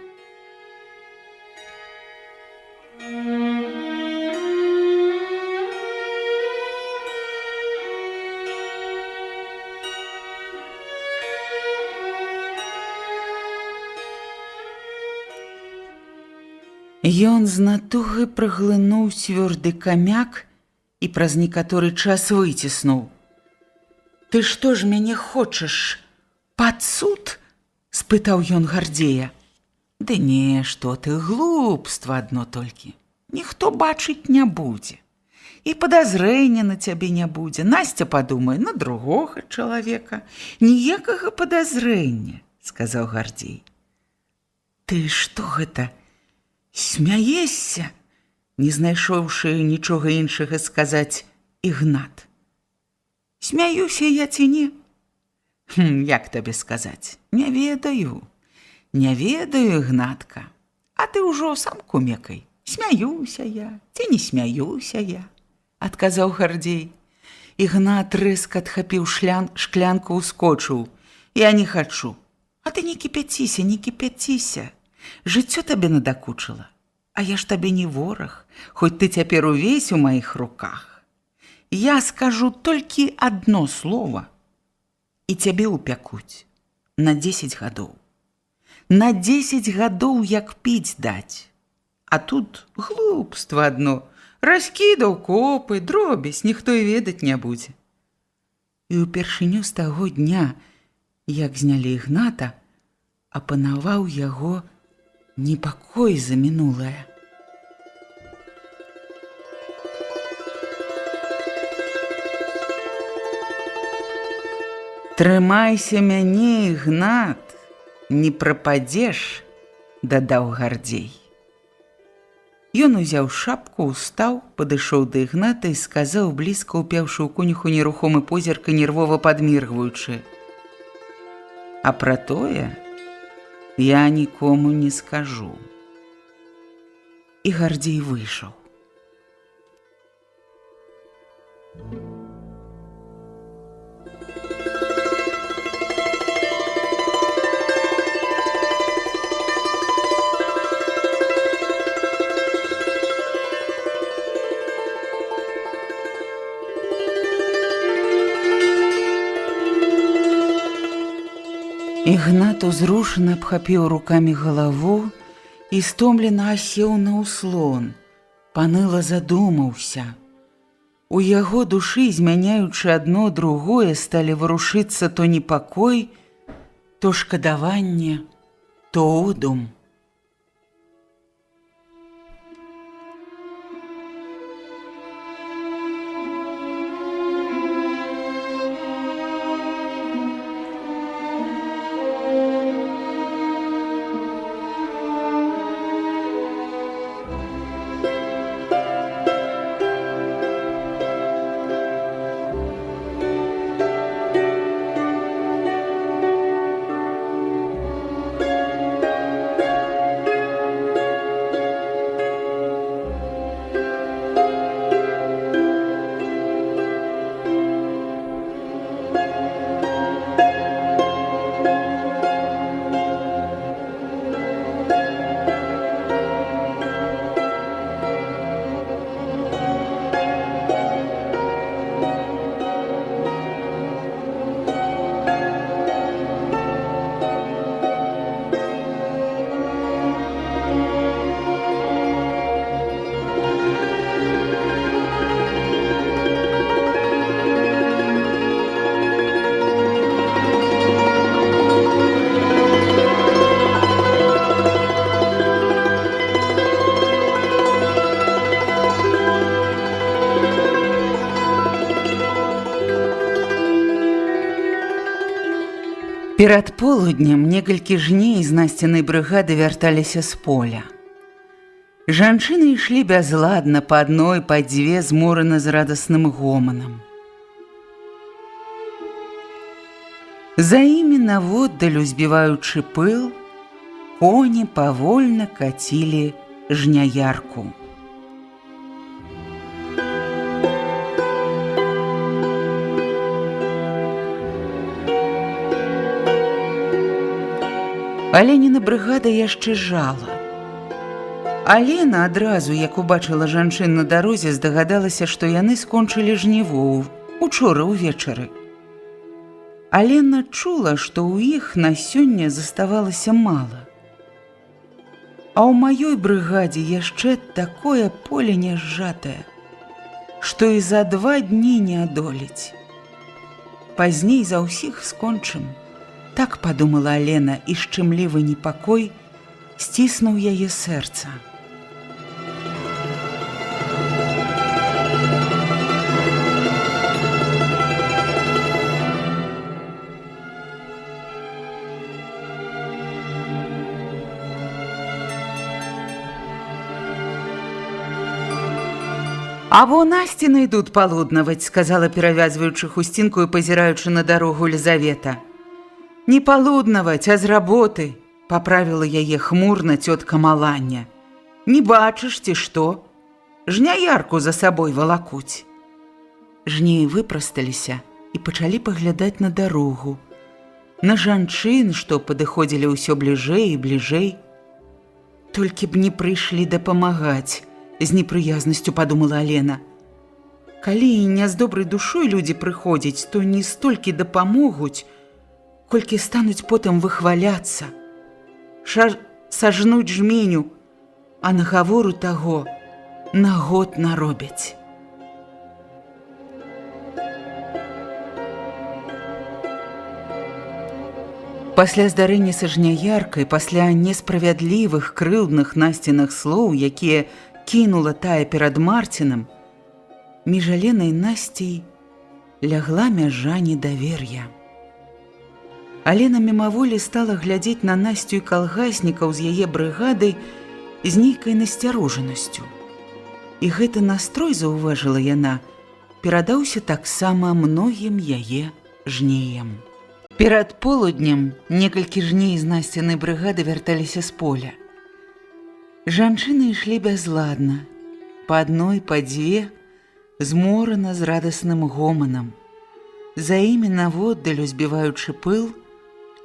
Ён з натугай праглынуў цвёрды камяк і праз некаторы час выціснуў. «Ты што ж мяне хочаш пад суд?» – спытаў ён Гардзея. «Ды не, што ты, глупства адно толькі. Ніхто бачыць не будзе. І падазрэння на цябе не будзе. Насця падумае на другога чалавека. Ніякага падазрэння», – сказаў Гардзей. «Ты што гэта? Смяешся?» – не знайшоўшы нічога іншага сказаць Ігнат. «Смяюся я ці не? Як табе сказаць? Не ведаю. Не ведаю, Ігнатка. А ты ўжо сам кумекай. Смяюся я ці не смяюся я», – адказаў Гардзей. Ігнат рэзка адхапіў шклянку, ускочыў. «Я не хачу». «А ты не кіпяціся, не кіпяціся. Жыццё табе надакучыла. А я ж табе не вораг, хоць ты цяпер увесь у маіх руках. Я скажу толькі адно слово, і цябе ўпякуць на 10 гадоў. На 10 гадоў як піць даць. А тут глупства адно. Раскідаў копы, дробязь, ніхто і ведаць не будзе». І ўпершыню з таго дня, як знялі Ігната, апанаваў яго непакой за мінулае. «Трымайся мяне, Ігнат, не прападзеш», – дадаў Гардзей. Ён узяў шапку, устаў, падышоў да Ігната і сказаў, блізка ўпеўшы ў конюху нерухомы позірк і нервова падміргваючы: «А пра тое я нікому не скажу». І Гардзей выйшаў. Ігнат узрушана абхапіў рукамі галаву і стомлена асеў на ўслон, паныла задумаўся. У яго душы, змяняючы адно другое, сталі варушыцца то непакой, то шкадаванне, то удум. Перад полуднем некалькі жней з Насцінай брыгады вярталіся з поля. Жанчыны ішлі бязладна па адной, па дзве, змораны з радасным гоманам. За імі наводдаль, узбіваючы пыл, коні павольна кацілі жняярку. Аленіна брыгада яшчэ жала. Алена адразу, як убачыла жанчын на дарозе, здагадалася, што яны скончылі жніво учора ўвечары. Алена чула, што ў іх на сёння заставалася мала. А ў маёй брыгадзе яшчэ такое поле нязжатае, што і за 2 дні не адолець. Пазней за ўсіх скончым. Так падумала Алена, і шчымлівы непакой сціснуў яе сэрца. «А во Насціна ідуць палуднаваць», — сказала, перавязваючы хусцінку і пазіраючы на дарогу Лізавета. «Не палуднаваць, а з работы», — паправіла яе хмурна цётка Маланья. «Не бачыш, ці што? Жняярку за сабой валакуць». Жнеі выпрасталіся і пачалі паглядаць на дарогу, на жанчын, што падыходзілі ўсё бліжэй і бліжэй. «Толькі б не прыйшлі дапамагаць», — з непрыязнасцю падумала Алена. «Калі і не з добрай душой людзі прыходзяць, то не столькі дапамогуць, колькі стануць потым выхваляцца, сажнуць жменю, а нагавору таго на год наробяць». Пасля здарэння са жняяркай, пасля несправядлівых, крыўдных Насціных слоў, якія кінула тая перад Марцінам, між Аленай і Насцей лягла мяжа недавер'я. Алена мімаволі стала глядзець на Насцю і калгаснікаў з яе брыгадай з нейкай насцярожанасцю. І гэты настрой, заўважыла яна, перадаўся таксама многім яе жнеям. Перад полуднем некалькі жней з Насцінай брыгады вярталіся з поля. Жанчыны ішлі бязладна, па адной, па дзве, зморана з радасным гоманам. За імі наводдаль, узбіваючы пыл,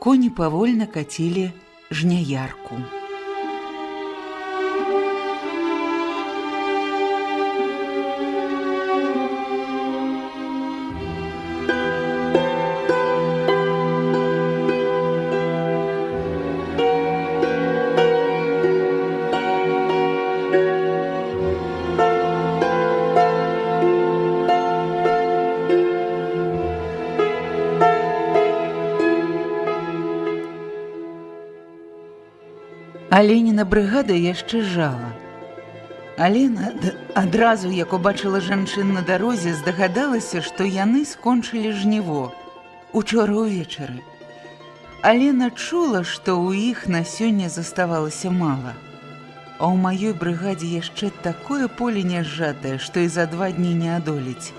коні павольна кацілі жняярку. Аленіна брыгада яшчэ жала. Алена адразу, як убачыла жанчын на дарозе, здагадалася, што яны скончылі жніво учора ўвечары. Алена чула, што ў іх на сёння заставалася мала. А ў маёй брыгадзе яшчэ такое поле няжатае, што і за 2 дні не адолець.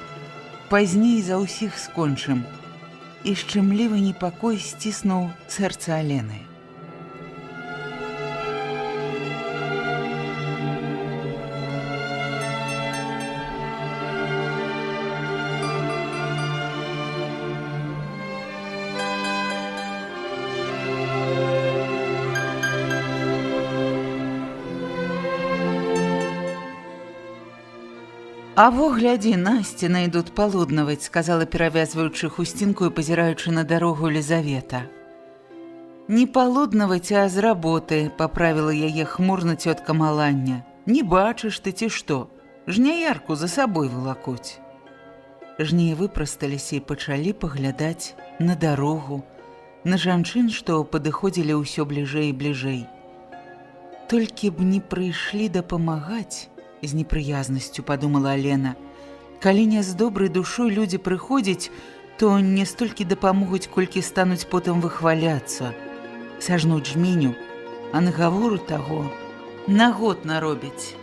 Пазней за ўсіх скончым. І шчымлівы непакой сціснуў сэрца Алены. «А во, глядзі, Насціна ідуць палуднаваць», – сказала, перавязваючы хусцінку і пазіраючы на дарогу Лізавета. «Не палуднаваць, а з работы», – паправіла яе хмурна цётка Малання. «Не бачыш ты ці што? Жняярку за сабой валакуць». Жнеі выпрасталіся і пачалі паглядаць на дарогу, на жанчын, што падыходзілі ўсё бліжэй і бліжэй. «Толькі б не прыйшлі дапамагаць», з непрыязнасцю падумала Алена. «Калі не з добрай душой людзі прыходзяць, то не столькі дапамогуць, колькі стануць потым выхваляцца, сажнуць жменю, а нагавору таго на год наробяць».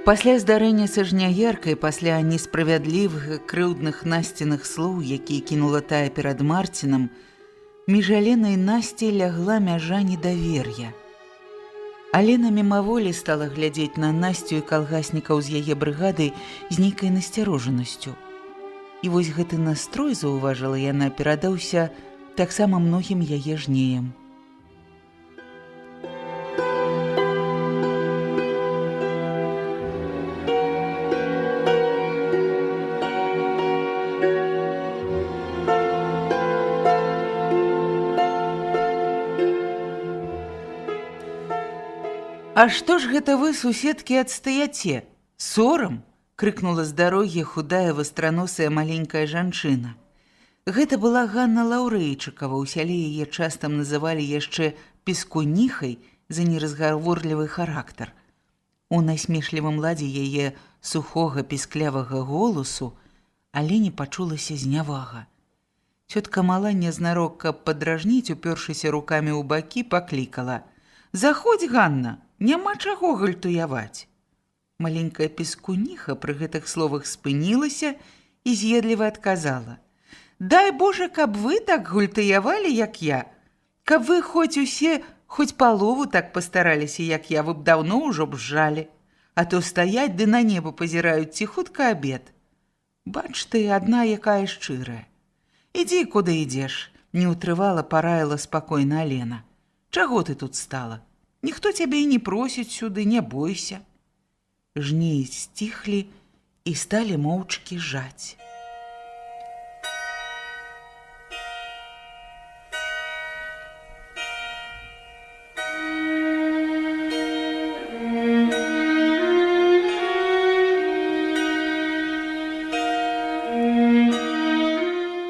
Пасля здарэння са жняяркай, пасля несправядлівых, крыўдных Насціных слоў, якія кінула тая перад Марцінам, між Аленай і Насцяй лягла мяжа недавер'я. Алена мімаволі стала глядзець на Насцю і калгаснікаў з яе брыгадай з нейкай насцярожанасцю. І вось гэты настрой, заўважыла яна, перадаўся таксама многім яе жнеям. «А што ж гэта вы, суседкі, адстаяце? Сорам!» – крыкнула з дарогі худая вастраносая маленькая жанчына. Гэта была Ганна Лаўрэйчыкава, у сяле яе часта называлі яшчэ пескуніхай за неразгаворлівы характар. У насмешлівым ладзе яе сухога пісклявага голасу Алене пачулася знявага. Цётка Малання знарок, каб падражніць, упёршыся рукамі ў бакі, паклікала: «Заходзь, Ганна, няма чаго гультуяваць». Маленькая пескуніха пры гэтых словах спынілася і з'едліва адказала: «Дай Божа, каб вы так гультуявалі, як я. Каб вы хоць усе, хоць палову так пастараліся, як я, вы б даўно ўжо б жалі. А то стаяць ды на неба пазіраюць, ці хутка абед. Бач ты, адна якая шчырая. Ідзі, куды ідзеш», – не ўтрывала, параіла спакойна Алена. «Чаго ты тут стала? Ніхто цябе і не просіць сюды, не бойся». Жнеі сціхлі і сталі моўчкі жаць.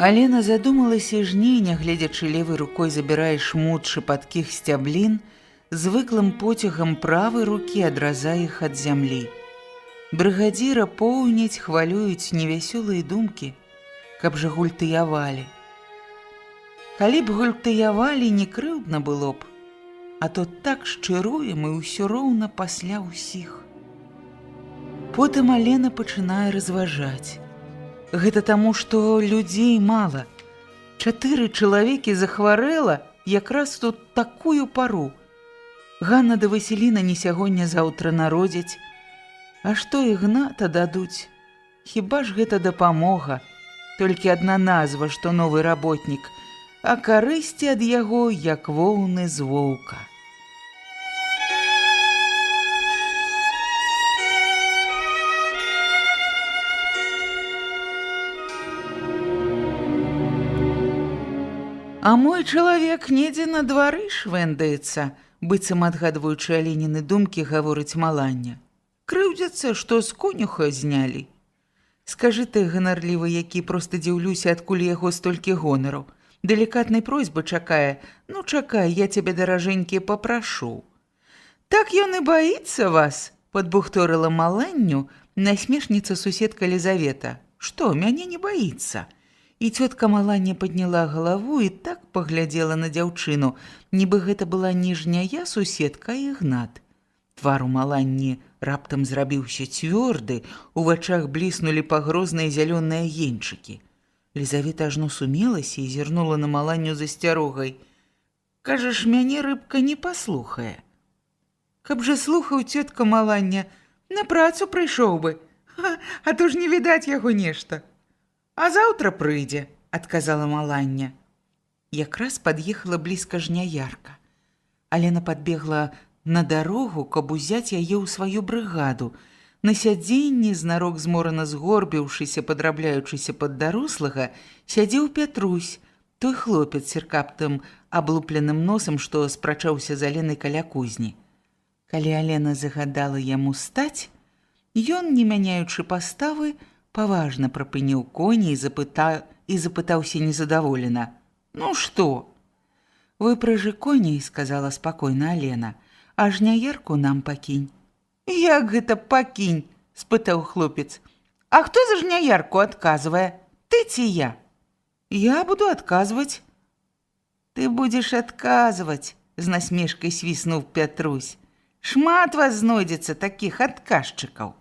Алена задумалася, і жней, нягледзячы левай рукой забірае шмут шапаткіх сцяблін, звыклым поцягам правай рукі адразае іх ад зямлі. Брыгадзіра поўняць хвалююць невясёлыя думкі, каб жа гультыявалі. Калі б гультыявалі, не крыўдна было б, а то так шчыруем і ўсё роўна пасля ўсіх. Потым Алена пачынае разважаць. Гэта таму, што людзей мала. 4 чалавекі захварэла якраз тут такую пару. Ганна да Васіліна не сягоння-заўтра народзяць. А што Ігната дадуць? Хіба ж гэта дапамога? Толькі адна назва, што новы работнік, а карысці ад яго, як воўны з воўка. А мой чалавек недзе на двары швэндаецца, быццам адгадваючы Аленіны думкі, гаворыць Малання. Крыўдзяцца, што з конюха знялі. Скажы ты, ганарлівы, які, проста дзіўлюся, адкуль яго столькі гонару. Далікатнай просьбы чакае. Ну, чакай, я цябе, даражэнькі, папрашу. Так ён і баіцца вас, падбухторыла Маланню насмешніца суседка Лізавета. Што, мяне не баіцца? І цётка Малання падняла галаву і так паглядзела на дзяўчыну, нібы гэта была ніжняя суседка Ігнат. Твар у Маланні раптам зрабіўся цвёрды, у вачах бліснулі пагрозныя зялёныя агеньчыкі. Лізавета ажно сумелася і зірнула на Маланню з асцярогай. Кажаш, мяне рыбка не паслухае. Каб жа слухаў цётка Малання, на працу прыйшоў бы, а то ж не відаць яго нешта. А заўтра прыйдзе, адказала Малання. Якраз пад'ехала блізка жняярка. Алена падбегла на дарогу, каб узяць яе ў сваю брыгаду. На сядзенні, знарок зморана згорбіўшыся, падрабляючыся пад дарослага, сядзеў Пятрусь, той хлопец з сіркаптым аблупленым носам, што спрачаўся з Аленай каля кузні. Калі Алена загадала яму стаць, ён, не мяняючы паставы, паважна прапыніў коні і запытаўся незадаволена. «Ну што?» «Выпражы коней», – сказала спакойна Алена, – «а жняярку нам пакінь». «Як гэта пакінь?» – спытаў хлопец. «А хто за жняярку адказвае? Ты ці я?» «Я буду адказваць». «Ты будзеш адказваць», – з насмешкай свіснуў Пятрусь. «Шмат вас знойдзецца такіх адказчыкаў».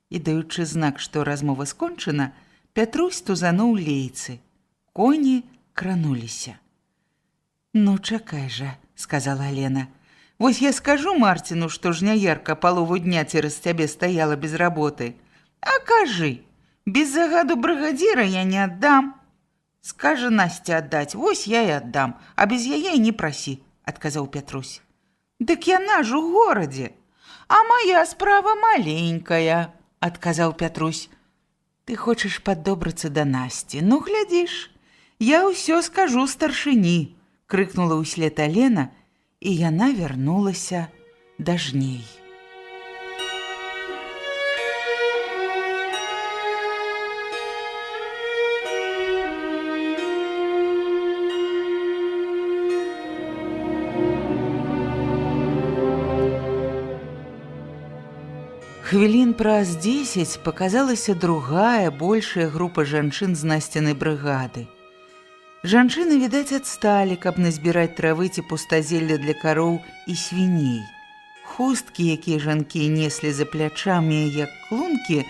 І, даючы знак, што размова скончана, Пятрусь тузануў лейцы. Коні крануліся. «Ну, чакай жа», – сказала Алена. «Вось я скажу Марціну, што жняярка палову дня цераз цябе стаяла без работы. А кажы, без загаду брыгадзіра я не аддам». «Скажа Насця аддаць, вось я і аддам, а без яе не прасі», – адказаў Пятрусь. «Дык яна ж у горадзе, а мая справа маленькая», – адказаў Пятрусь. «Ты хочаш паддобрацца да Насці, ну глядзіш, я ўсё скажу старшыні», – крыкнула ўслед Алена, і яна вярнулася да жней. Хвілін праз 10 паказалася другая, большая група жанчын з Насцінай брыгады. Жанчыны, відаць, адсталі, каб назбіраць травы ці пустазелля для кароў і свіней. Хусткі, якія жанкі неслі за плячамі, як клункі,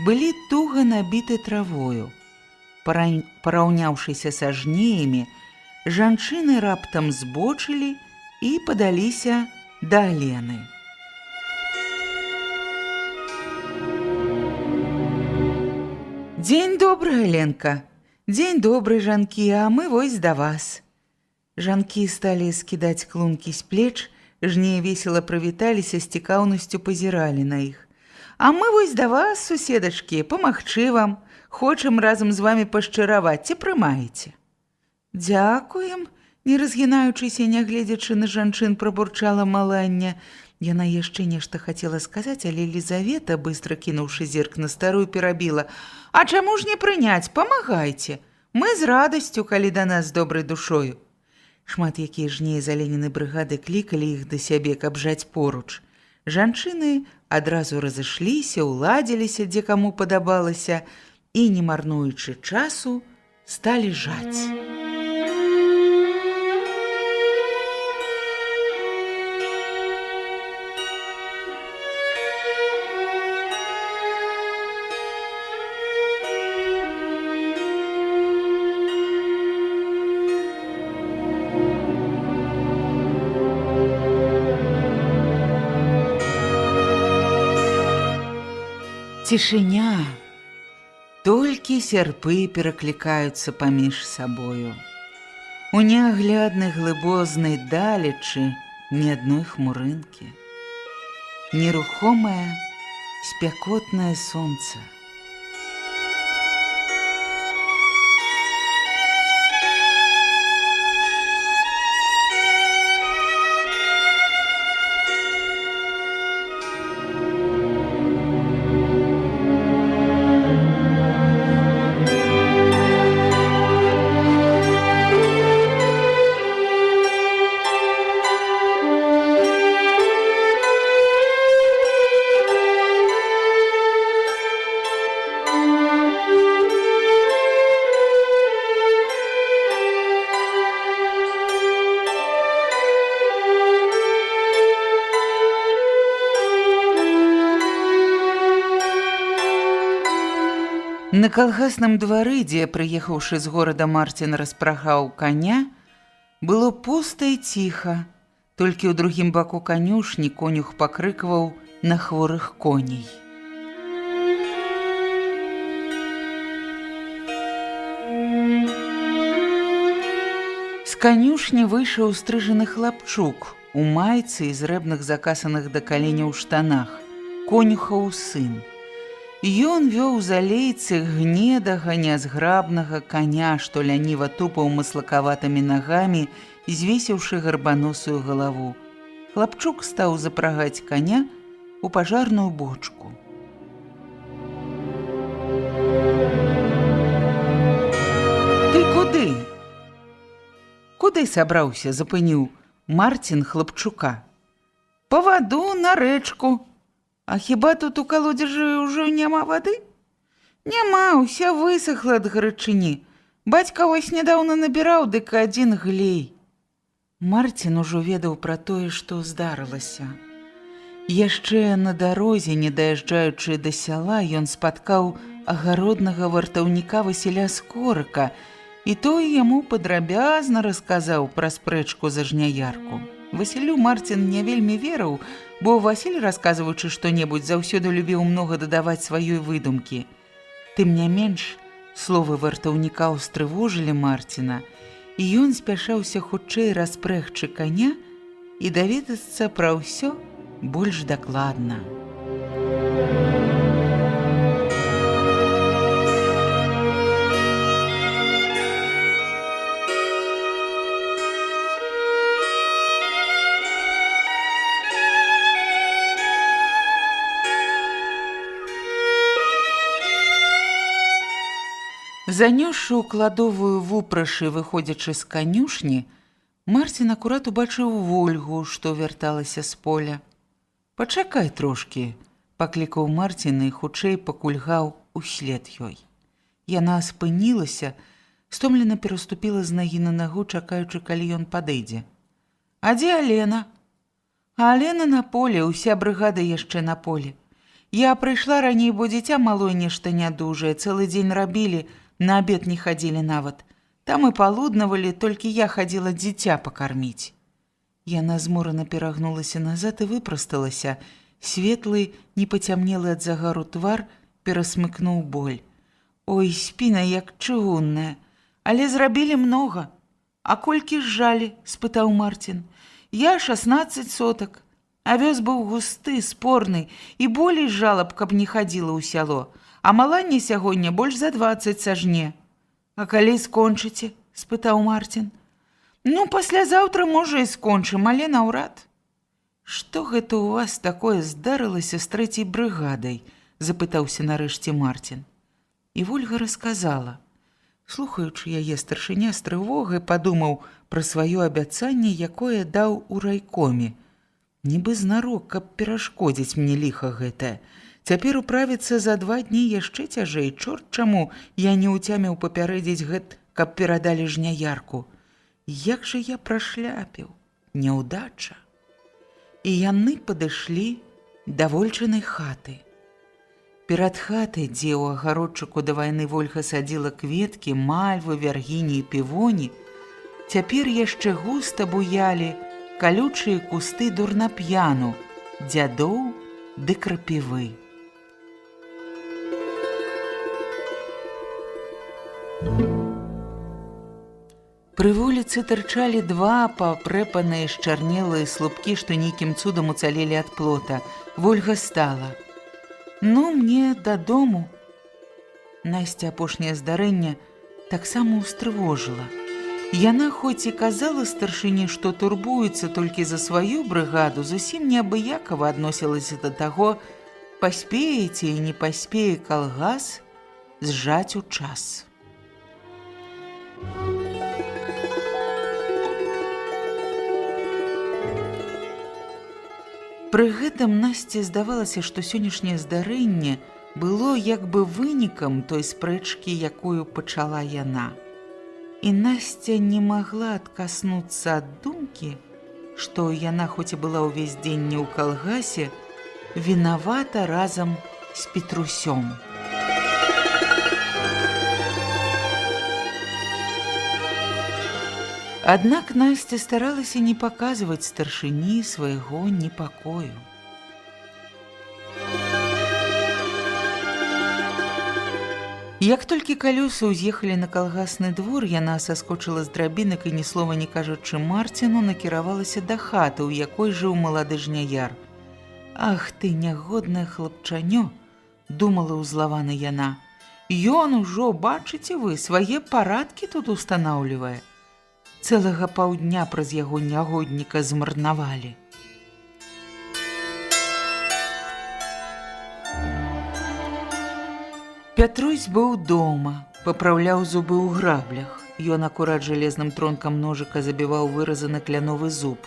былі туга набіты травою. Параўняўшыся са жнеямі, жанчыны раптам збочылі і падаліся да Алены. «Дзень добры, Аленка! Дзень добры, жанкі, а мы вось да вас». Жанкі сталі скідаць клункі з плеч, жнеі весела прывіталіся, з цікаўнасцю пазіралі на іх. «А мы вось да вас, суседачкі, памагчы вам. Хочам разам з вамі пашчыраваць, ці прымаеце?» «Дзякуем», – не разгінаючыся, нягледзячы на жанчын, прабурчала Малання. Яна яшчэ нешта хацела сказаць, але Лізавета, быстра кінуўшы зірк на старую, перабіла. «А чаму ж не прыняць? Памагайце! Мы з радасцю, калі да нас з добрай душою». Шмат якія жнеі з Аленінай брыгады клікалі іх да сябе, каб жаць поруч. Жанчыны адразу разышліся, уладзіліся, дзе каму падабалася, і, не марнуючы часу, сталі жаць. Цішыня. Толькі сярпы пераклікаюцца паміж сабою. У неагляднай глыбознай далечы ні адной хмурынкі. Нерухомае, спякотнае сонца. На калгасным двары, дзе, прыехаўшы з горада, Марцін распрагаў каня, было пуста і ціха. Толькі ў другім баку канюшні конюх пакрыкваў на хворых коней. З канюшні выйшаў стрыжаны хлапчук у майцы і зрэбных закасаных да каленяў штанах, конюхаў сын. Ён вёў за лейцы гнедага, нязграбнага коня, што ляніва тупаў маслакаватымі нагамі, звесіўшы гарбаносую галаву. Хлапчук стаў запрагаць коня у пажарную бочку. «Ты куды? Куды сабраўся?» – запыніў Марцін хлапчука. «Па ваду на рэчку. А хіба тут у калодзежы ўжо няма вады?» «Няма, уся высохла ад гарачыні. Бацька вось нядаўна набіраў, дык адзін глей». Марцін ужо ведаў пра тое, што здарылася. Яшчэ на дарозе, не даязджаючы да сяла, ён спаткаў агароднага вартаўніка Васіля Скорыка, і той яму падрабязна расказаў пра спрэчку за жняярку. Васілю Марцін не вельмі верыў, бо Васіль, расказваючы што-небудзь, заўсёды любіў многа дадаваць сваёй выдумкі. Тым не менш, словы вартаўніка ўстрывожылі Марціна, і ён спяшаўся хутчэй распрэгчы каня і даведацца пра ўсё больш дакладна. Занёсшы ў кладовую вупрашы, выходзячы з канюшні, Марцін акурат убачыў Вольгу, што вярталася з поля. «Пачакай трошкі», – паклікаў Марцін і хутчэй пакульгаў услед ёй. Яна спынілася, стомлена пераступіла з нагі на нагу, чакаючы, калі ён падыдзе. «А дзе Алена?» «А Алена на поле, уся брыгада яшчэ на поле. Я прыйшла раней, бо дзіця малое нешта нядужае, цэлы дзень рабілі, на абед не хадзілі нават. Там і палуднавалі, толькі я хадзіла дзіця пакарміць». Яна зморана перагнулася назад і выпрасталася. Светлы, не пацямнелы ад загару твар, перасмыкнуў боль. «Ой, спіна як чыгунная. Але зрабілі многа». «А колькі зжалі?» – спытаў Марцін. «Я 16 сотак. Авёс быў густы, спорны, і болей жалаб, каб не хадзіла ў сяло. А маланне сягоння больш за 20 сажне». «А калі скончыце?» – спытаў Марцін. «Ну, паслязаўтра, можа, і скончым, але наўрад». «Што гэта ў вас такое здарылася з 3-й брыгадай?» – запытаўся нарэшце Марцін. І Вольга расказала. Слухаючы яе, старшыня з трывогай падумаў пра сваё абяцанне, якое даў у райкоме. Нібы знарок, каб перашкодзіць мне ліха гэтае. Цяпер управіцца за 2 дні яшчэ цяжэй. Чорт чаму я не ўцяміў папярэдзіць гэт, каб перадалі жняярку. Як жа я прашляпіў? Няўдача. І яны падышлі да вольчынай хаты. Перад хатай, дзе ў агародчыку да вайны Вольга садзіла кветкі, мальвы, вяргіні і півоні, цяпер яшчэ густа буялі калючыя кусты дурнап'яну, дзядоў ды крапівы. Пры вуліцы тырчалі 2 папрэпаныя счарнелыя слупкі, што нейкім цудам уцалелі ад плота. Вольга стала. Ну, мне дадому. Насця апошняе здарэнне таксама ўстрывожыла. Яна хоць і казала старшыні, што турбуецца толькі за сваю брыгаду, зусім неабыякава адносілася да таго, паспее ці не паспее калгас зжаць у час. Пры гэтым Насці здавалася, што сённяшняе здарэнне было як бы вынікам той спрэчкі, якую пачала яна. І Насця не магла адкаснуцца ад думкі, што яна, хоць і была ўвесь дзень не ў калгасе, вінавата разам з Петрусём. Аднак Насця старалася не паказваць старшыні свайго непакою. Як толькі калёсы ўз'ехалі на калгасны двор, яна саскочыла з драбінак і, ні слова не кажучы Марціну, накіравалася да хаты, у якой жыў малады жняяр. «Ах ты, нягоднае хлапчанё!» – думала ўзлавана яна. «Ён ужо, бачыце вы, свае парадкі тут устанаўлівае. Цэлага паўдня праз яго нягодніка змарнавалі». Пятрусь быў дома, папраўляў зубы ў граблях. Ён акурат жалезным тронкам ножыка забіваў выразаны кляновы зуб.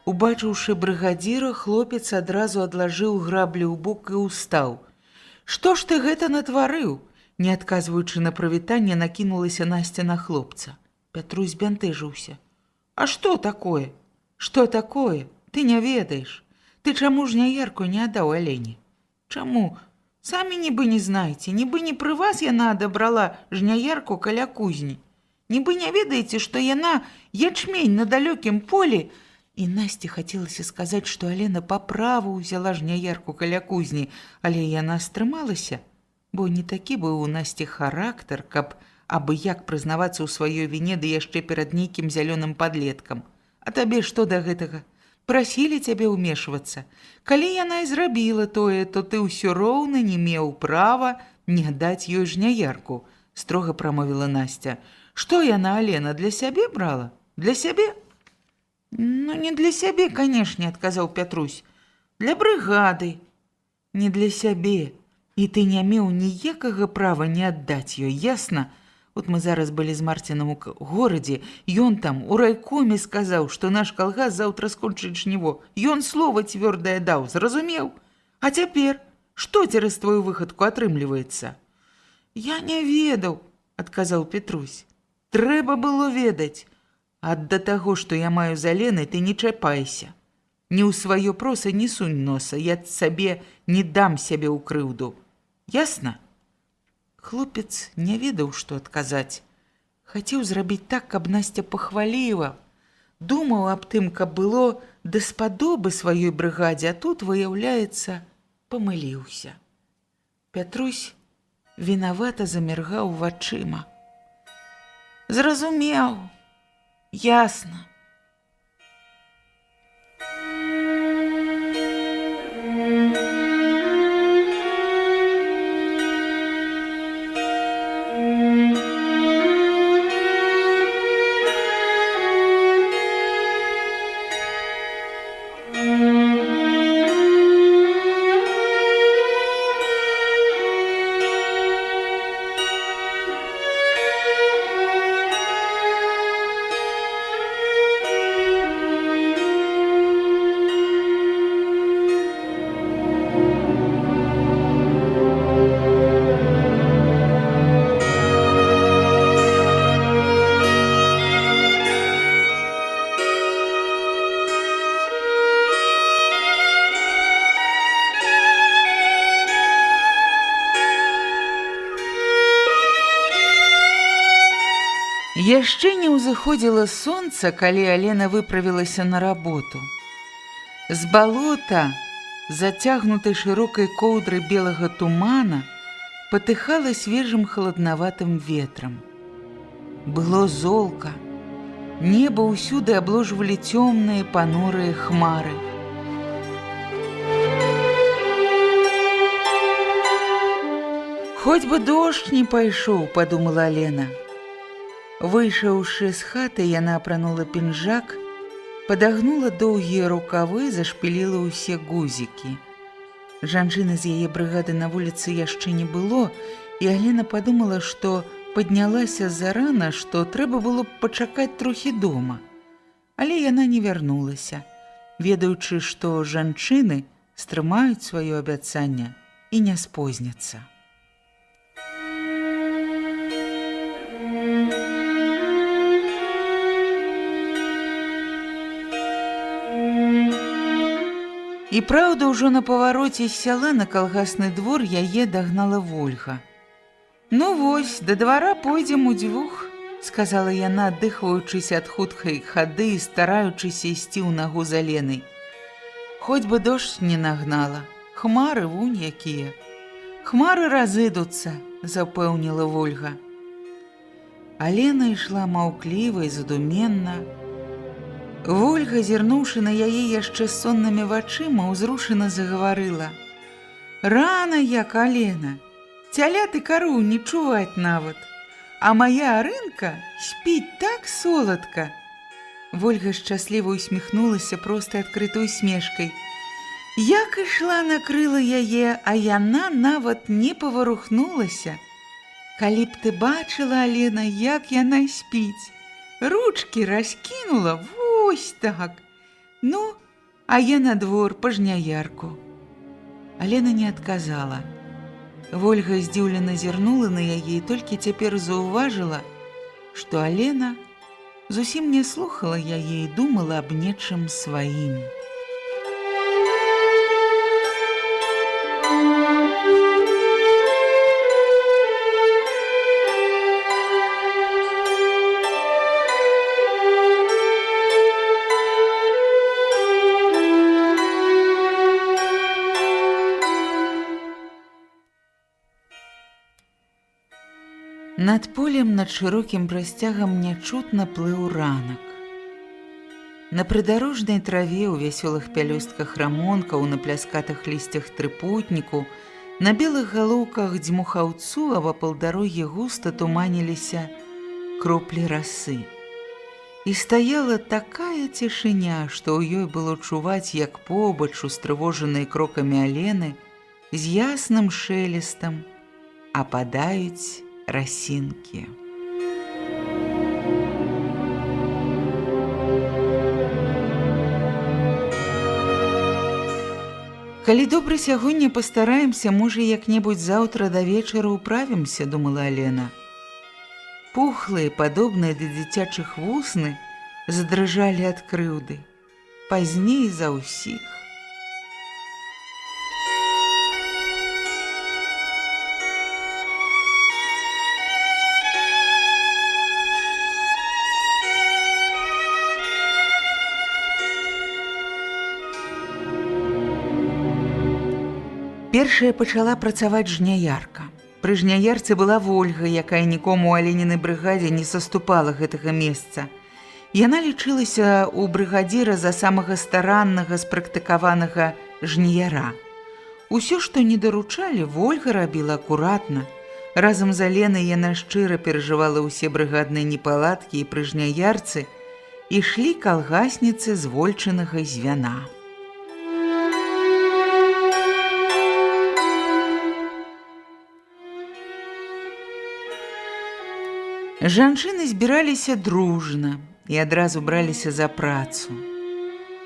Убачыўшы брыгадзіра, хлопец адразу адлажыў граблі ў бок і ўстаў. «Што ж ты гэта натварыў?» Не адказваючы на прывітанне, накінулася Насця на хлопца. Пятрусь збянтэжыўся. «А што такое? Што такое? Ты не ведаеш. Ты чаму жняярку не аддаў алені? Чаму? Самі нібы не знаеце, нібы не пры вас яна адабрала жняярку каля кузні. Нібы не ведаеце, што яна ячмень на далёкім полі». І Насці хацелася сказаць, што Алена па праву ўзяла жняярку каля кузні, але яна стрымалася, бо не такі быў у Насці характар, каб абы як прызнавацца ў сваёй віне, ды яшчэ перад нейкім зялёным падлеткам. А табе што да гэтага? Прасілі цябе ўмешвацца. Калі яна і зрабіла тое, то ты ўсё роўна не меў права не даць ёй жняярку, строга прамовіла Насця. Што яна, Алена, для сябе брала? Для сябе? Ну, не для сябе, канешне, адказаў Пятрусь. Для брыгады. Не для сябе. І ты не меў ніякага права не аддаць ёй, ясна? Вот мы зараз былі з Марціном у горадзе, ён там у райкоме сказаў, што наш калгас заўтра скончыць жніво. Ён слова цвёрдае даў, зразумеў? А цяпер што цераз твою выхадку атрымліваецца? Я не ведаў, адказаў Петрусь. Трэба было ведаць. Ад да таго, што я маю з Аленай, ты не чапайся. Не ў сваё проса не сунь носа, я сабе не дам сябе ў крыўду. Ясна? Хлопец не ведаў, што адказаць. Хацеў зрабіць так, каб Насця пахваліла. Думаў аб тым, каб было даспадобы сваёй брыгадзе, а тут, выяўляецца, памыліўся. Пятрусь вінавата заміргаў вачыма. Зразумеў. Ясна. Яшчэ не ўзыходзіла сонца, калі Алена выправілася на работу. З балота, зацягнутай шырокай коўдрай белага тумана, патыхала свежым халаднаватым ветрам. Было золка. Неба ўсюды абложвалі цёмныя панурыя хмары. «Хоць бы дождь не пайшоў», – падумала Алена. Выйшаўшы з хаты, яна апранула пінжак, падагнула доўгія рукавы, зашпіліла ўсе гузікі. Жанчыны з яе брыгады на вуліцы яшчэ не было, і Алена падумала, што паднялася зарана, што трэба было б пачакаць трохі дома. Але яна не вярнулася, ведаючы, што жанчыны стрымаюць сваё абяцанне і не спозняцца. І праўда, ўжо на павароце з сяла на калгасны двор яе дагнала Вольга. «Ну вось, да двара пойдзем удвух», – сказала яна, аддыхваючыся ад хуткай хады і стараючыся ісці ў нагу з Аленай. «Хоць бы дождь не нагнала, хмары вунь якія». «Хмары разыдуцца», – запэўніла Вольга. Алена ішла маўкліва і задуменна. Вольга, зірнуўшы на яе яшчэ соннымі вачыма, узрушана загаварыла. «Рана як, Алена! Цялят і кароў не чуваць нават, а мая Арынка спіць так соладка». Вольга шчасліва усміхнулася простай адкрытай усмешкай. Як ішла, накрыла яе, а яна нават не паварухнулася. «Калі б ты бачыла, Алена, як яна спіць! Ручкі раскінула, вось так! Ну, а я на двор па жняярку». Алена не адказала. Вольга здзіўлена зірнула на яе і толькі цяпер заўважыла, што Алена зусім не слухала яе і думала аб нечым сваім. Над полем, над шырокім прасцягам нячутна плыў ранак. На прыдарожнай траве, у вясёлых пялёстках рамонкаў, на пляскатых лісцях трыпутніку, на белых галоўках дзьмухаўцу, а вапал дарогі густа туманіліся кроплі расы. І стаяла такая цішыня, што ў ёй было чуваць, як побач, устрывожаныя крокамі Алены, з ясным шэлестам ападаюць расінкі. «Калі добра сягоння пастараемся, можа, як-небудзь заўтра да вечара ўправімся», – думала Алена. Пухлыя, падобныя да дзіцячых вусны, задрыжалі ад крыўды. Пазней за ўсіх. Першая пачала працаваць жняярка. Пры жняярцы была Вольга, якая нікому ў Аленінай брыгадзе не саступала гэтага месца. Яна лічылася ў брыгадзіра за самага стараннага, спрактыкаванага жняяра. Усё, што не даручалі, Вольга рабіла акуратна. Разам з Аленай яна шчыра перажывала ўсе брыгадныя непаладкі, і пры жняярцы ішлі калгасніцы звольчанага звяна. Жанчыны збіраліся дружна і адразу браліся за працу.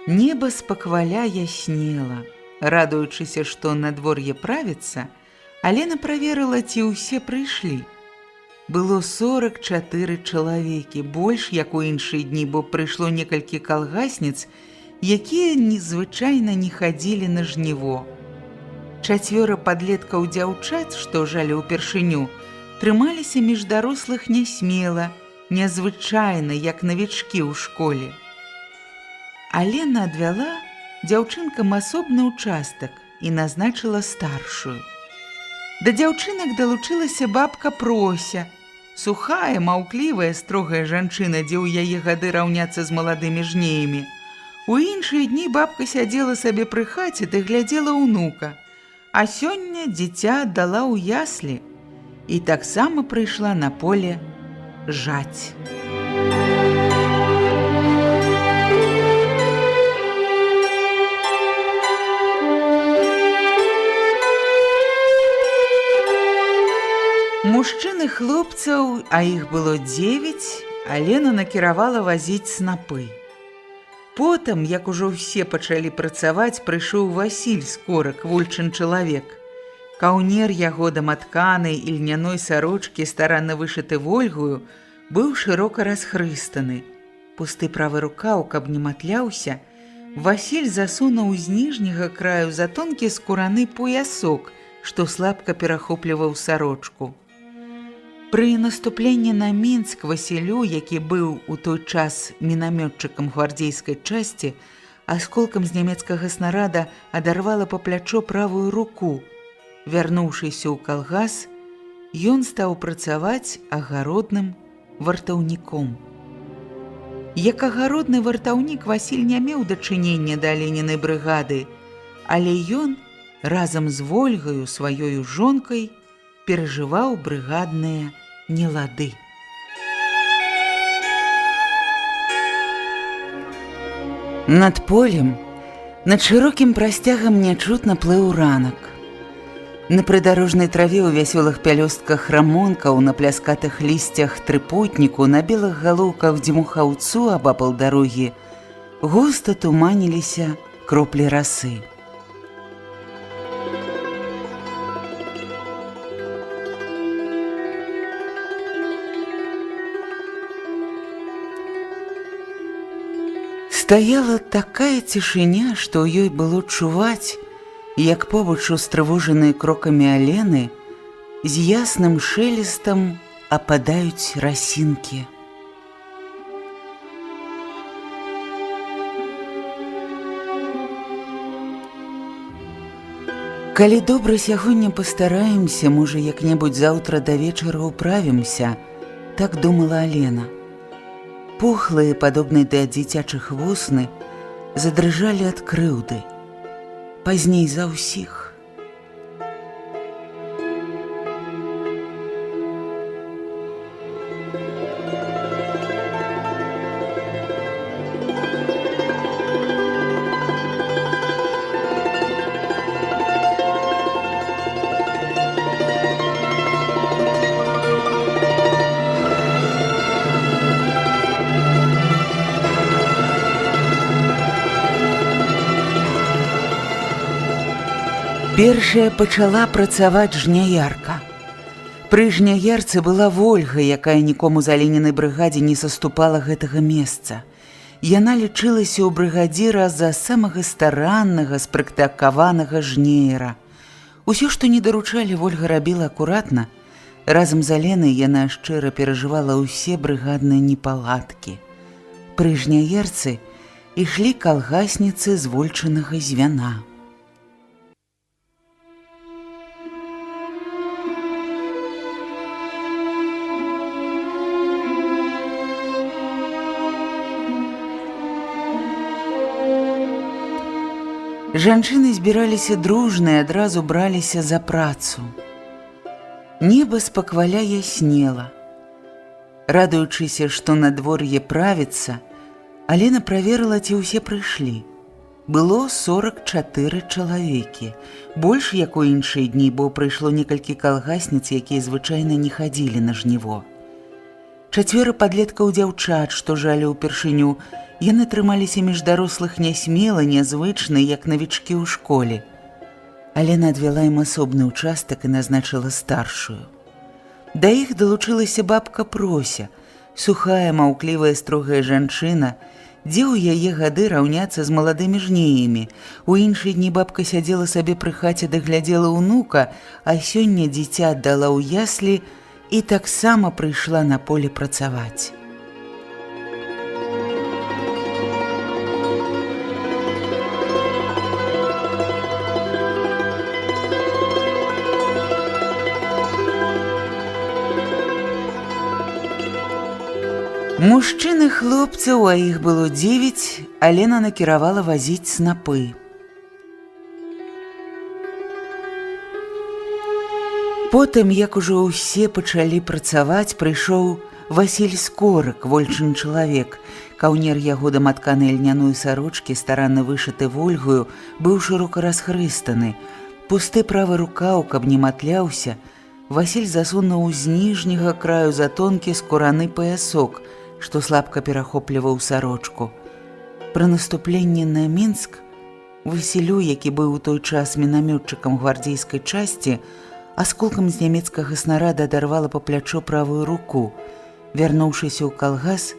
Неба спакваля яснела. Радуючыся, што надвор'е правіцца, Алена праверыла, ці ўсе прыйшлі. Было 44 чалавекі, больш, як у іншыя дні, бо прыйшло некалькі калгасніц, якія незвычайна не хадзілі на жніво. 4 падлеткаў дзяўчат, што жалі ўпершыню, трымаліся між дарослых нясмела, незвычайна, як навічкі ў школе. Алена адвяла дзяўчынкам асобны ўчастак і назначыла старшую. Да дзяўчынак далучылася бабка Прося, сухая, маўклівая, строгая жанчына, дзе ў яе гады раўняцца з маладымі жнеямі. У іншыя дні бабка сядзела сабе пры хаце ды глядзела ўнука, а сёння дзіця аддала ў яслі і таксама прыйшла на поле жаць. Мужчын і хлопцаў, а іх было 9, Алена накіравала вазіць снапы. Потым, як ужо ўсе пачалі працаваць, прыйшоў Васіль Скорак, вульчын чалавек. Каўнер яго даматканай і льняной сарочкі, старанна вышыты вольгаю, быў шырока расхрыстаны. Пусты правы рукаў, каб не матляўся, Васіль засунуў з ніжняга краю за тонкі скураны поясок, што слабка перахопліваў сарочку. Пры наступленні на Мінск Васілю, які быў у той час мінамётчыкам гвардзейскай часці, асколкам з нямецкага снарада адарвала па плячо правую руку. Вярнуўшыся ў калгас, ён стаў працаваць агародным вартаўніком. Як агародны вартаўнік Васіль не меў дачынення да Аленінай брыгады, але ён разам з Вольгаю, сваёю жонкай, перажываў брыгадныя нелады. Над полем, над шырокім прасцягам нячутна плыў ранак. На прыдарожнай траве ў вясёлых пялёстках рамонкаў, на пляскатых лісцях трыпутніку, на белых галоўках дзьмухаўцу абапал дарогі густа туманіліся кроплі расы. Стаяла такая цішыня, што ў ёй было чуваць, як побач устрывожаныя крокамі Алены з ясным шелестам ападаюць расінкі. Калі добра сягоння пастараемся, можа, як-небудзь заўтра да вечара ўправімся, так думала Алена. Пухлыя, падобныя да дзіцячых вусны, задрыжалі ад крыўды. Пазней за ўсіх. Першая пачала працаваць жняярка. Пры жняярцы была Вольга, якая нікому з Аленінай брыгадзе не саступала гэтага месца. Яна лічылася ў брыгадзіра за самага стараннага, спрактыкаванага жнеяра. Усё, што не даручалі, Вольга рабіла акуратна. Разам з Аленай яна шчыра перажывала ўсе брыгадныя непаладкі. Пры жняярцы ішлі калгасніцы з вольчынага звяна. Жанчыны збіраліся дружна і адразу браліся за працу. Неба спакваля яснела. Радуючыся, што надвор'е правіцца, Алена праверыла, ці ўсе прыйшлі. Было 44 чалавекі, больш, як у іншыя дні, бо прыйшло некалькі калгасніц, якія звычайна не хадзілі на жніво. 4 падлеткаў дзяўчат, што жалі ўпершыню, яны трымаліся між дарослых нясмела, нязвычна, як навічкі ў школе. Алена адвяла ім асобны ўчастак і назначыла старшую. Да іх далучылася бабка Прося, сухая, маўклівая, строгая жанчына, дзе ў яе гады раўняцца з маладымі жнеямі. У іншыя дні бабка сядзела сабе пры хаце ды глядзела ўнука, а сёння дзіця аддала ў яслі і таксама прыйшла на поле працаваць. Мужчын і хлопцаў, а іх было 9, Алена накіравала вазіць снапы. Потым, як ужо ўсе пачалі працаваць, прыйшоў Васіль Скорык, вольчын чалавек. Каўнер яго даматканай льняной сарочкі, старанна вышыты вольгаю, быў шырока расхрыстаны. Пусты правы рукаў, каб не матляўся, Васіль засунуў з ніжняга краю за тонкі скураны паясок, што слабка перахопліваў сарочку. Пры наступленні на Мінск Васілю, які быў у той час мінамётчыкам гвардзейскай часці, асколкам з нямецкага снарада адарвала па плячо правую руку. Вярнуўшыся ў калгас,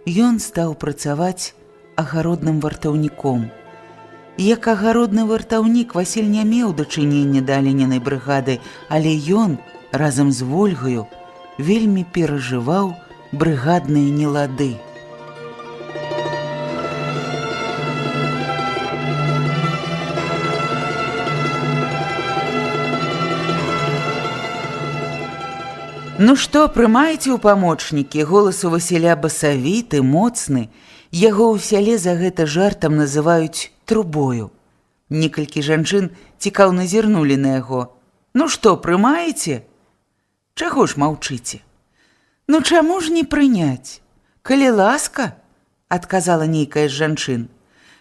ён стаў працаваць агародным вартаўніком. Як агародны вартаўнік Васіль не меў дачынення да Аленінай брыгады, але ён, разам з Вольгаю, вельмі перажываў брыгадныя нелады. «Ну што, прымаеце ў памочнікі?» Голас у Васіля басавіты, моцны. Яго ў сяле за гэта жартам называюць трубою. Некалькі жанчын цікаўна зірнулі на яго. «Ну што, прымаеце?» «Чаго ж маўчыце?» «Ну чаму ж не прыняць? Калі ласка?» – адказала нейкая з жанчын.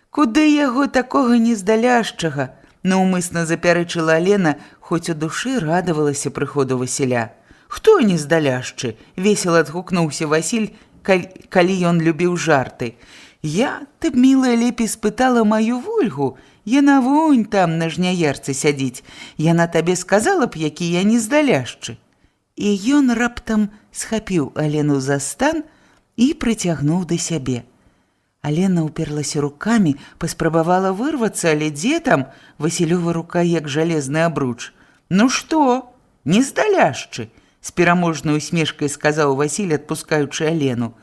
«Куды яго такога нездаляшчага?» – наўмысна запярэчыла Алена, хоць у душы радавалася прыходу Васіля. «Хто нездаляшчы?» – весела адгукнуўся Васіль, калі ён любіў жарты. «Я, ты б, мілая, лепей спытала маю Вольгу. Яна вонь там на жняярцы сядзіць. Яна табе сказала б, які я нездаляшчы». І ён раптам схапіў Алену за стан і прыцягнуў да сябе. Алена ўперлася рукамі, паспрабавала вырвацца, але дзе там? Васілёва рука як жалезны абруч. «Ну што, нездаляшчы?» З пераможнай усмешкай сказаў Васіль, адпускаючы Алену.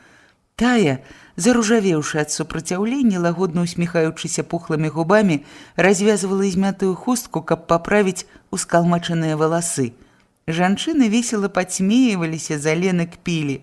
Тая, заружавеўшы ад супраціўлення, лагодна усміхаючыся пухлымі губамі, развязвала змятую хустку, каб паправіць ускалмачаныя валасы. Жанчыны весела падсмеиваліся, з Алены кпілі.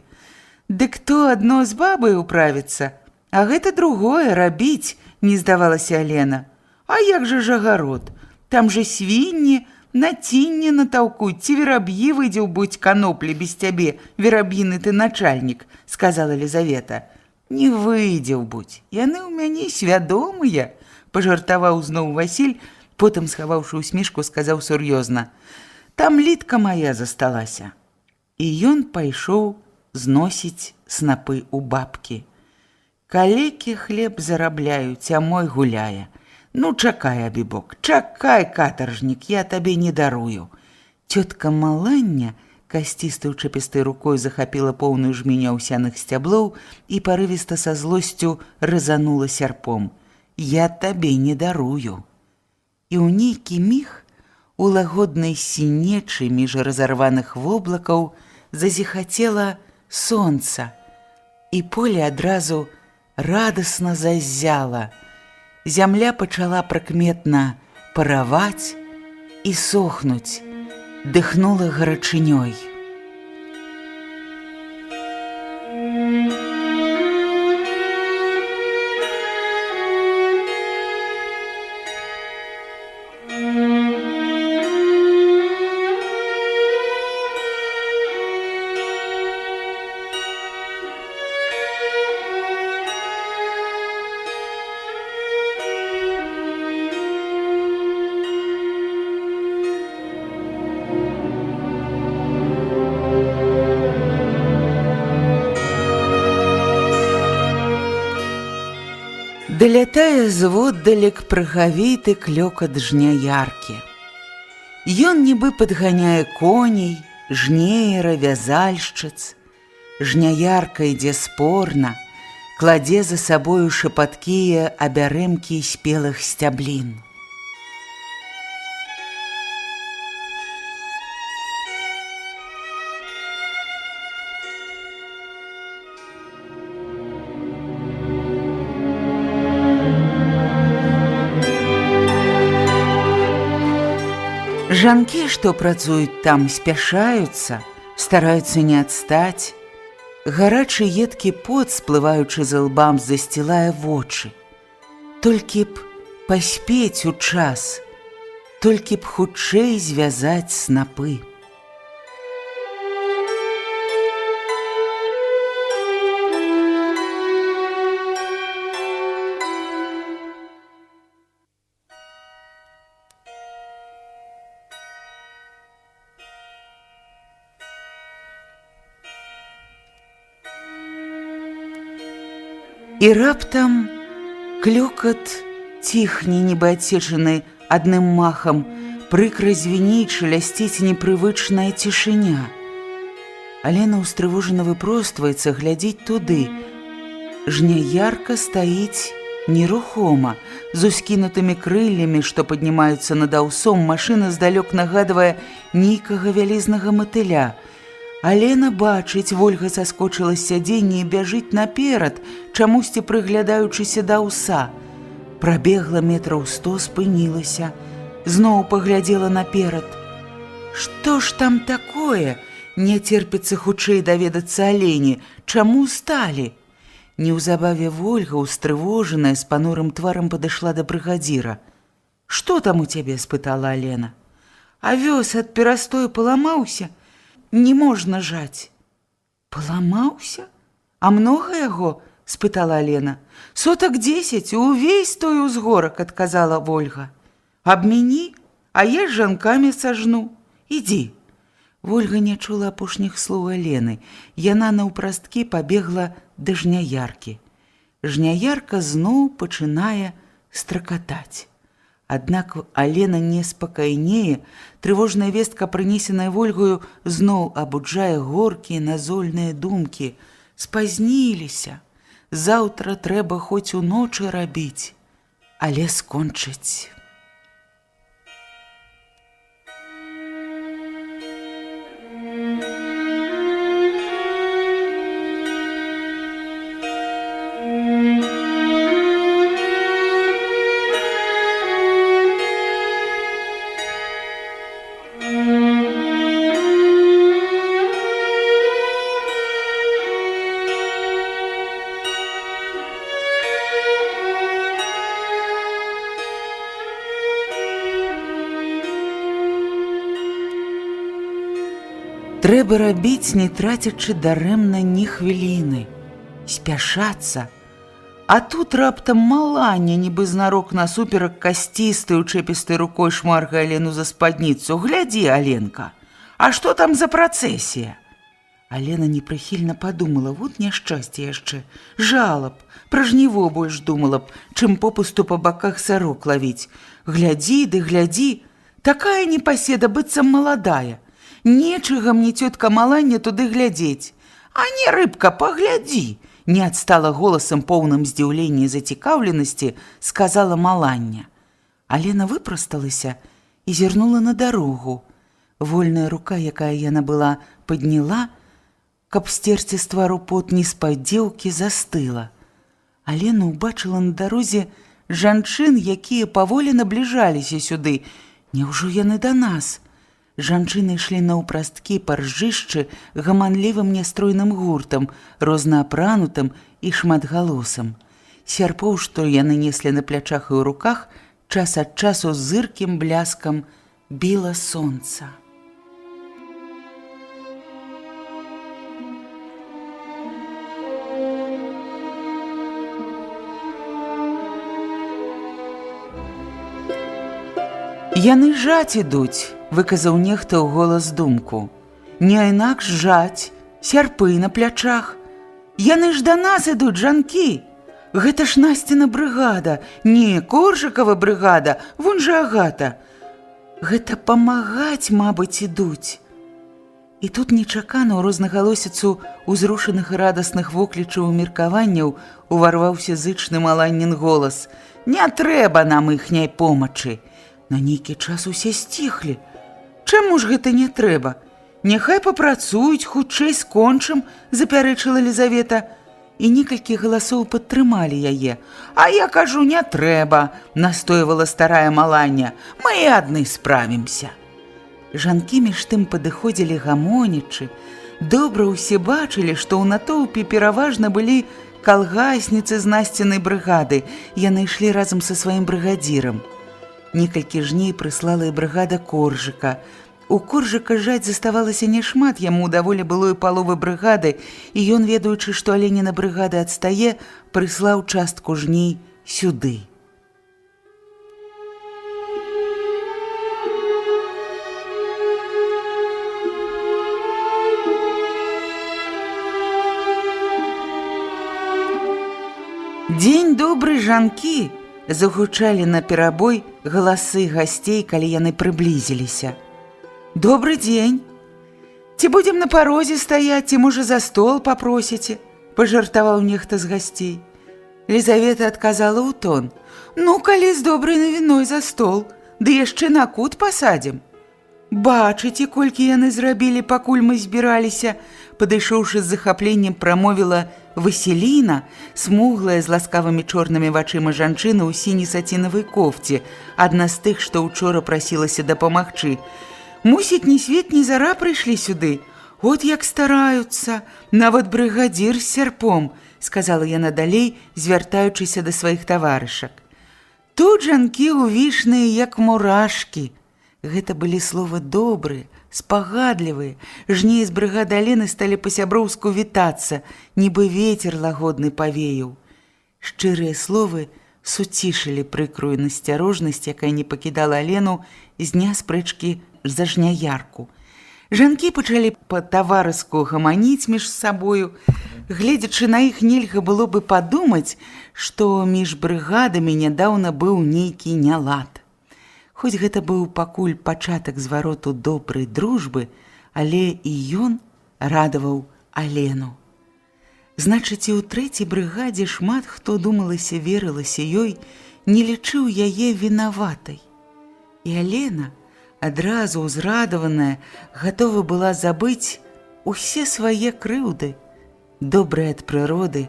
«Дык то адно з бабай управіцца, а гэта другое рабіць», – не здавалася Алена. «А як жа ж агарод? Там же свінні, на цінне натаўкуць, ці вераб'і выйдзеў будь каноплі без цябе, вераб'іны ты начальнік», – сказала Лізавета. «Не выйдзеў будь, яны ў мяне свядомыя», – пажартаваў зноў Васіль, потым, схаваўшы усмешку, сказаў сур'ёзна. «Там літка моя засталася». І ён пайшоў зносіць снапы ў бабкі. «Калекі хлеб зарабляюць, а мой гуляе. Ну, чакай, абібок, чакай, катаржнік, я табе не дарую». Цётка Малання касцістай чапістай рукой захапіла поўную жменю аўсяных сцяблоў і парывіста са злосцю разанула сярпом. «Я табе не дарую». І ў нейкі міг у лагоднай сінечы між разарваных воблакаў зазіхацела сонца, і поле адразу радасна заззяла. Зямля пачала прыкметна параваць і сохнуць, дыхнула гарачынёй. Далятае зводдалек прыгавіты клёкат жняяркі. Ён нібы падганяе коней, жнеера, вязальшчыц. Жняярка ідзе спорна, кладзе за сабою шапаткія абярэмкі спелых сцяблін. Жанкі, што працуюць там, спяшаюцца, стараюцца не адстаць. Гарачы едкі пот, сплываючы з ілбам, засцілае вочы. Толькі б паспець у час, толькі б хутчэй звязаць снапы. І раптам клёкат ціхне, нібы адсечаны адным махам, прыкра звініць, шалясціць непрывычная цішыня. Алена ўстрывожана выпростваецца, глядзіць туды. Жняярка стаіць нерухома, з ускінутымі крыллямі, што паднімаюцца над аўсом. Машына здалёк нагадвае нейкага вялізнага матыля. Алена бачыць, Вольга саскочыла з сядзення і бяжыць наперад, чамусьці прыглядаючыся да аўса. Прабегла метраў 100, спынілася, зноў паглядзела наперад. Што ж там такое? Не церпіцца хутчэй даведацца Алене, чаму сталі? Неўзабаве Вольга, устрывожаная, з панурым тварам падышла да брыгадзіра. «Што там у цябе?» – спытала Алена. «Авёс ад перастою паламаўся. Не можна жаць». «Паламаўся? А многа яго?» – спытала Алена. «Сотак 10, увесь той узгорак», – адказала Вольга. «Абмяні, а я з жанкамі сажну. Ідзі». Вольга не чула апошніх слоў Алены. Яна наўпрасткі пабегла да жняяркі. Жняярка зноў пачынае стракатаць. Аднак Алена не спакайнее. Трывожная вестка, прынесеная Вольгаю, зноў абуджае горкія назольныя думкі. Спазніліся. Заўтра трэба хоць уночы рабіць, але скончыць. Трэба рабіць, не трацячы дарэмна ні хвіліны, спяшацца. А тут раптам Маланя, нібы знарок насуперак касцістай, учэпістай рукой шмаргае Алену за спадніцу. «Глядзі, Аленка, а што там за працэсія?» Алена непрыхільна падумала, вот няшчасце яшчэ. Жала б, пра жніво больш думала б, чым попусту па баках сарок лавіць. Глядзі ды глядзі, такая непаседа, быццам маладая. Нечага мне цётка Маланя туды глядзець. «А не, рыбка, паглядзі!» Не адстала голасам, поўным здзіўлення і зацікаўленасці, сказала Маланя. Алена выпрасталася і зірнула на дарогу. Вольная рука, якая яна была, падняла, каб сцерці з твару пот, неспадзеўкі застыла. Алена ўбачыла на дарозе жанчын, якія паволі набліжаліся сюды. Няўжо яны да нас? Жанчыны ішлі наўпрасткі па ржышчы гаманлівым нястройным гуртам, рознаапранутым і шматгалосам. Сярпоў, што яны неслі на плячах і ў руках, час ад часу з зыркім бляскам біла сонца. «Яны жаць ідуць», – выказаў нехта ў голас думку. «Не інакш жаць, сярпы на плячах. Яны ж да нас ідуць, жанкі. Гэта ж Насціна брыгада, не Коржыкава брыгада, вон жа Агата. Гэта памагаць, мабыць, ідуць». І тут нечакана ў рознагалосіцу узрушаных і радасных воклічаў і меркаванняў уварваўся зычны Маланін голас. «Не трэба нам іхняй помачы». На нейкі час усе сціхлі. «Чаму ж гэта не трэба? Няхай папрацуюць, хутчэй скончым», – запярэчыла Лізавета. І некалькі галасоў падтрымалі яе. «А я кажу, не трэба», – настойвала старая Маланя. «Мы і адны справімся». Жанкі між тым падыходзілі гамонячы. Добра ўсе бачылі, што ў натоўпе пераважна былі калгасніцы з Насцінай брыгады. Яны ішлі разам са сваім брыгадзірам. Некалькі жней прыслала і брыгада Коржыка. У Коржыка жаць заставалася няшмат, яму даволі было і паловы брыгады, і ён, ведаючы, што Аленіна брыгада адстае, прыслаў частку жней сюды. Дзень добры, жанкі! Загучалі на перабой галасы гасцей, калі яны прыблізіліся. Добры дзень! Ці будзем на парозе стаяць, ці, можа, за стол папросіце? Пажартаваў нехта з гасцей. Лізавета адказала ў тон. Ну, калі з добрай навіной за стол, ды яшчэ на кут пасадзім. Бачыце, колькі яны зрабілі, пакуль мы збіраліся, падышоўшы з захапленнем, прамовіла Васіліна, смуглая з ласкавымі чорнымі вачыма жанчына ў сіняй сацінавай кофце, адна з тых, што ўчора прасілася дапамагчы. Мусіць, ні свет, ні зара прыйшлі сюды. От як стараюцца, нават брыгадзір з сярпом, сказала яна далей, звяртаючыся да сваіх таварышак. Тут жанкі увішныя, як мурашкі. Гэта былі словы добрыя, спагадлівыя. Жней з брыгады Алены сталі па-сяброўску вітацца, нібы вецер лагодны павеяў. Шчырыя словы суцішылі прыкрую насцярожнасць, якая не пакідала Алену з дня спрэчкі за жняярку. Жанкі пачалі па-таварыску гаманіць між сабою. Гледзячы на іх, нельга было бы падумаць, што між брыгадамі нядаўна быў нейкі нялад. Хоць гэта быў пакуль пачатак звароту добрай дружбы, але і ён радаваў Алену. Значыць, і ў трэцяй брыгадзе шмат хто думалася, верылася ёй, не лічыў яе вінаватай. І Алена, адразу ўзрадаваная, гатова была забыць усе свае крыўды. Добрая ад прыроды,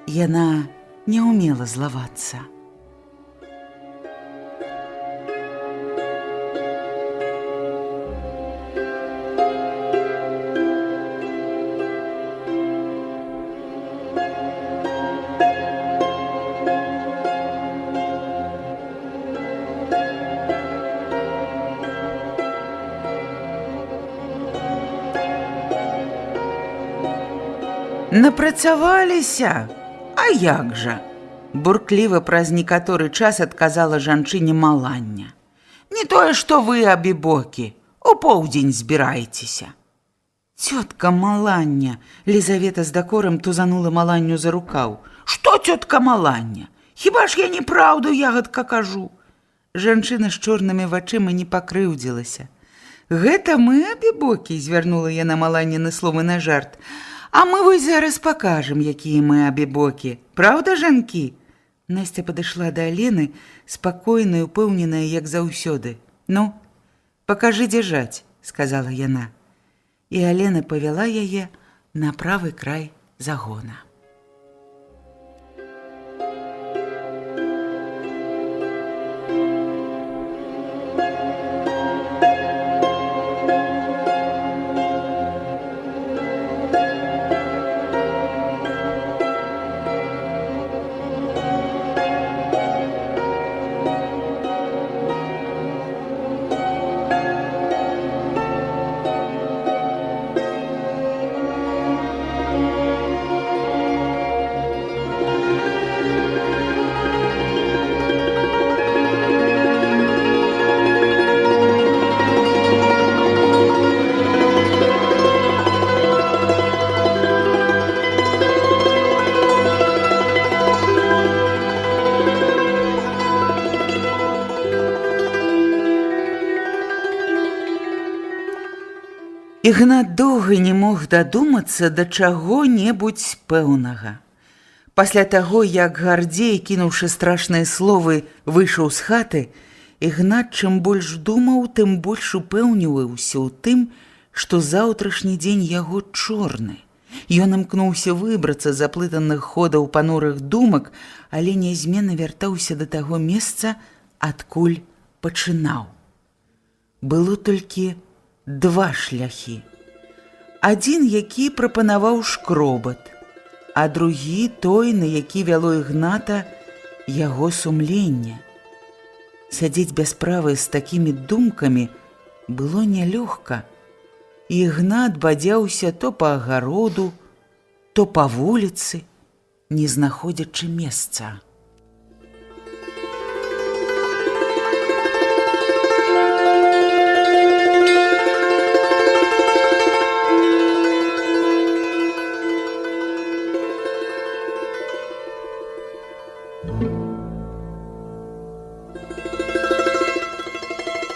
яна не ўмела злавацца. Напрацаваліся? А як жа? Буркліва праз некаторы час адказала жанчыне Малання. Не тое, што вы, абібокі, у поўдзень збіраецеся. Цётка Малання, Лізавета з дакорам тузанула Маланню за рукаў. Што цётка Малання? Хіба ж я непраўду, ягадка, кажу? Жанчына з чорнымі вачыма не пакрыўдзілася. Гэта мы, абібокі, звярнула яна Маланніны словы на жарт. А мы вось зараз пакажам, якія мы абібокі. Праўда, жанкі? Насця падышла да Алены, спакойная, упэўненая, як заўсёды. Ну, пакажы, дзе жаць, сказала яна. І Алена павяла яе на правы край загона. Ігнат доўга не мог дадумацца да чаго-небудзь пэўнага. Пасля таго, як Гардзей, кінуўшы страшныя словы, выйшаў з хаты, Ігнат чым больш думаў, тым больш упэўніваўся ў тым, што заўтрашні дзень яго чорны. Ён імкнуўся выбрацца з заплытаных ходаў панурых думак, але нязменна вяртаўся да таго месца, адкуль пачынаў. Было толькі два шляхі. Адзін, які прапанаваў шкробат, а другі той, на які вяло Ігната яго сумленне. Сядзець без справы з такімі думкамі было нялёгка. Ігнат бадзяўся то па агароду, то па вуліцы, не знаходзячы месца.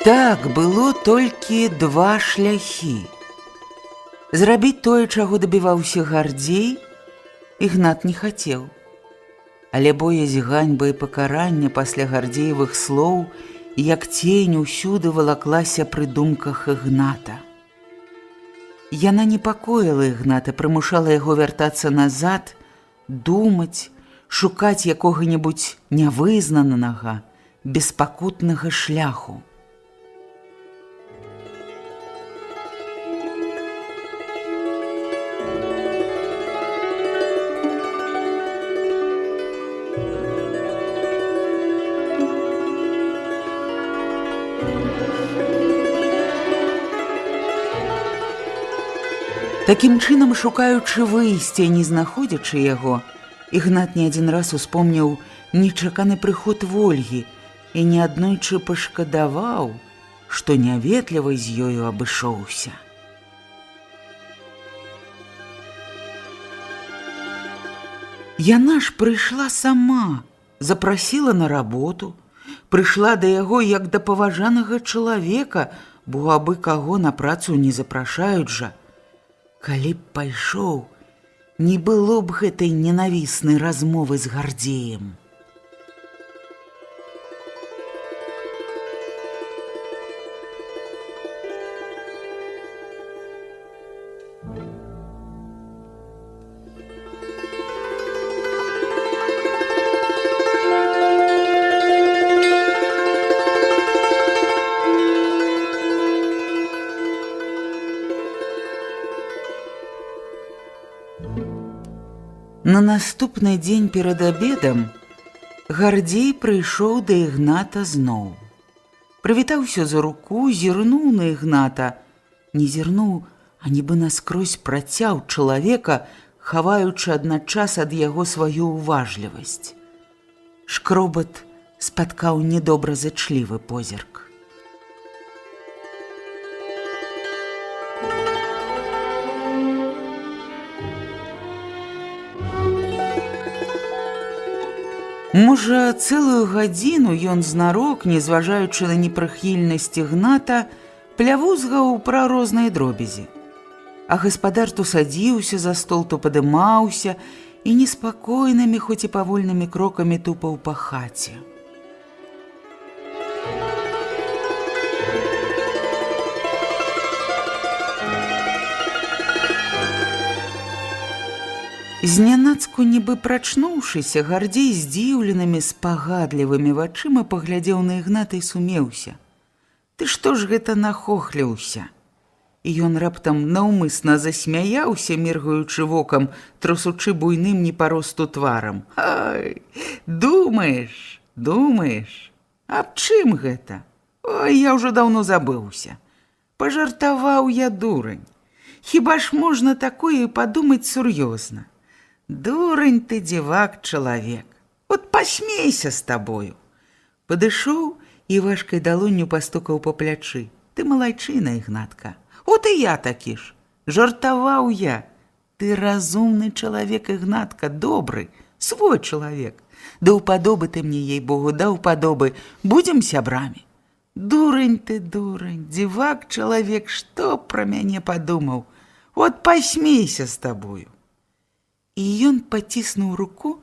Так, было толькі два шляхі. Зрабіць тое, чаго дабіваўся Гардзей, Ігнат не хацеў. Але боязь ганьбы і пакарання пасля Гардзеевых слоў, як цень усюды валаклася пры думках Ігната. Яна непакоіла Ігната, прымушала яго вяртацца назад, думаць, шукаць якога-небудзь нявызнанага, беспакутнага шляху. Такім чынам, шукаючы выйсця і не знаходзячы яго, Ігнат не адзін раз успомніў нечаканы прыход Вольгі і неаднойчы пашкадаваў, што няветліва з ёю абышоўся. Яна ж прыйшла сама, запрасіла на работу, прыйшла да яго як да паважанага чалавека, бо абы каго на працу не запрашаюць жа. Калі б пайшоў, не было б гэтай ненавіснай размовы з Гардзеем. На наступны дзень перад абедам Гардзей прыйшоў да Ігната зноў. Прывітаўся за руку, зірнуў на Ігната. Не зірнуў, а нібы наскрозь працяў чалавека, хаваючы адначас ад яго сваю ўважлівасць. Шкробат спаткаў недобразычлівы позірк. Можа, цэлую гадзіну ён знарок, незважаючы на непрыхільнасць Ігната, плявузгаў пра розныя дробязі. А гаспадар то садзіўся за стол, то падымаўся і неспакойнымі, хоць і павольнымі крокамі тупаў па хаце. Знянацку, нібы прачнуўшыся, Гардзей здзіўленымі, спагадлівымі вачыма паглядзеў на Ігната і сумеўся. Ты што ж гэта нахохліўся? І ён раптам наўмысна засмяяўся, міргаючы вокам, трасучы буйным не па росту тварам. Ай, думаеш? Аб чым гэта? Ой, я ўжо даўно забыўся. Пажартаваў я, дурань. Хіба ж можна такое падумаць сур'ёзна? Дурань ты, дзівак, чалавек. От пасмейся з табою. Падышоў і важкай далонню пастукаў па плячы. Ты малайчына, Ігнатка. От і я такі ж. Жартаваў я. Ты разумны чалавек, Ігнатка, добры, свой чалавек. Да ўпадобы ты мне, ей-богу, да ўпадобы. Будзем сябрамі. Дурань ты, дурань, дзівак, чалавек, што пра мяне падумаў? От пасмейся з табою. І ён паціснуў руку,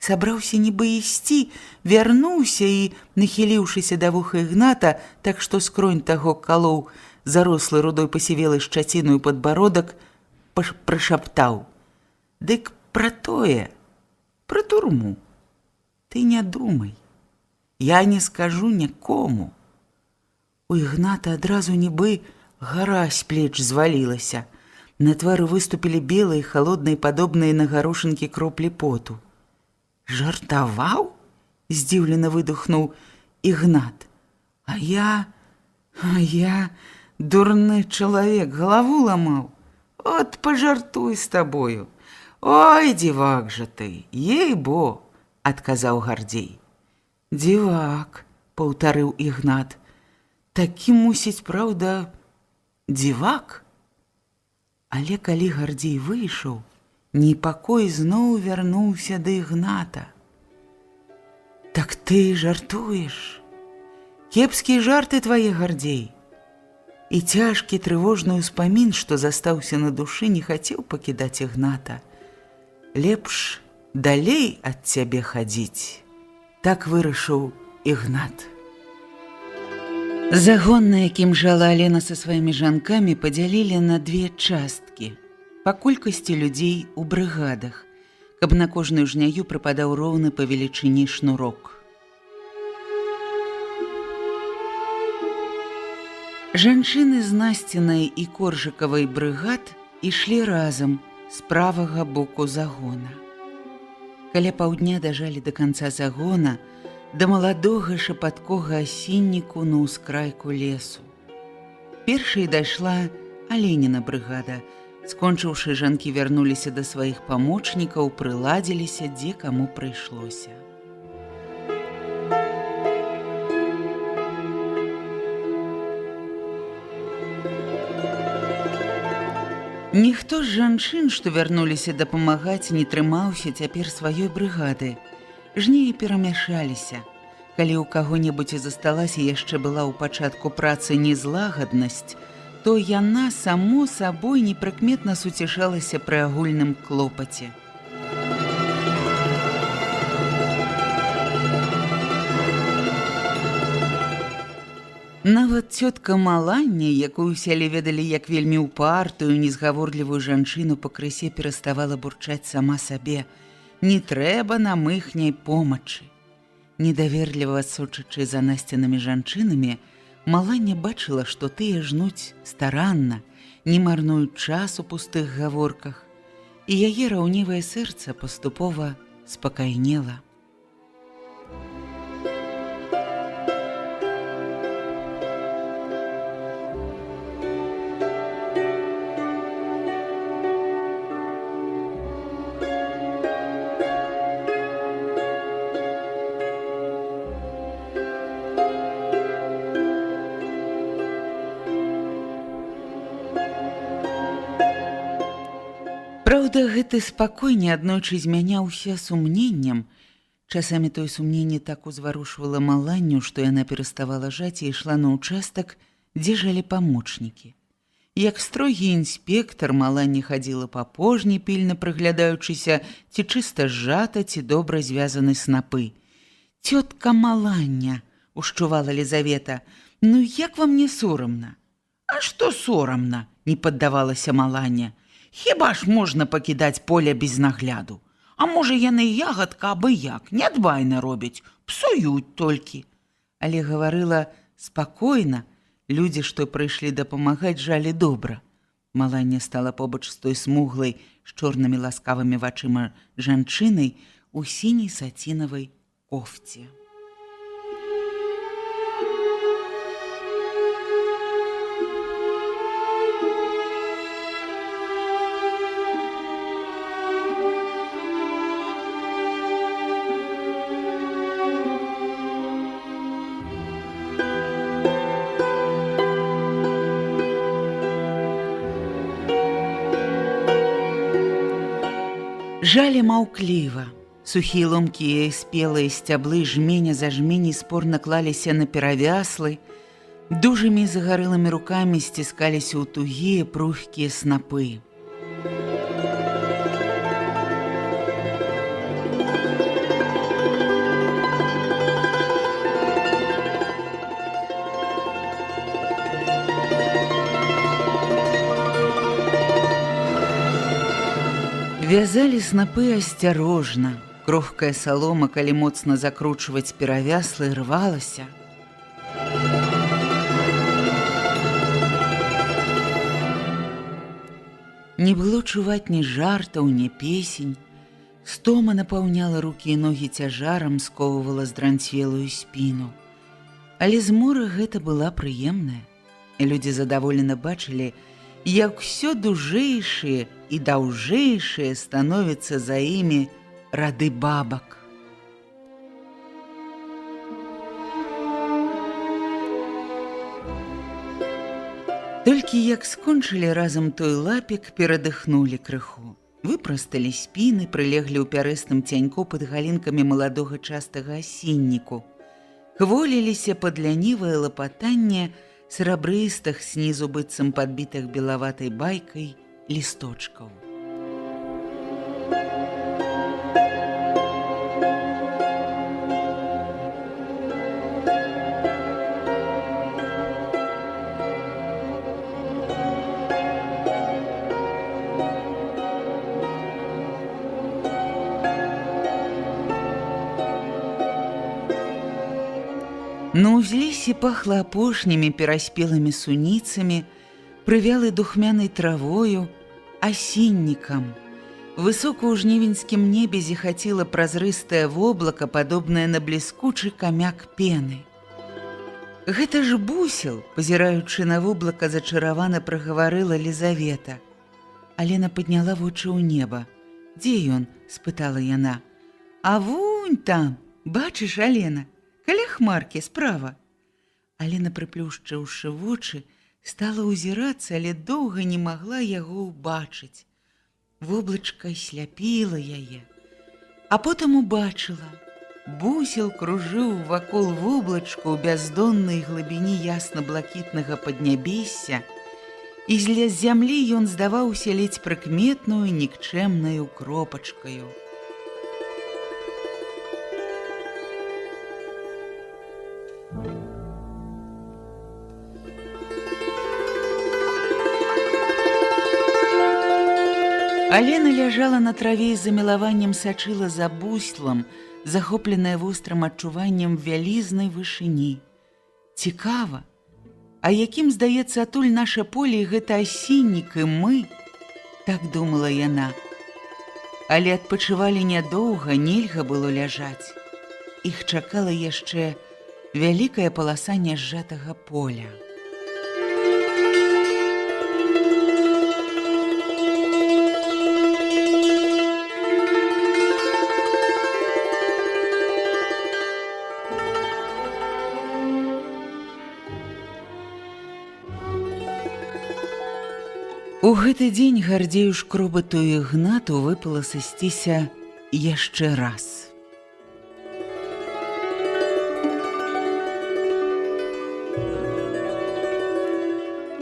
сабраўся нібы ісці, вярнуўся і, нахіліўшыся да вуха Ігната, так што скронь таго калоў зарослы рудой пасівелай шчаціною падбародак, прашаптаў: «Дык пра тое, пра турму. Ты не думай, я не скажу нікому». У Ігната адразу нібы гара з плеч звалілася. На твары выступілі белыя, халодныя, падобныя на гарошынкі кроплі поту. «Жартаваў?» – здзіўлена выдохнуў Ігнат. А я, дурны чалавек, галаву ламаў. От пажартуй з табою. Ой, дзівак жа ты, ей-бо, адказаў Гардзей. Дзівак, паўтарыў Ігнат. Такі мусіць, праўда, дзівак? Але калі Гардзей выйшаў, непакой зноў вярнуўся да Ігната. Так ты жартуеш? Кепскія жарты твае, Гардзей. І цяжкі трывожны ўспамін, што застаўся на душы, не хацеў пакідаць Ігната. Лепш далей ад цябе хадзіць. Так вырашыў Ігнат. Загон, на якім жала Алена са сваімі жанкамі, падзялілі на две часткі па колькасці людзей у брыгадах, каб на кожную жняю прыпадаў роўны па велічыні шнурок. Жанчыны з Насцінай і Коржыкавай брыгад ішлі разам з правага боку загона. Каля паўдня дажалі да канца загона, да маладога шапаткога асінніку на ўскрайку лесу. Першай дайшла Аленіна брыгада. Скончыўшы, жанкі вярнуліся да сваіх памочнікаў, прыладзіліся, дзе каму прыйшлося. Ніхто з жанчын, што вярнуліся дапамагаць, не трымаўся цяпер сваёй брыгады. Жнеі перамяшаліся. Калі ў каго-небудзь і засталася яшчэ была ў пачатку працы незлагаднасць, то яна само сабой непрыкметна суцішалася пры агульным клопаце. Нават цётка Маланне, якую ў сяле ведалі як вельмі ўпартую, незгаворлівую жанчыну, пакрысе пераставала бурчаць сама сабе: «Не трэба нам іхняй помачы». Недаверліва сочачы за Насцінымі жанчынамі, Маланне бачыла, што тыя жнуць старанна, не марнуюць час у пустых гаворках, і яе раўнівае сэрца паступова спакайнела. Праўда, гэты спакой неаднойчы змяняўся сумненнем. Часамі той сумненне так узварушвала Маланню, што яна пераставала жаць і ішла на ўчастак, дзе жалі памочнікі. Як строгі інспектар, Маланне хадзіла па пожні, пільна прыглядаючыся, ці чыста зжата, ці добра звязаны снапы. «Цётка Малання», – ушчувала Лізавета, – «ну як вам не сорамна?» «А што сорамна?» – не паддавалася Малання. «Хіба ж можна пакідаць поле без нагляду? А можа, яны ягадка абы як, нядбайна робяць, псуюць толькі». Але гаварыла спакойна, людзі, што прыйшлі дапамагаць, жалі добра. Малання стала побач з той смуглай, з чорнымі ласкавымі вачыма жанчынай у сіняй сацінавай кофце. Жалі маўкліва. Сухія ломкія спелыя сцяблы жменя за жменей спорна клаліся на перавяслы, дужымі загарэлымі рукамі сціскаліся ў тугія прухкія снапы. Вязалі снапы асцярожна. Крохкая салома, калі моцна закручваць перавяслы, рвалася. Не было чуваць ні жартаў, ні песень. Стома напаўняла рукі і ногі цяжарам, сковывала здранцвелую спіну. Але змора гэта была прыемная. Людзі задаволена бачылі, як усё дужэйшыя і даўжэйшыя становяцца за імі рады бабак. Толькі як скончылі разам той лапік, перадыхнулі крыху. Выпрасталі спіны, прылеглі ў пярэстым цяньку пад галінкамі маладога частага асінніку. Хволіліся пад лянівае лапатанне срабрыстых снізу быццам падбітых белаватай байкай лісточкаў. На ўзлесе пахла апошнімі пераспелымі суніцамі, прывялай духмянай травою, асіннікам. Высока ў жнівеньскім небе зіхаціла празрыстае воблака, падобнае на бліскучы камяк пены. «Гэта ж бусел», пазіраючы на воблака, зачаравана прагаварыла Лізавета. Алена падняла вочы ў неба. «Дзе ён?» – спытала яна. «А вунь там, бачыш, Алена? Каля хмаркі справа». Алена, прыплюшчыўшы вочы, стала ўзірацца, але доўга не магла яго ўбачыць. Воблачка сляпіла яе. А потым убачыла. Бусел кружыў вакол воблачку ў бяздоннай глыбіні ясна-блакітнага паднябесся, і з зямлі ён здаваўся ледзь прыкметную нікчэмнаю кропачкаю. Алена ляжала на траве і з замілаваннем сачыла за буслам, захопленая вострым адчуваннем вялізнай вышыні. Цікава, а якім, здаецца, атуль наша поле, гэта асіннік і мы, так думала яна. Але адпачывалі нядоўга, нельга было ляжаць. Іх чакала яшчэ вялікая паласа нязжатага поля. У гэты дзень Гардзею Шкробату і Ігнату выпала сысціся яшчэ раз.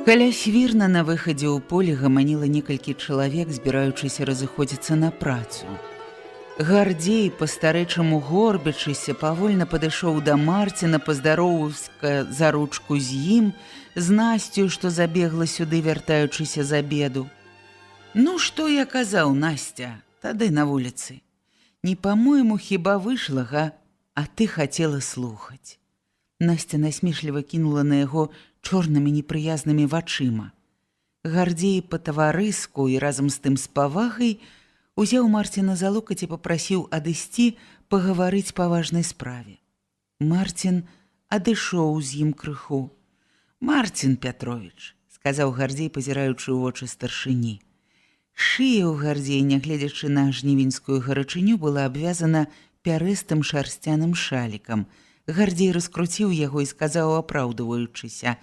Каля свірна на выхадзе ў поле гаманіла некалькі чалавек, збіраючыся разыходзіцца на працу. Гардзей, па-старэчаму горбячыся, павольна падышоў да Марціна, паздароўаўся за ручку з ім, з Насцю, што забегла сюды, вяртаючыся з абеду. «Ну, што я казаў, Насця, тады на вуліцы? Не па-мойму хіба выйшла, га? А ты хацела слухаць». Насця насмешліва кінула на яго чорнымі непрыязнымі вачыма. Гардзей па-таварыску і разам з тым з павагай узяў Марціна за локаць і папрасіў адысці пагаварыць па важнай справе. Марцін адышоў з ім крыху. «Марцін Пятровіч», – сказаў Гардзей, пазіраючы ў вочы старшыні. Шыя ў Гардзея, нягледзячы на жнівеньскую гарачыню, была абвязана пярэстым шарсцяным шалікам. Гардзей раскруціў яго і сказаў, апраўдваючыся: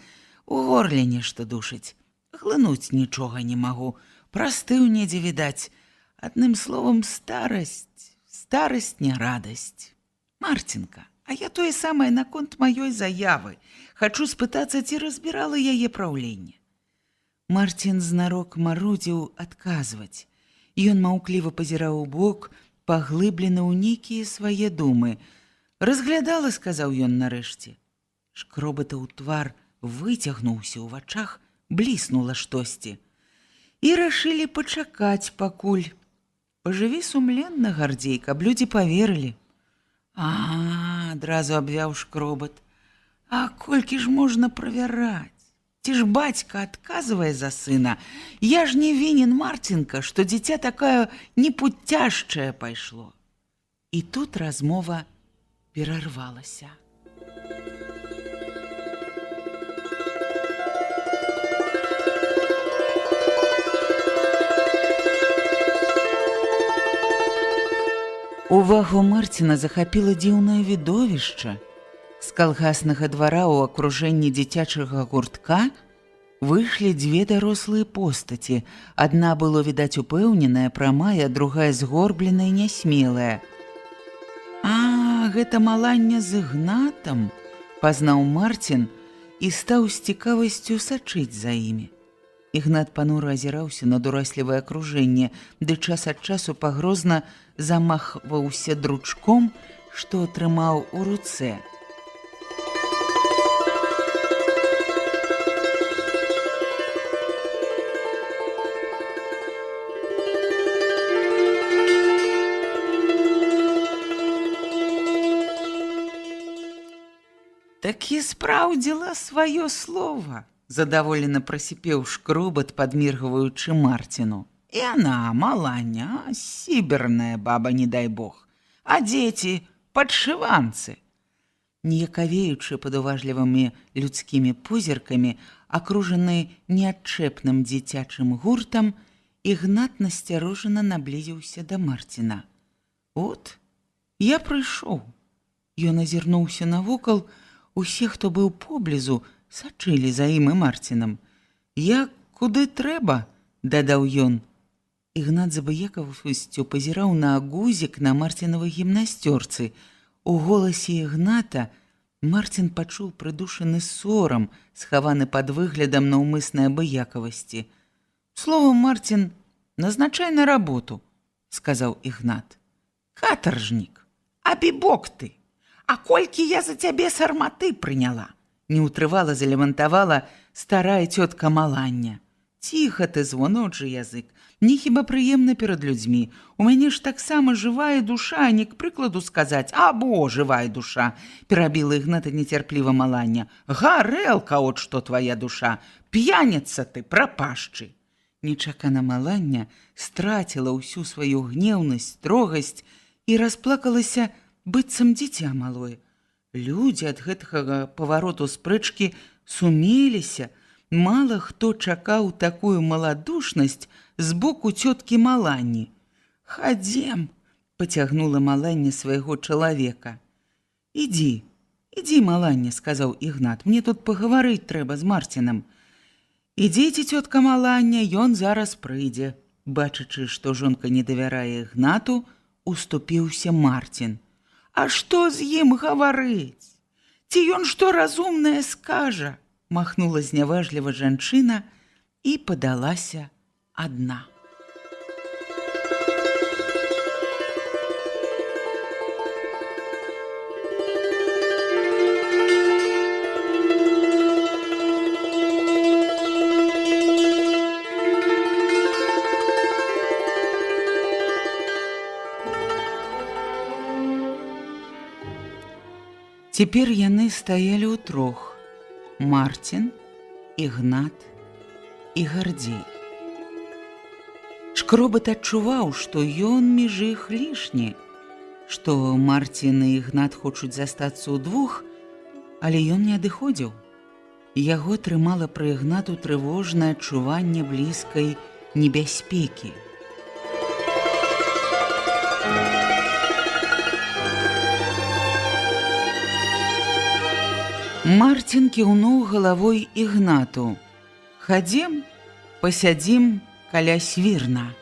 «У горле нешта душыць. Глынуць нічога не магу. Прастыў недзе відаць. Адным словам, старасць не радасць. Марцінка, а я тое самае наконт маёй заявы. Хачу спытацца, ці разбірала яе праўленне». Марцін знарок марудзіў адказваць. Ён маўкліва пазіраў у бок, паглыблены ў нейкія свае думы. «Разглядала», – сказаў ён нарэшце. Шкробатаў твар выцягнуўся, у вачах бліснула штосьці. І рашылі пачакаць пакуль. «Пажыві сумленна, Гардзей, каб людзі паверылі». «А, – адразу абвяў Шкробат, – а колькі ж можна правяраць? Ці ж бацька адказвае за сына: «Я ж не вінен, Марцінка, што дзіця такая непуцяшчае пайшло». І тут размова перарвалася. Увагу Марціна захапіла дзіўнае відовішча. З калгаснага двара ў акружэнні дзіцячага гуртка выйшлі дзве дарослыя постаці. Адна было відаць упэўненая, прамая, другая згорбленая і нясмелая. «А, гэта Маланне з Ігнатам», – пазнаў Марцін і стаў з цікавасцю сачыць за імі. Ігнат панура азіраўся на дураслівае акружэнне, ды час ад часу пагрозна замахваўся дручком, што трымаў у руцэ. «Такі спраўдзіла сваё слова», – задаволена прасіпеў шкробат, падміргваючы Марціну. «І она, Малання, сіберная баба, не дай бог. А дзеці падшыванцы». Ніякавеючы пад уважлівымі людскімі позіркамі, акружаны неадчэпным дзіцячым гуртам, Ігнат насцярожана наблізіўся да Марціна. «От, я прыйшоў». Ён азірнуўся навокал. Усе, хто быў поблізу, сачылі за ім і Марцінам. «Я куды трэба», – дадаў ён. Ігнат з абыякавасцю пазіраў на гузік на Марцінавай гімнасцёрцы. У голасе Ігната Марцін пачуў прыдушаны сорам, схаваны пад выглядам наўмыснай абыякавасці. «Словам, Марцін, назначай на работу», – сказаў Ігнат. «Катаржнік, а бібок ты! А колькі я за цябе сарматы прыняла?» – неўтрывала залемантавала старая цётка Малання. «Ціха ты, звоночы язык, мне хіба прыемна перад людзьмі. У мяне ж таксама жывая душа, не к прыкладу сказаць, або жывая душа», – перабіла Ігната нецярпліва Малання. «Гарэлка, от што твая душа, п'яніца ты, прапашчы». Нечакана Малання страціла ўсю сваю гнеўнасць, строгасць і расплакалася, быццам дзіця малое. Людзі ад гэтага павароту спрэчкі сумеліся. Мала хто чакаў такую маладушнасць з боку цёткі Маланні. «Хадзем», – пацягнула Малання свайго чалавека. «Ідзі, Малання», – сказаў Ігнат, – «мне тут пагаварыць трэба з Марцінам». «Ідзіце, цётка Малання, ён зараз прыйдзе». Бачачы, што жонка не давярае Ігнату, уступіўся Марцін. «А што з ім гаварыць? Ці ён што разумнае скажа?» – махнула зняважліва жанчына і падалася адна. Цяпер яны стаялі ўтрох: Марцін, Ігнат і Гардзей. Шкробат адчуваў, што ён між іх лішні, што Марцін і Ігнат хочуць застацца ўдвух, але ён не адыходзіў. Яго трымала пры Ігнату трывожнае адчуванне блізкай небяспекі. Марцін кіўнуў галавой Ігнату. «Хадзем, пасядзім каля свірна».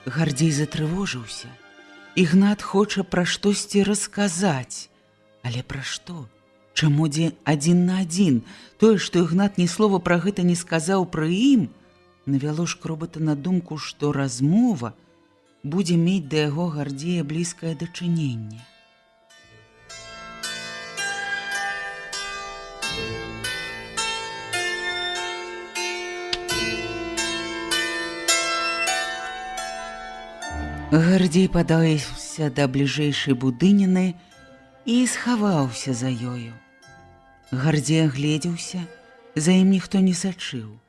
Гардзей затрывожыўся. Ігнат хоча пра штосьці расказаць. Але пра што? Чаму адзін на адзін? Тое, што Ігнат ні слова пра гэта не сказаў пры ім, навяло шкробата на думку, што размова будзе мець да яго Гардзея блізкае дачыненне. Гардзей падаўся да бліжэйшай будыніны і схаваўся за ёю. Гардзей агледзеўся За ім ніхто не сачыў.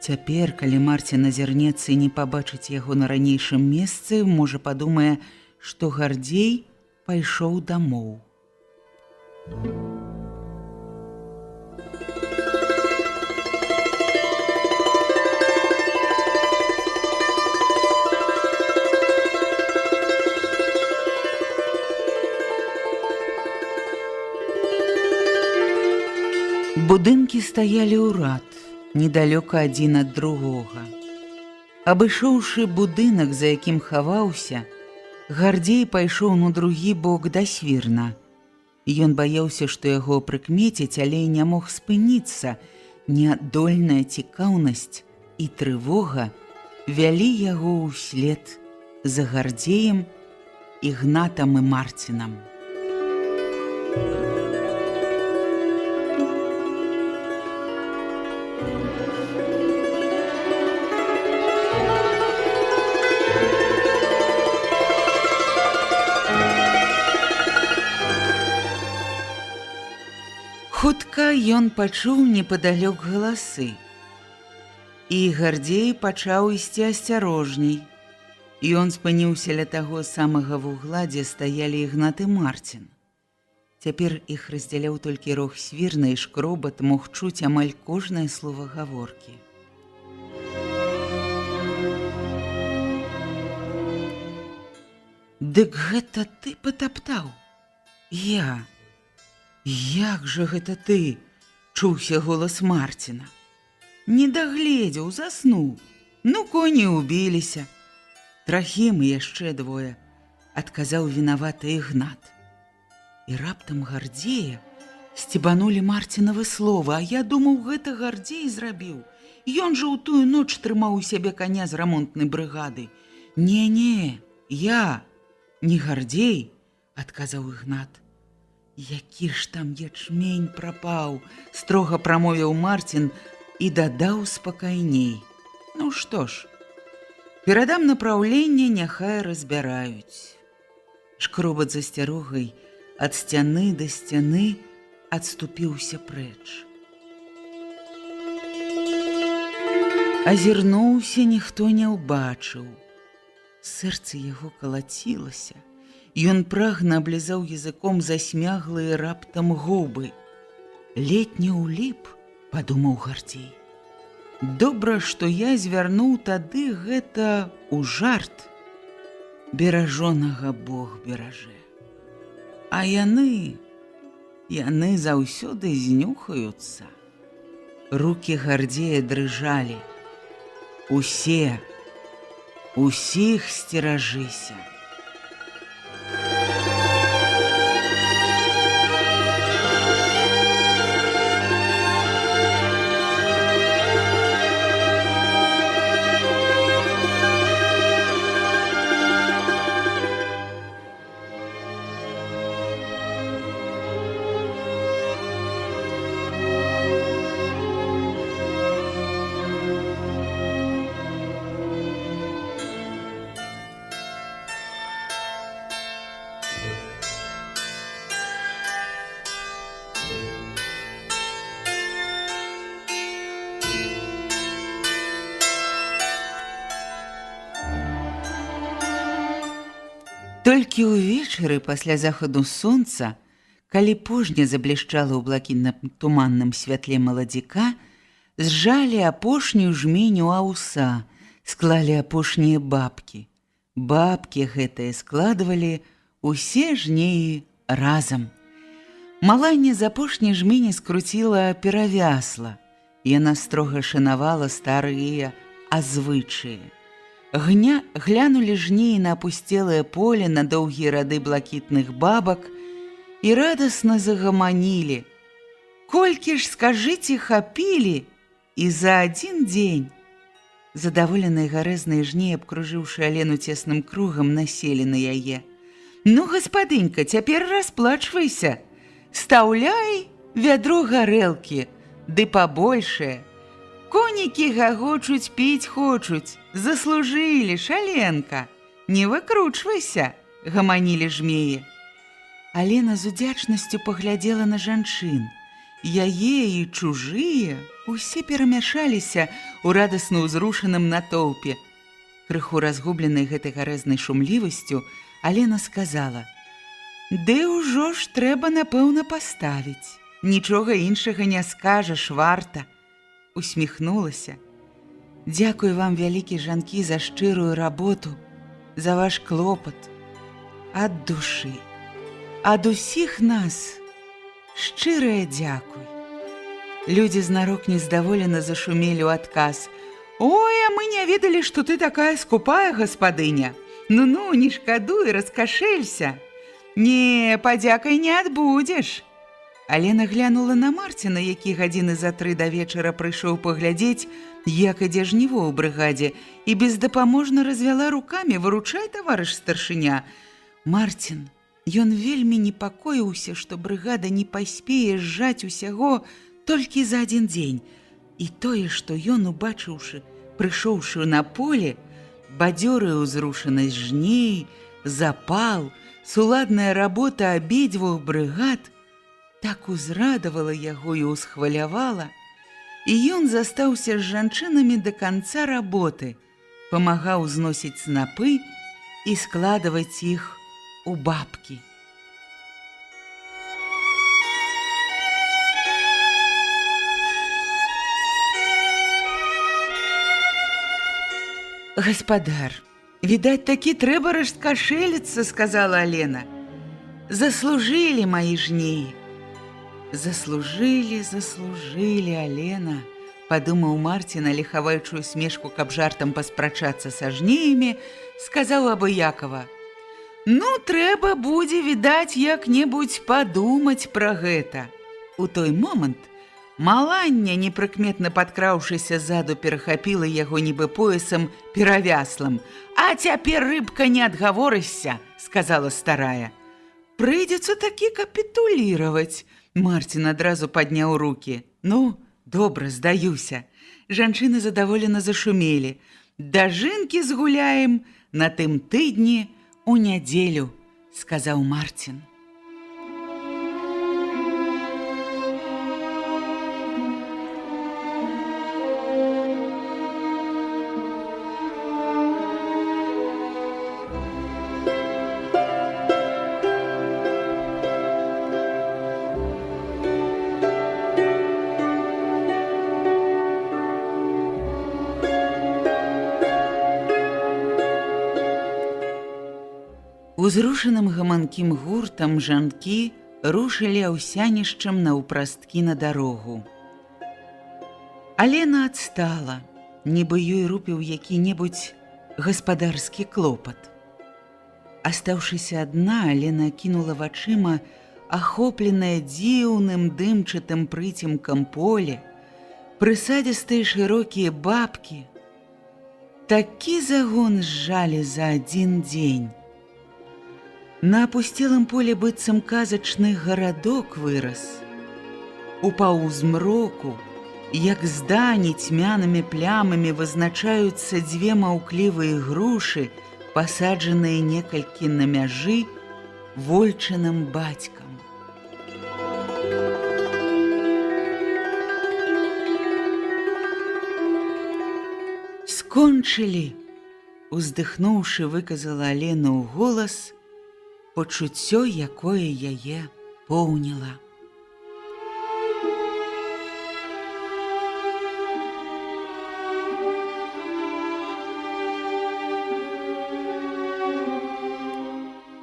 Цяпер, калі Марцін азірнецца і не пабачыць яго на ранейшым месцы, можа, падумае, што Гардзей пайшоў дамоў. Будынкі стаялі ў рад, недалёка адзін ад другога. Абышоўшы будынак, за якім хаваўся, Гардзей пайшоў на другі бок да свірна. Ён баяўся, што яго прыкмеціць, але не мог спыніцца. Нядольная цікаўнасць і трывога вялі яго ўслед за Гардзеем, Ігнатам і Марцінам. Хутка ён пачуў непадалёк галасы. І Гардзей пачаў ісці асцярожней. Ён спыніўся ля таго самага вугла, дзе стаялі Ігнат і Марцін. Цяпер іх раздзяляў толькі рог свірна, і шкробат мог чуць амаль кожнае слова гаворкі. «Дык гэта ты патаптаў? Я? Як жа гэта ты?» – чуўся голас Марціна. «Не дагледзеў, заснуў. Ну, коні ўбіліся. Трахім і яшчэ двое», – адказаў вінаваты Ігнат. І раптам Гардзея сцебанулі Марцінавы словы, а я думаў, гэта Гардзей зрабіў. Ён жа ў тую ноч трымаў у сябе каня з рамонтнай брыгады. «Не, я, не Гардзей», – адказаў Ігнат. «Які ж там ячмень прапаў», – строга прамовіў Марцін і дадаў спакайней. «Ну што ж, перадам напраўленне, няхай разбіраюць». Шкробат з асцярогай ад сцяны да сцяны адступіўся прэч. Азірнуўся, ніхто не ўбачыў. Сэрца яго калацілася. Ён прагна аблізаў языком засмяглыя раптам губы. «Ледь не ўліп», – падумаў Гардзей. «Добра, што я звярнуў тады гэта ў жарт. Беражонага Бог беражэ. А яны заўсёды знюхаюцца». Рукі Гардзея дрыжалі. «Усіх сцеражыся». Толькі ўвечары пасля захаду сонца, калі пожня заблішчала ў блакітна-туманным святле маладзіка, зжалі апошнюю жменю аўса, склалі апошнія бабкі. Бабкі гэтыя складвалі усе жнеі разам. Маланя з апошняй жмені скруціла перавясла. Яна строга шанавала старыя азвычаі. Глянулі жнеі на апусцелае поле, на доўгія рады блакітных бабак і радасна загаманілі. «Колькі ж, скажыце, хапілі і за адзін дзень?» Задаволеныя гарэзныя жнеі, абкружыўшы Алену цесным кругам, населі на яе. «Ну, гаспадынька, цяпер расплачвайся. Стаўляй вядро гарэлкі, ды пабольшае. Конікі гагочуць, піць хочуць. Заслужылі, шаленка. Не выкручвайся», – гаманілі жмеі. Алена з удзячнасцю паглядзела на жанчын. Яе і чужыя усе перамяшаліся ў радасна ўзрушаным натоўпе. Крыху разгубленай гэтай гарэзнай шумлівасцю, Алена сказала: «Ды ўжо ж трэба, напэўна, паставіць. Нічога іншага не скажаш, варта». Усміхнулася. «Дзякуй вам, вялікі жанкі, за шчырую работу, за ваш клопат. Ад душы, ад усіх нас шчырае дзякуй». Людзі знарок нездаволена зашумелі ў адказ: «Ой, а мы не ведалі, што ты такая скупая гаспадыня. Ну-ну, не шкадуй, раскашэлься. Не, падзякай не адбудзеш». Алена глянула на Марціна, які гадзіны за 3 да вечара прыйшоў паглядзець, як ідзе жніво ў брыгадзе, і бездапаможна развяла рукамі: «Выручай, таварыш старшыня». Марцін, ён вельмі непакоіўся, што брыгада не паспее зжаць усяго толькі за 1 дзень. І тое, што ён, убачыўшы, прыйшоўшы на поле, бадзёрая ўзрушанасць жней, запал, суладная работа абедзвюх брыгад, так узрадавала яго і ўсхвалявала, і ён застаўся з жанчынамі да канца работы, памагаў зносіць снапы і складваць іх у бабкі. «Гаспадар, відаць, такі трэба раскашэліцца», — сказала Алена. «Заслужылі маі жнеі». «Заслужылі, Алена», — падумаў Марцін, але хаваючую смешку, каб жартам паспрачацца са жнеямі, сказаў абыякава: «Ну, трэба будзе, відаць, як-небудзь падумаць пра гэта». У той момант Малання, непрыкметна падкраўшыся ззаду, перахапіла яго нібы поясам перавяслым. «А цяпер, рыбка, не адгаворышся», — сказала старая. «Прыйдзецца такі капітуліраваць». Марцін адразу падняў рукі. «Ну, добра, здаюся». Жанчыны задаволена зашумелі. «Дажынкі згуляем на тым тыдні у нядзелю», — сказаў Марцін. Узрушаным гаманкім гуртам жанкі рушылі аўсянішчам наўпрасткі на дарогу. Алена адстала, нібы ёй рупіў які-небудзь гаспадарскі клопат. Астаўшыся адна, Алена кінула вачыма ахопленае дзіўным дымчатым прыцемкам поле, прысадзістыя шырокія бабкі. Такі загон зжалі за 1 дзень. На апусцелым поле быццам казачны гарадок вырас. У паўзмроку, як здані цьмянымі плямамі, вызначаюцца 2 маўклівыя грушы, пасаджаныя некалькі на мяжы вольчыным бацькам. «Скончылі», — уздыхнуўшы, выказала Алена ў голас пачуццё, якое яе поўніла.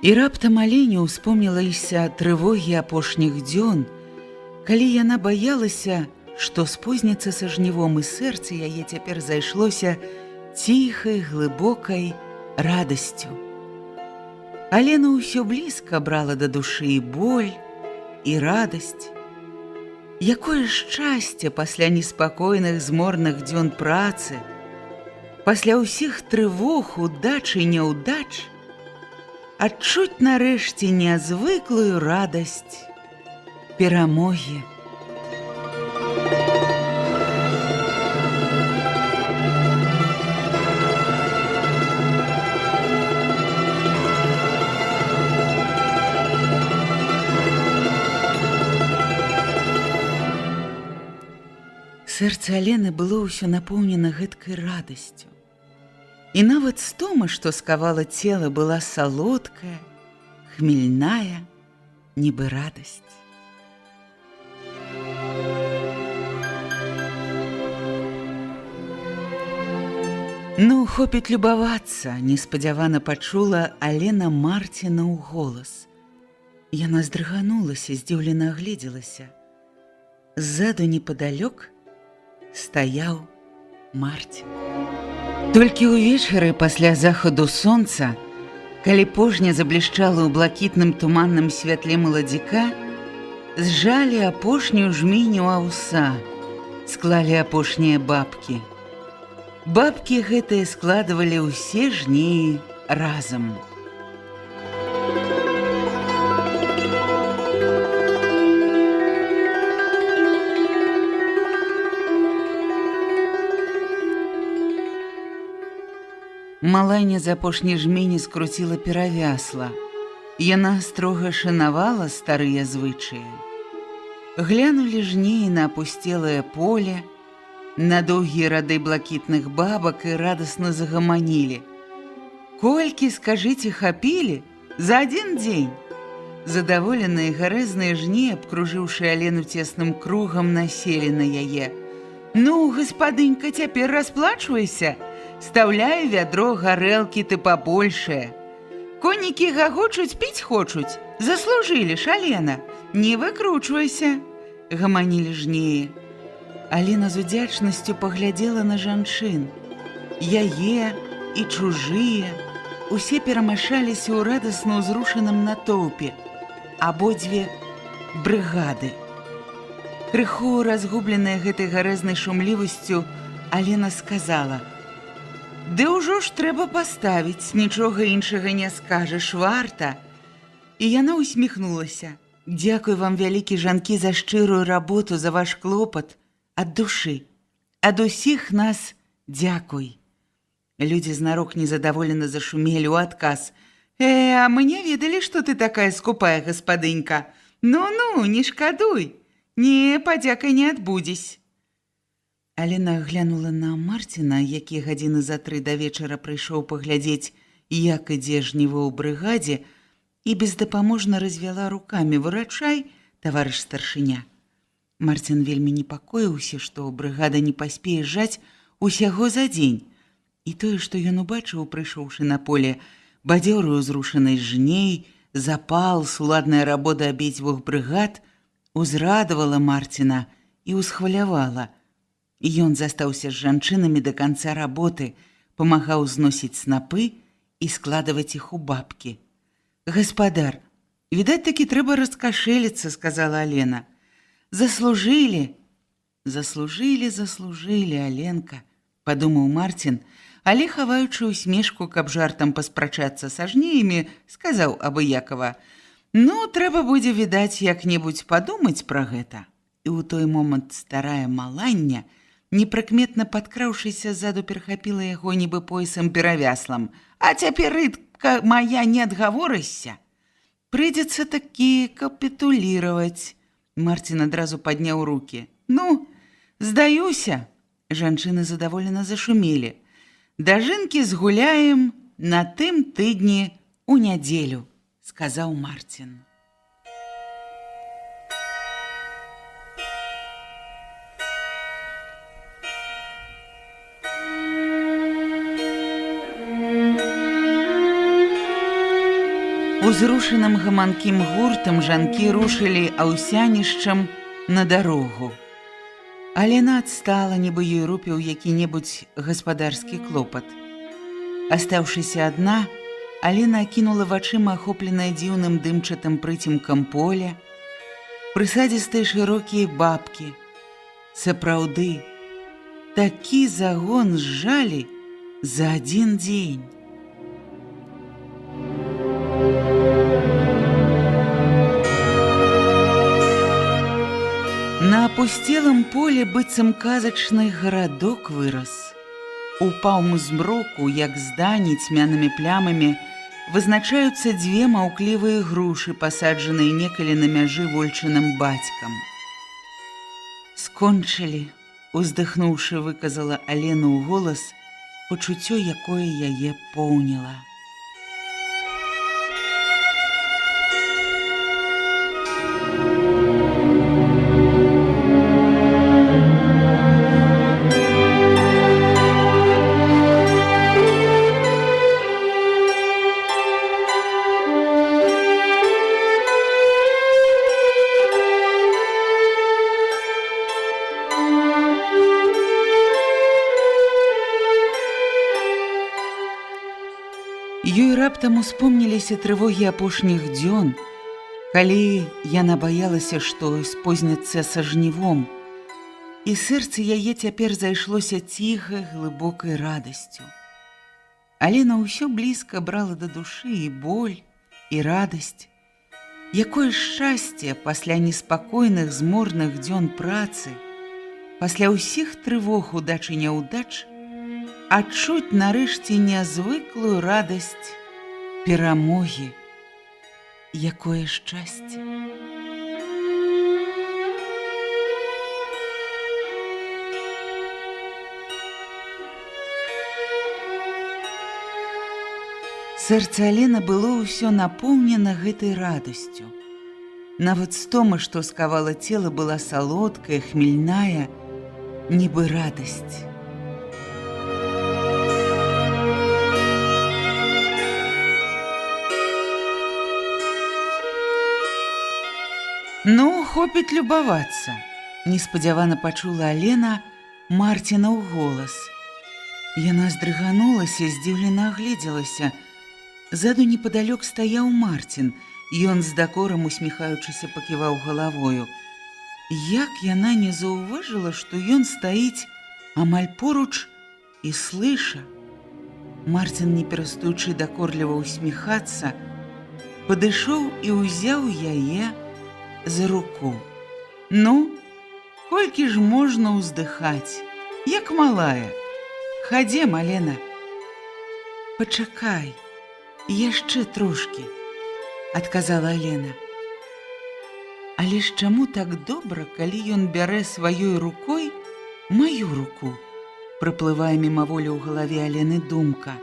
І раптам Алене ўспомнілася трывогі апошніх дзён, калі яна баялася, што спозніцца са жнівом, і сэрца яе цяпер зайшлося ціхай, глыбокай радасцю. Алена ўсё блізка брала да душы і боль, і радасць. Якое шчасце пасля неспакойных зморных дзён працы, пасля ўсіх трывог, удач і няўдач, адчуць нарэшце нязвыклую радасць перамогі. Сэрца Алены было ўсё напоўнена гэткай радасцю. І нават стома, што скавала цела, была салодкая, хмельная, нібы радасць. Ну, хопіць любавацца, неспадзявана пачула Алена Марціна ў голас. Яна здрыганулася, здзіўлена агледзелася. Ззаду непадалёк стаяў Марцін. Толькі ўвечары пасля захаду сонца, калі пожня заблішчала ў блакітным туманным святле маладзіка, зжалі апошнюю жміню аўса, склалі апошнія бабкі. Бабкі гэтыя складывалі ўсе жнеі разам. Маланя з апошняй жмені скруціла перавясла. Яна строга шанавала старыя звычаі. Глянулі жнеі на апусцелае поле, на доўгія рады блакітных бабак і радасна загаманілі. Колькі, скажыце, хапілі? За адзін дзень. Задаволеныя гарэзныя жні, абкружыўшы Алену цесным кругам, населі на яе. Ну, гаспадынька, цяпер расплачвайся. Стаўляю вядро гарэлкі ты пабольшае. Конікі гагочуць, піць хочуць. Заслужылі ж, Алена. Не выкручвайся, гаманілі жнеі. Алена з удзячнасцю паглядзела на жанчын. Яе і чужыя усе перамяшаліся ў радасна ўзрушаным натоўпе. Абодзве брыгады. Крыху разгубленая гэтай гарэзнай шумлівасцю, Алена сказала: «Ды ўжо ж трэба паставіць, нічога іншага не скажаш, варта». І яна усміхнулася. «Дзякуй вам, вялікі жанкі, за шчырую работу, за ваш клопат. Ад душы. Ад усіх нас дзякуй». Людзі знарок незадаволена зашумелі ў адказ. А мы не ведалі, што ты такая скупая, гаспадынька. Ну-ну, не шкадуй. Не, падзякай не адбудзесь». Алена глянула на Марціна, які гадзіны за 3 да вечара прыйшоў паглядзець, як ідзе жніво ў брыгадзе, і бездапаможна развяла рукамі: «Вырачай, таварыш старшыня». Марцін вельмі непакоіўся, што брыгада не паспее жаць усяго за дзень. І тое, што ён убачыў, прыйшоўшы на поле, бадзёрую зрушанасць жней, запал, суладная работа абедзвюх брыгад, узрадавала Марціна і ўсхвалявала. Ён застаўся з жанчынамі да канца работы, памагаў зносіць снапы і складваць іх у бабкі. «Гаспадар, відаць, такі трэба раскашэліцца», — сказала Алена. «Заслужылі». Заслужылі, Аленка», — падумаў Марцін, але, хаваючы усмешку, каб жартам паспрачацца са жнеямі, сказаў абыякава: «Ну, трэба будзе, відаць, як-небудзь падумаць пра гэта». І ў той момант старая Малання, непрыкметна падкраўшыся ззаду, перахапіла яго нібы поясам перавяслам. «А цяпер, рыбка моя, не адгаворышся. Прыйдзецца такі капітуліраваць». Марцін адразу падняў рукі. «Ну, здаюся». Жанчыны задаволена зашумелі. «Дажынкі згуляем на тым тыдні у нядзелю», — сказаў Марцін. Узрушаным гаманкім гуртам жанкі рушылі аўсянішчам на дарогу. Алена адстала, нібы ёй рупіў які-небудзь гаспадарскі клопат. Астаўшыся адна, Алена акінула вачыма ахопленае дзіўным дымчатым прыцемкам поле, прысадзістыя шырокія бабкі. Сапраўды, такі загон зжалі за адзін дзень. На апусцелым поле быццам казачны гарадок вырас. У паўму-змроку, як здані цьмянымі плямамі, вызначаюцца 2 маўклівыя грушы, пасаджаныя некалі на мяжы вольчыным бацькам. Скончылі уздыхнуўшы, выказала Алена ў голас пачуццё, якое яе поўніла. Ёй раптам успомніліся трывогі апошніх дзён, калі яна баялася, што спозніцца са жнівом, і сэрце яе цяпер зайшлося ціхай, глыбокай радасцю. Алена ўсё блізка брала да душы і боль, і радасць. Якое шчасце пасля неспакойных зморных дзён працы, пасля ўсіх трывог, удач і няўдач, адчуць нарэшце нязвыклую радасць перамогі. Якое шчасце! Сэрца Алены было ўсё напоўнена гэтай радасцю. Нават стома, што скавала цела, была салодкая, хмельная, нібы радасць. «Ну, хопіць любавацца», – неспадзявана пачула Алена Марціна ў голас. Яна здрыганулася, здзіўлена агледзелася. Ззаду непадалёк стаяў Марцін, і ён з дакорам, усміхаючыся, паківаў галавою. Як яна не заўважыла, што ён стаіць амаль поруч і слыша. Марцін, не перастаючы дакорліва усміхацца, падышоў і ўзяў яе за руку. «Ну, колькі ж можна ўздыхаць, як малая? Хадзем, Алена». «Пачакай, яшчэ трошкі», – адказала Алена. Але ж чаму так добра, калі ён бярэ сваёй рукой маю руку? Прыплывае мімаволі ў галаве Алены думка.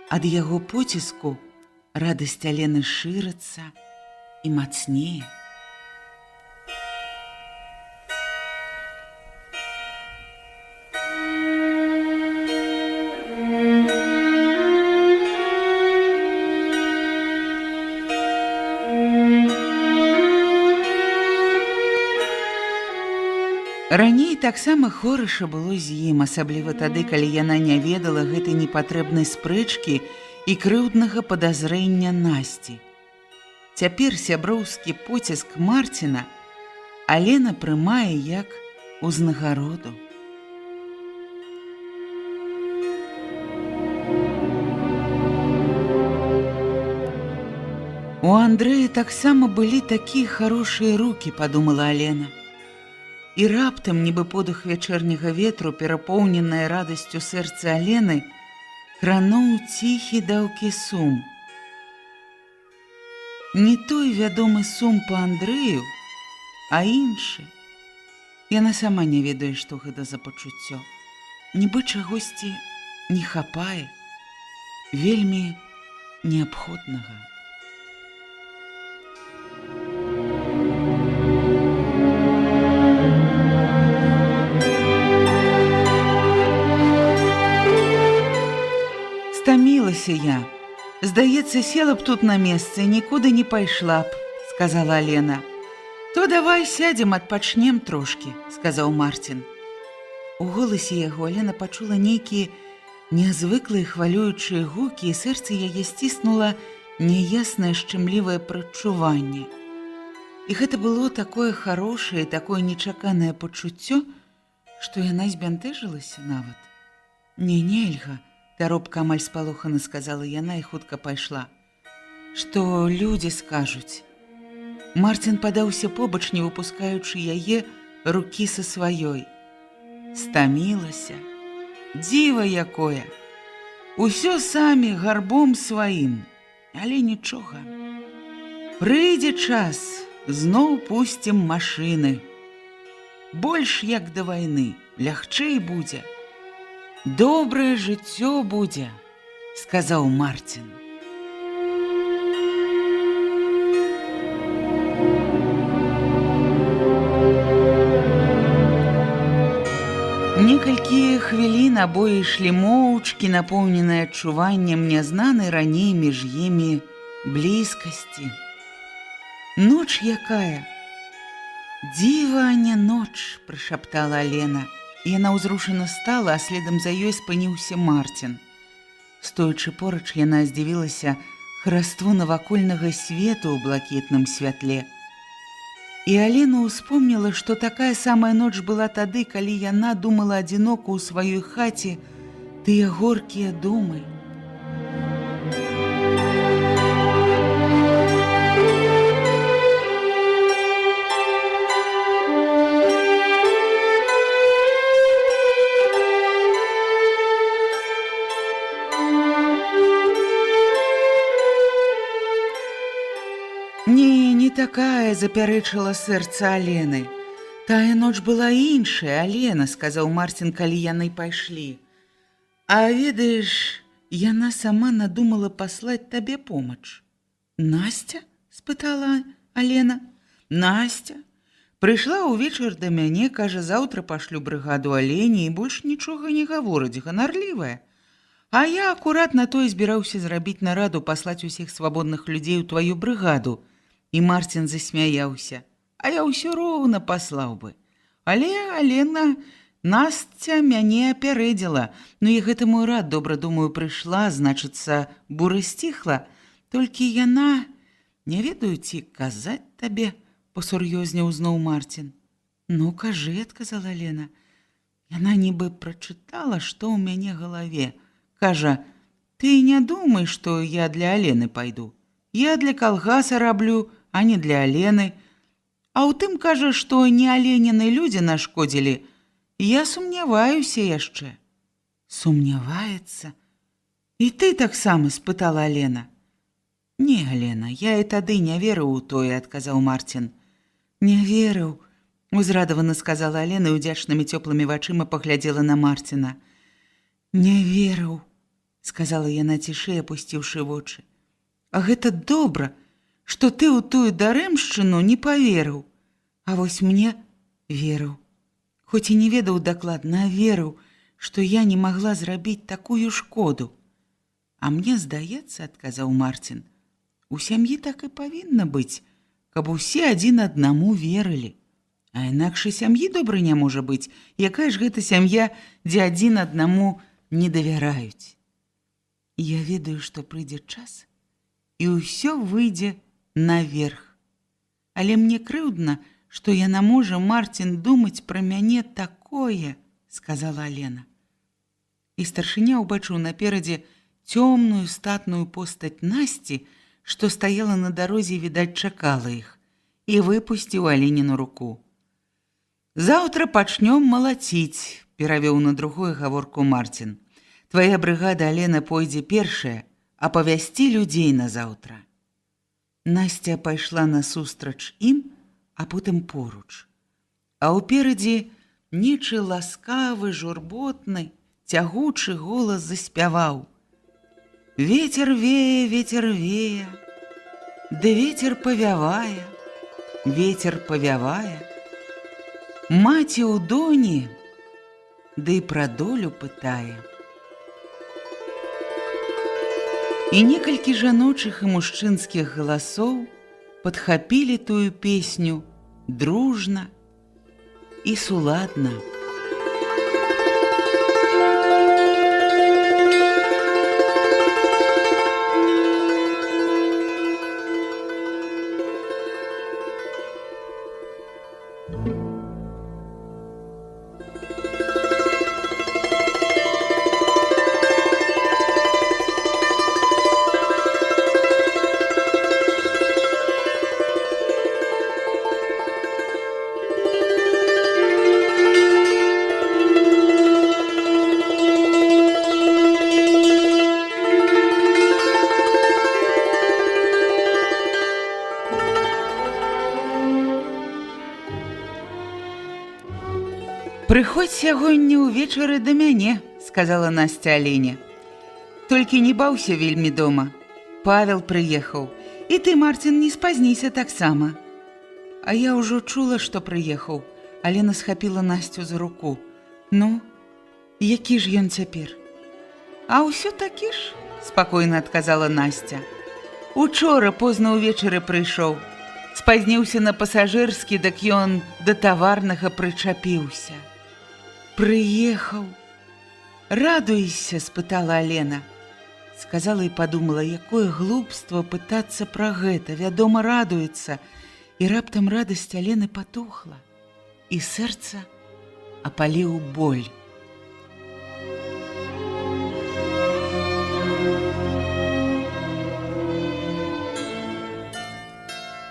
Ад яго поціску радасць Алены шырыцца і мацнее. Раней таксама хораша было з ім, асабліва тады, калі яна не ведала гэтай непатрэбнай спрэчкі і крыўднага падазрэння Насці. Цяпер сяброўскі поціск Марціна Алена прымае як узнагароду. У Андрэя таксама былі такія харошыя рукі, падумала Алена. І раптам, нібы подых вячэрняга ветру, перапоўненае радасцю сэрца Алены, крануў ціхі даўкі сум. Не той вядомы сум па Андрэю, а іншы. Яна сама не ведае, што гэта за пачуццё. Нібы чагосьці не хапае, вельмі неабходнага. Стамілася я. Здаецца, села б тут на месцы, нікуды не пайшла б, сказала Алена. То давай сядзем, адпачнем трошкі, сказаў Марцін. У голасе яго Алена пачула нейкія нязвыклыя хвалюючыя гукі, і сэрца яе сціснула няяснае шчымлівае прадчуванне. І гэта было такое харошае, такое нечаканае пачуццё, што яна збянтэжылася нават. Не, нельга. Таропка амаль спалохана сказала яна і хутка пайшла. Што людзі скажуць? Марцін падаўся побач, не выпускаючы яе рукі са сваёй. Стамілася. Дзіва якое! Усё самі гарбом сваім, але нічога. Прыйдзе час, зноў пусцім машыны. Больш як да вайны, лягчэй будзе. Добрае жыццё будзе, сказаў Марцін. Некалькі хвілін абое ішлі моўчкі, напоўненыя адчуваннем нязнанай раней між імі блізкасці. Ноч якая! Дзіва, а не ноч, прышаптала Алена. Яна ўзрушана стала, а следам за ёй спыніўся Марцін. Стоячы поруч, яна здзівілася хараству навакольнага свету ў блакітным святле. І Алена ўспомніла, што такая самая ноч была тады, калі яна думала адзінока ў сваёй хаце тыя горкія думы. Не такая, запярэчыла сэрца Алены. Тая ноч была іншая, Алена, сказаў Марцін, калі яны пайшлі. А ведаеш, яна сама надумала паслаць табе помач. Настя? Спытала Алена. Настя. Прыйшла ўвечар да мяне, кажа, заўтра пашлю брыгаду Алені і больш нічога не гаворыць, ганарлівая. А я акурат на тое збіраўся зрабіць нараду, паслаць усіх свабодных людзей у тваю брыгаду. І Марцін засмяяўся. А я ўсё роўна паслаў бы. Але Алена, Настя мяне апярэдзіла. Ну і гэтаму рад, добра думаю, прыйшла, значыцца, бура сціхла. Толькі яна, не ведаю, ці казаць табе, пасур'ёзнеў зноў Марцін. Ну, кажы, адказала Алена. Яна нібы прачытала, што ў мяне галаве. Кажа, ты не думай, што я для Алены пайду. Я для калгаса раблю, а не для Алены. А ў тым кажа, што не Аленіны людзі нашкодзілі. Я сумняваюся яшчэ. Сумняваецца? І ты таксама, спытала Алена. Не, Алена, я і тады не верыў у тое, адказаў Марцін. Не верыў, узрадавана сказала Алена і ўдзячнымі цёплымі вачыма паглядзела на Марціна. Не верыў, сказала яна цішэй, апусціўшы вочы. А гэта добра, што ты ў тую дарэмшчыну не паверыў. А вось мне верыў. Хоць і не ведаў дакладна, верыў, што я не магла зрабіць такую шкоду. А мне здаецца, адказаў Марцін, у сям'і так і павінна быць, каб усе адзін аднаму верылі. А інакш і сям'і добрай не можа быць. Якая ж гэта сям'я, дзе адзін аднаму не давяраюць? Я ведаю, што прыйдзе час, і ўсё выйдзе наверх. Але мне крыўдна, што яна можа, Марцін, думаць пра мяне такое, сказала Алена. І старшыня ўбачыў наперадзе цёмную статную постаць Насці, што стаяла на дарозе, відаць, чакала іх, і выпусціў Аленіну руку. Заўтра пачнём малаціць, перавёў на другую гаворку Марцін. Твая брыгада, Алена, пойдзе першая, апавясці людзей на заўтра. Настя пайшла насустрач ім, а потым поруч. А ўперадзе нечы ласкавы, журботны, цягучы голас заспяваў. Ветер вее, ды ветер павявае, маці ў доні, ды пра долю пытае. І некалькі жаночых і мужчынскіх галасоў падхапілі тую песню дружна і суладна. «Прыходзь сягоння ўвечары да мяне», – сказала Настя Алене. «Толькі не баўся вельмі дома. Павел прыехаў. І ты, Марцін, не спазніся таксама». А я ўжо чула, што прыехаў. Алена схапіла Настю за руку. «Ну, які ж ён цяпер?» «А ўсё такі ж», – спакойна адказала Настя. «Учора позна ўвечары прыйшоў. Спазніўся на пасажырскі, дак ён да таварнага прычапіўся». «Прыехаў. Радуешся?» – спытала Алена. Сказала і падумала, якое глупства пытацца пра гэта. Вядома, радуецца. І раптам радасць Алены патухла. І сэрца апаліў боль.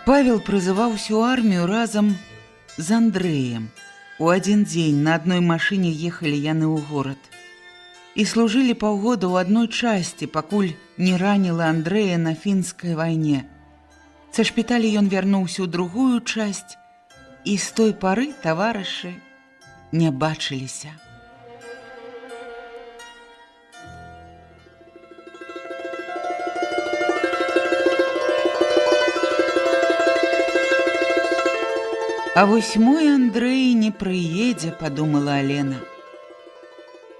Павел прызываўся ў армію разам з Андрэем. У адзін дзень на адной машыне ехалі яны ў горад. І служылі паўгода ў адной часці, пакуль не раніла Андрэя на фінскай вайне. Са шпіталі ён вярнуўся ў другую часць, і з той пары таварышы не бачыліся. «А вось мой Андрэй не прыедзе», – падумала Алена.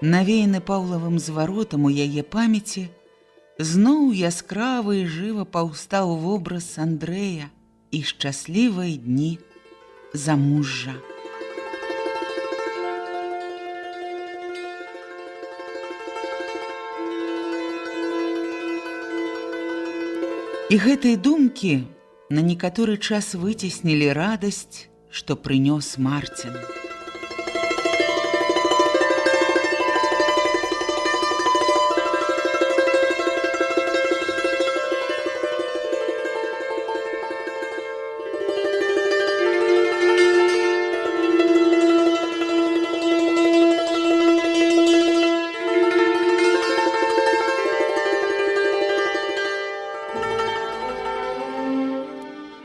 Навеяны Паўлавым зваротам у яе памяці, зноў яскравы і жыва паўстаў вобраз Андрэя і шчаслівыя дні замужжа. І гэтай думкі на некаторы час выцеснілі радасць, што прынёс Марцін.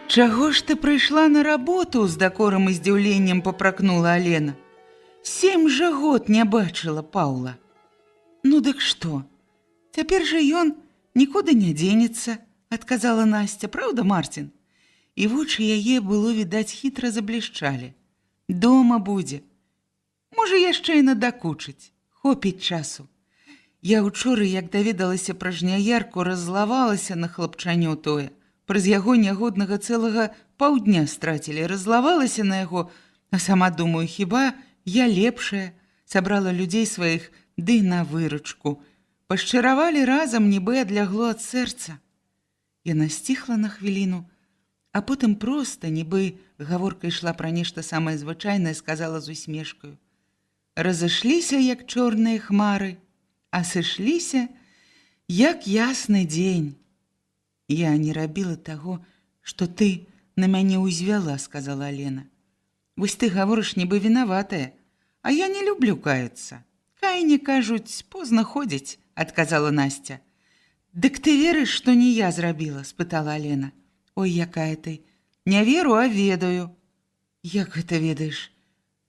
«Чаго ж ты прыйшла на работу?» – з дакорам і здзіўленнем папракнула Алена. 7 жа год не бачыла Паўла. «Ну дык што? Цяпер жа ён нікуды не дзенецца», – адказала Настя. «Праўда, Марцін?» І вочы яе, было відаць, хітра заблішчалі. «Дома будзе. Можа, яшчэ і надакучыць. Хопіць часу. Я учора, як даведалася пра жняярку, раззлавалася на хлапчанё тое. Праз яго нягоднага цэлага паўдня страцілі, раззлавалася на яго, а сама думаю, хіба я лепшая, сабрала людзей сваіх ды на выручку. Пашчаравалі разам, нібы адлягло ад сэрца». Яна сціхла на хвіліну, а потым проста, нібы гаворка ішла пра нешта самае звычайнае, сказала з усмешкаю: «Разышліся, як чорныя хмары, а сышліся, як ясны дзень». «Я не рабіла таго, што ты на мяне ўзвяла», – сказала Алена. «Вось ты гаворыш, нібы вінаватая, а я не люблю каяцца. Каянне, кажуць, позна ходзіць», – адказала Настя. «Дык ты верыш, што не я зрабіла?» – спытала Алена. «Ой, якая ты! Не веру, а ведаю». «Як гэта ведаеш?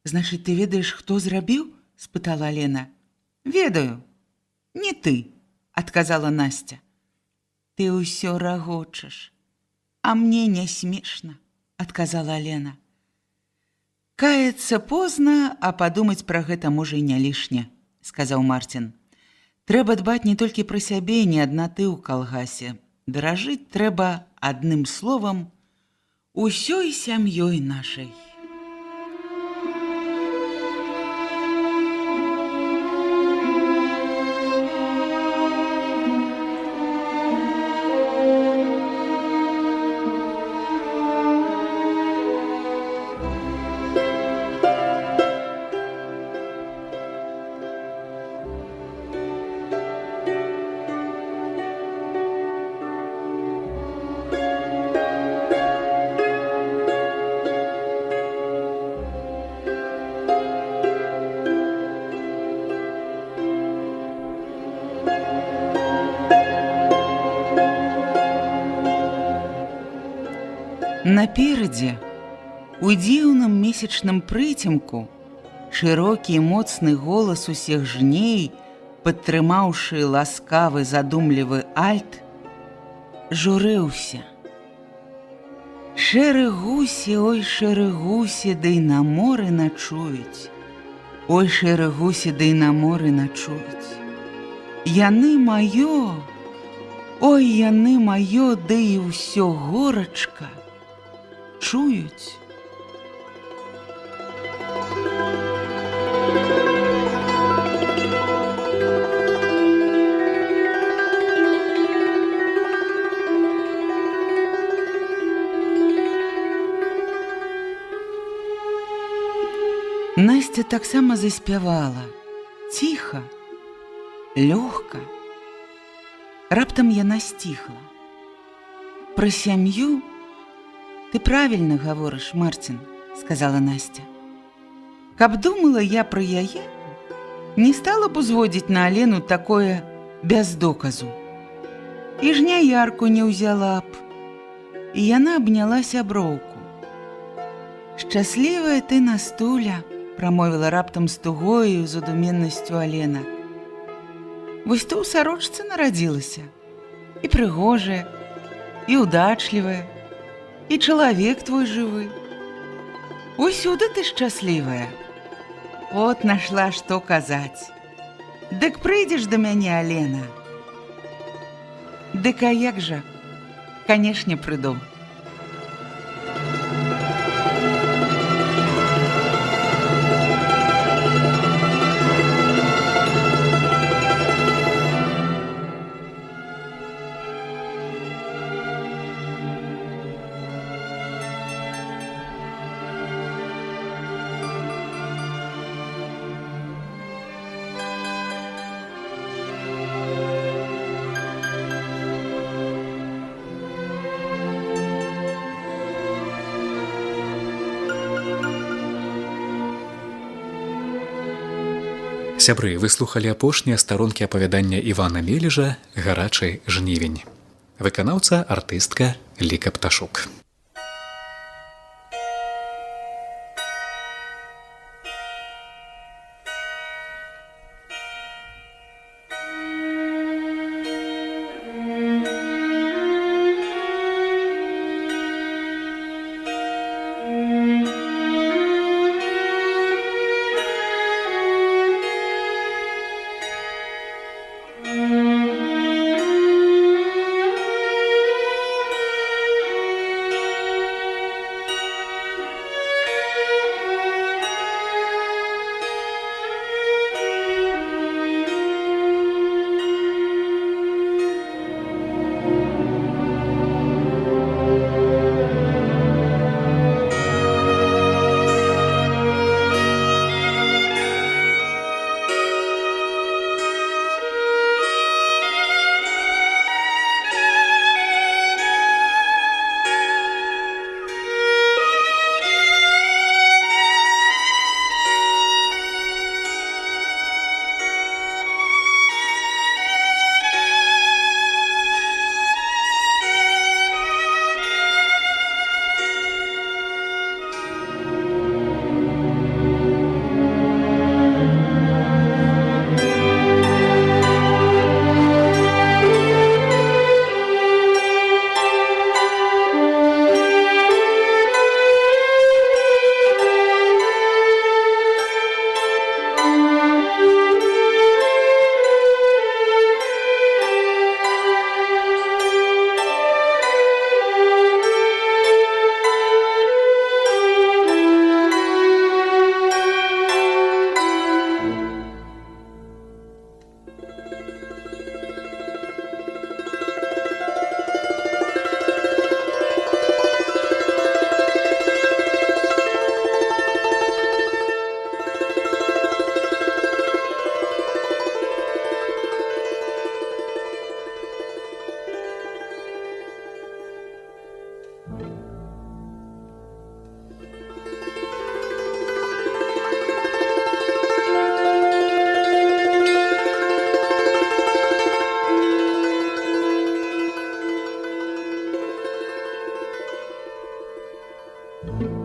Значыць, ты ведаеш, хто зрабіў?» – спытала Алена. «Ведаю. Не ты», – адказала Настя. «Ты ўсё рагочаш, а мне не смешна», – адказала Алена. «Каяцца позна, а падумаць пра гэта можа і не лішне», – сказаў Марцін. «Трэба дбаць не толькі пра сябе, не адна ты ў калгасе. Даражыць трэба, адным словам, усёй сям'ёй нашай». Наперадзе, у дзіўным месячным прыцемку, Шырокі і моцны голас усіх жней, падтрымаўшы ласкавы задумлівы альт, журыўся. Шэры гусі, ой, шэры гусі, ды й на моры начуюць. Ой, шэры гусі, ды й на моры начуюць. Яны маё, ой, яны маё, ды і ўсё горачка чуюць. Насця таксама заспявала, ціха, лёгка. Раптам яна сціхла. Пра сям'ю ты правільна гаворыш, Марцін, сказала Насця. Каб думала я пра яе, не стала б узводзіць на Алену такое без доказу. І жняярку не ўзяла б. І яна абняла сяброўку. Шчаслівая ты, Настуля, прамовіла раптам з тугою задуменнасцю Алена. Вось ты ў сарочцы нарадзілася. І прыгожая, і удачлівая, і чалавек твой жывы. Усюды ты шчаслівая. От нашла, што казаць. Дык прыйдзеш да мяне, Алена? Дык а як жа? Канешне, прыйду. Сябры, выслухалі апошнія старонкі апавядання Івана Мележа «Гарачы жнівень». Выканаўца артыстка Ліка Пташук. Thank you.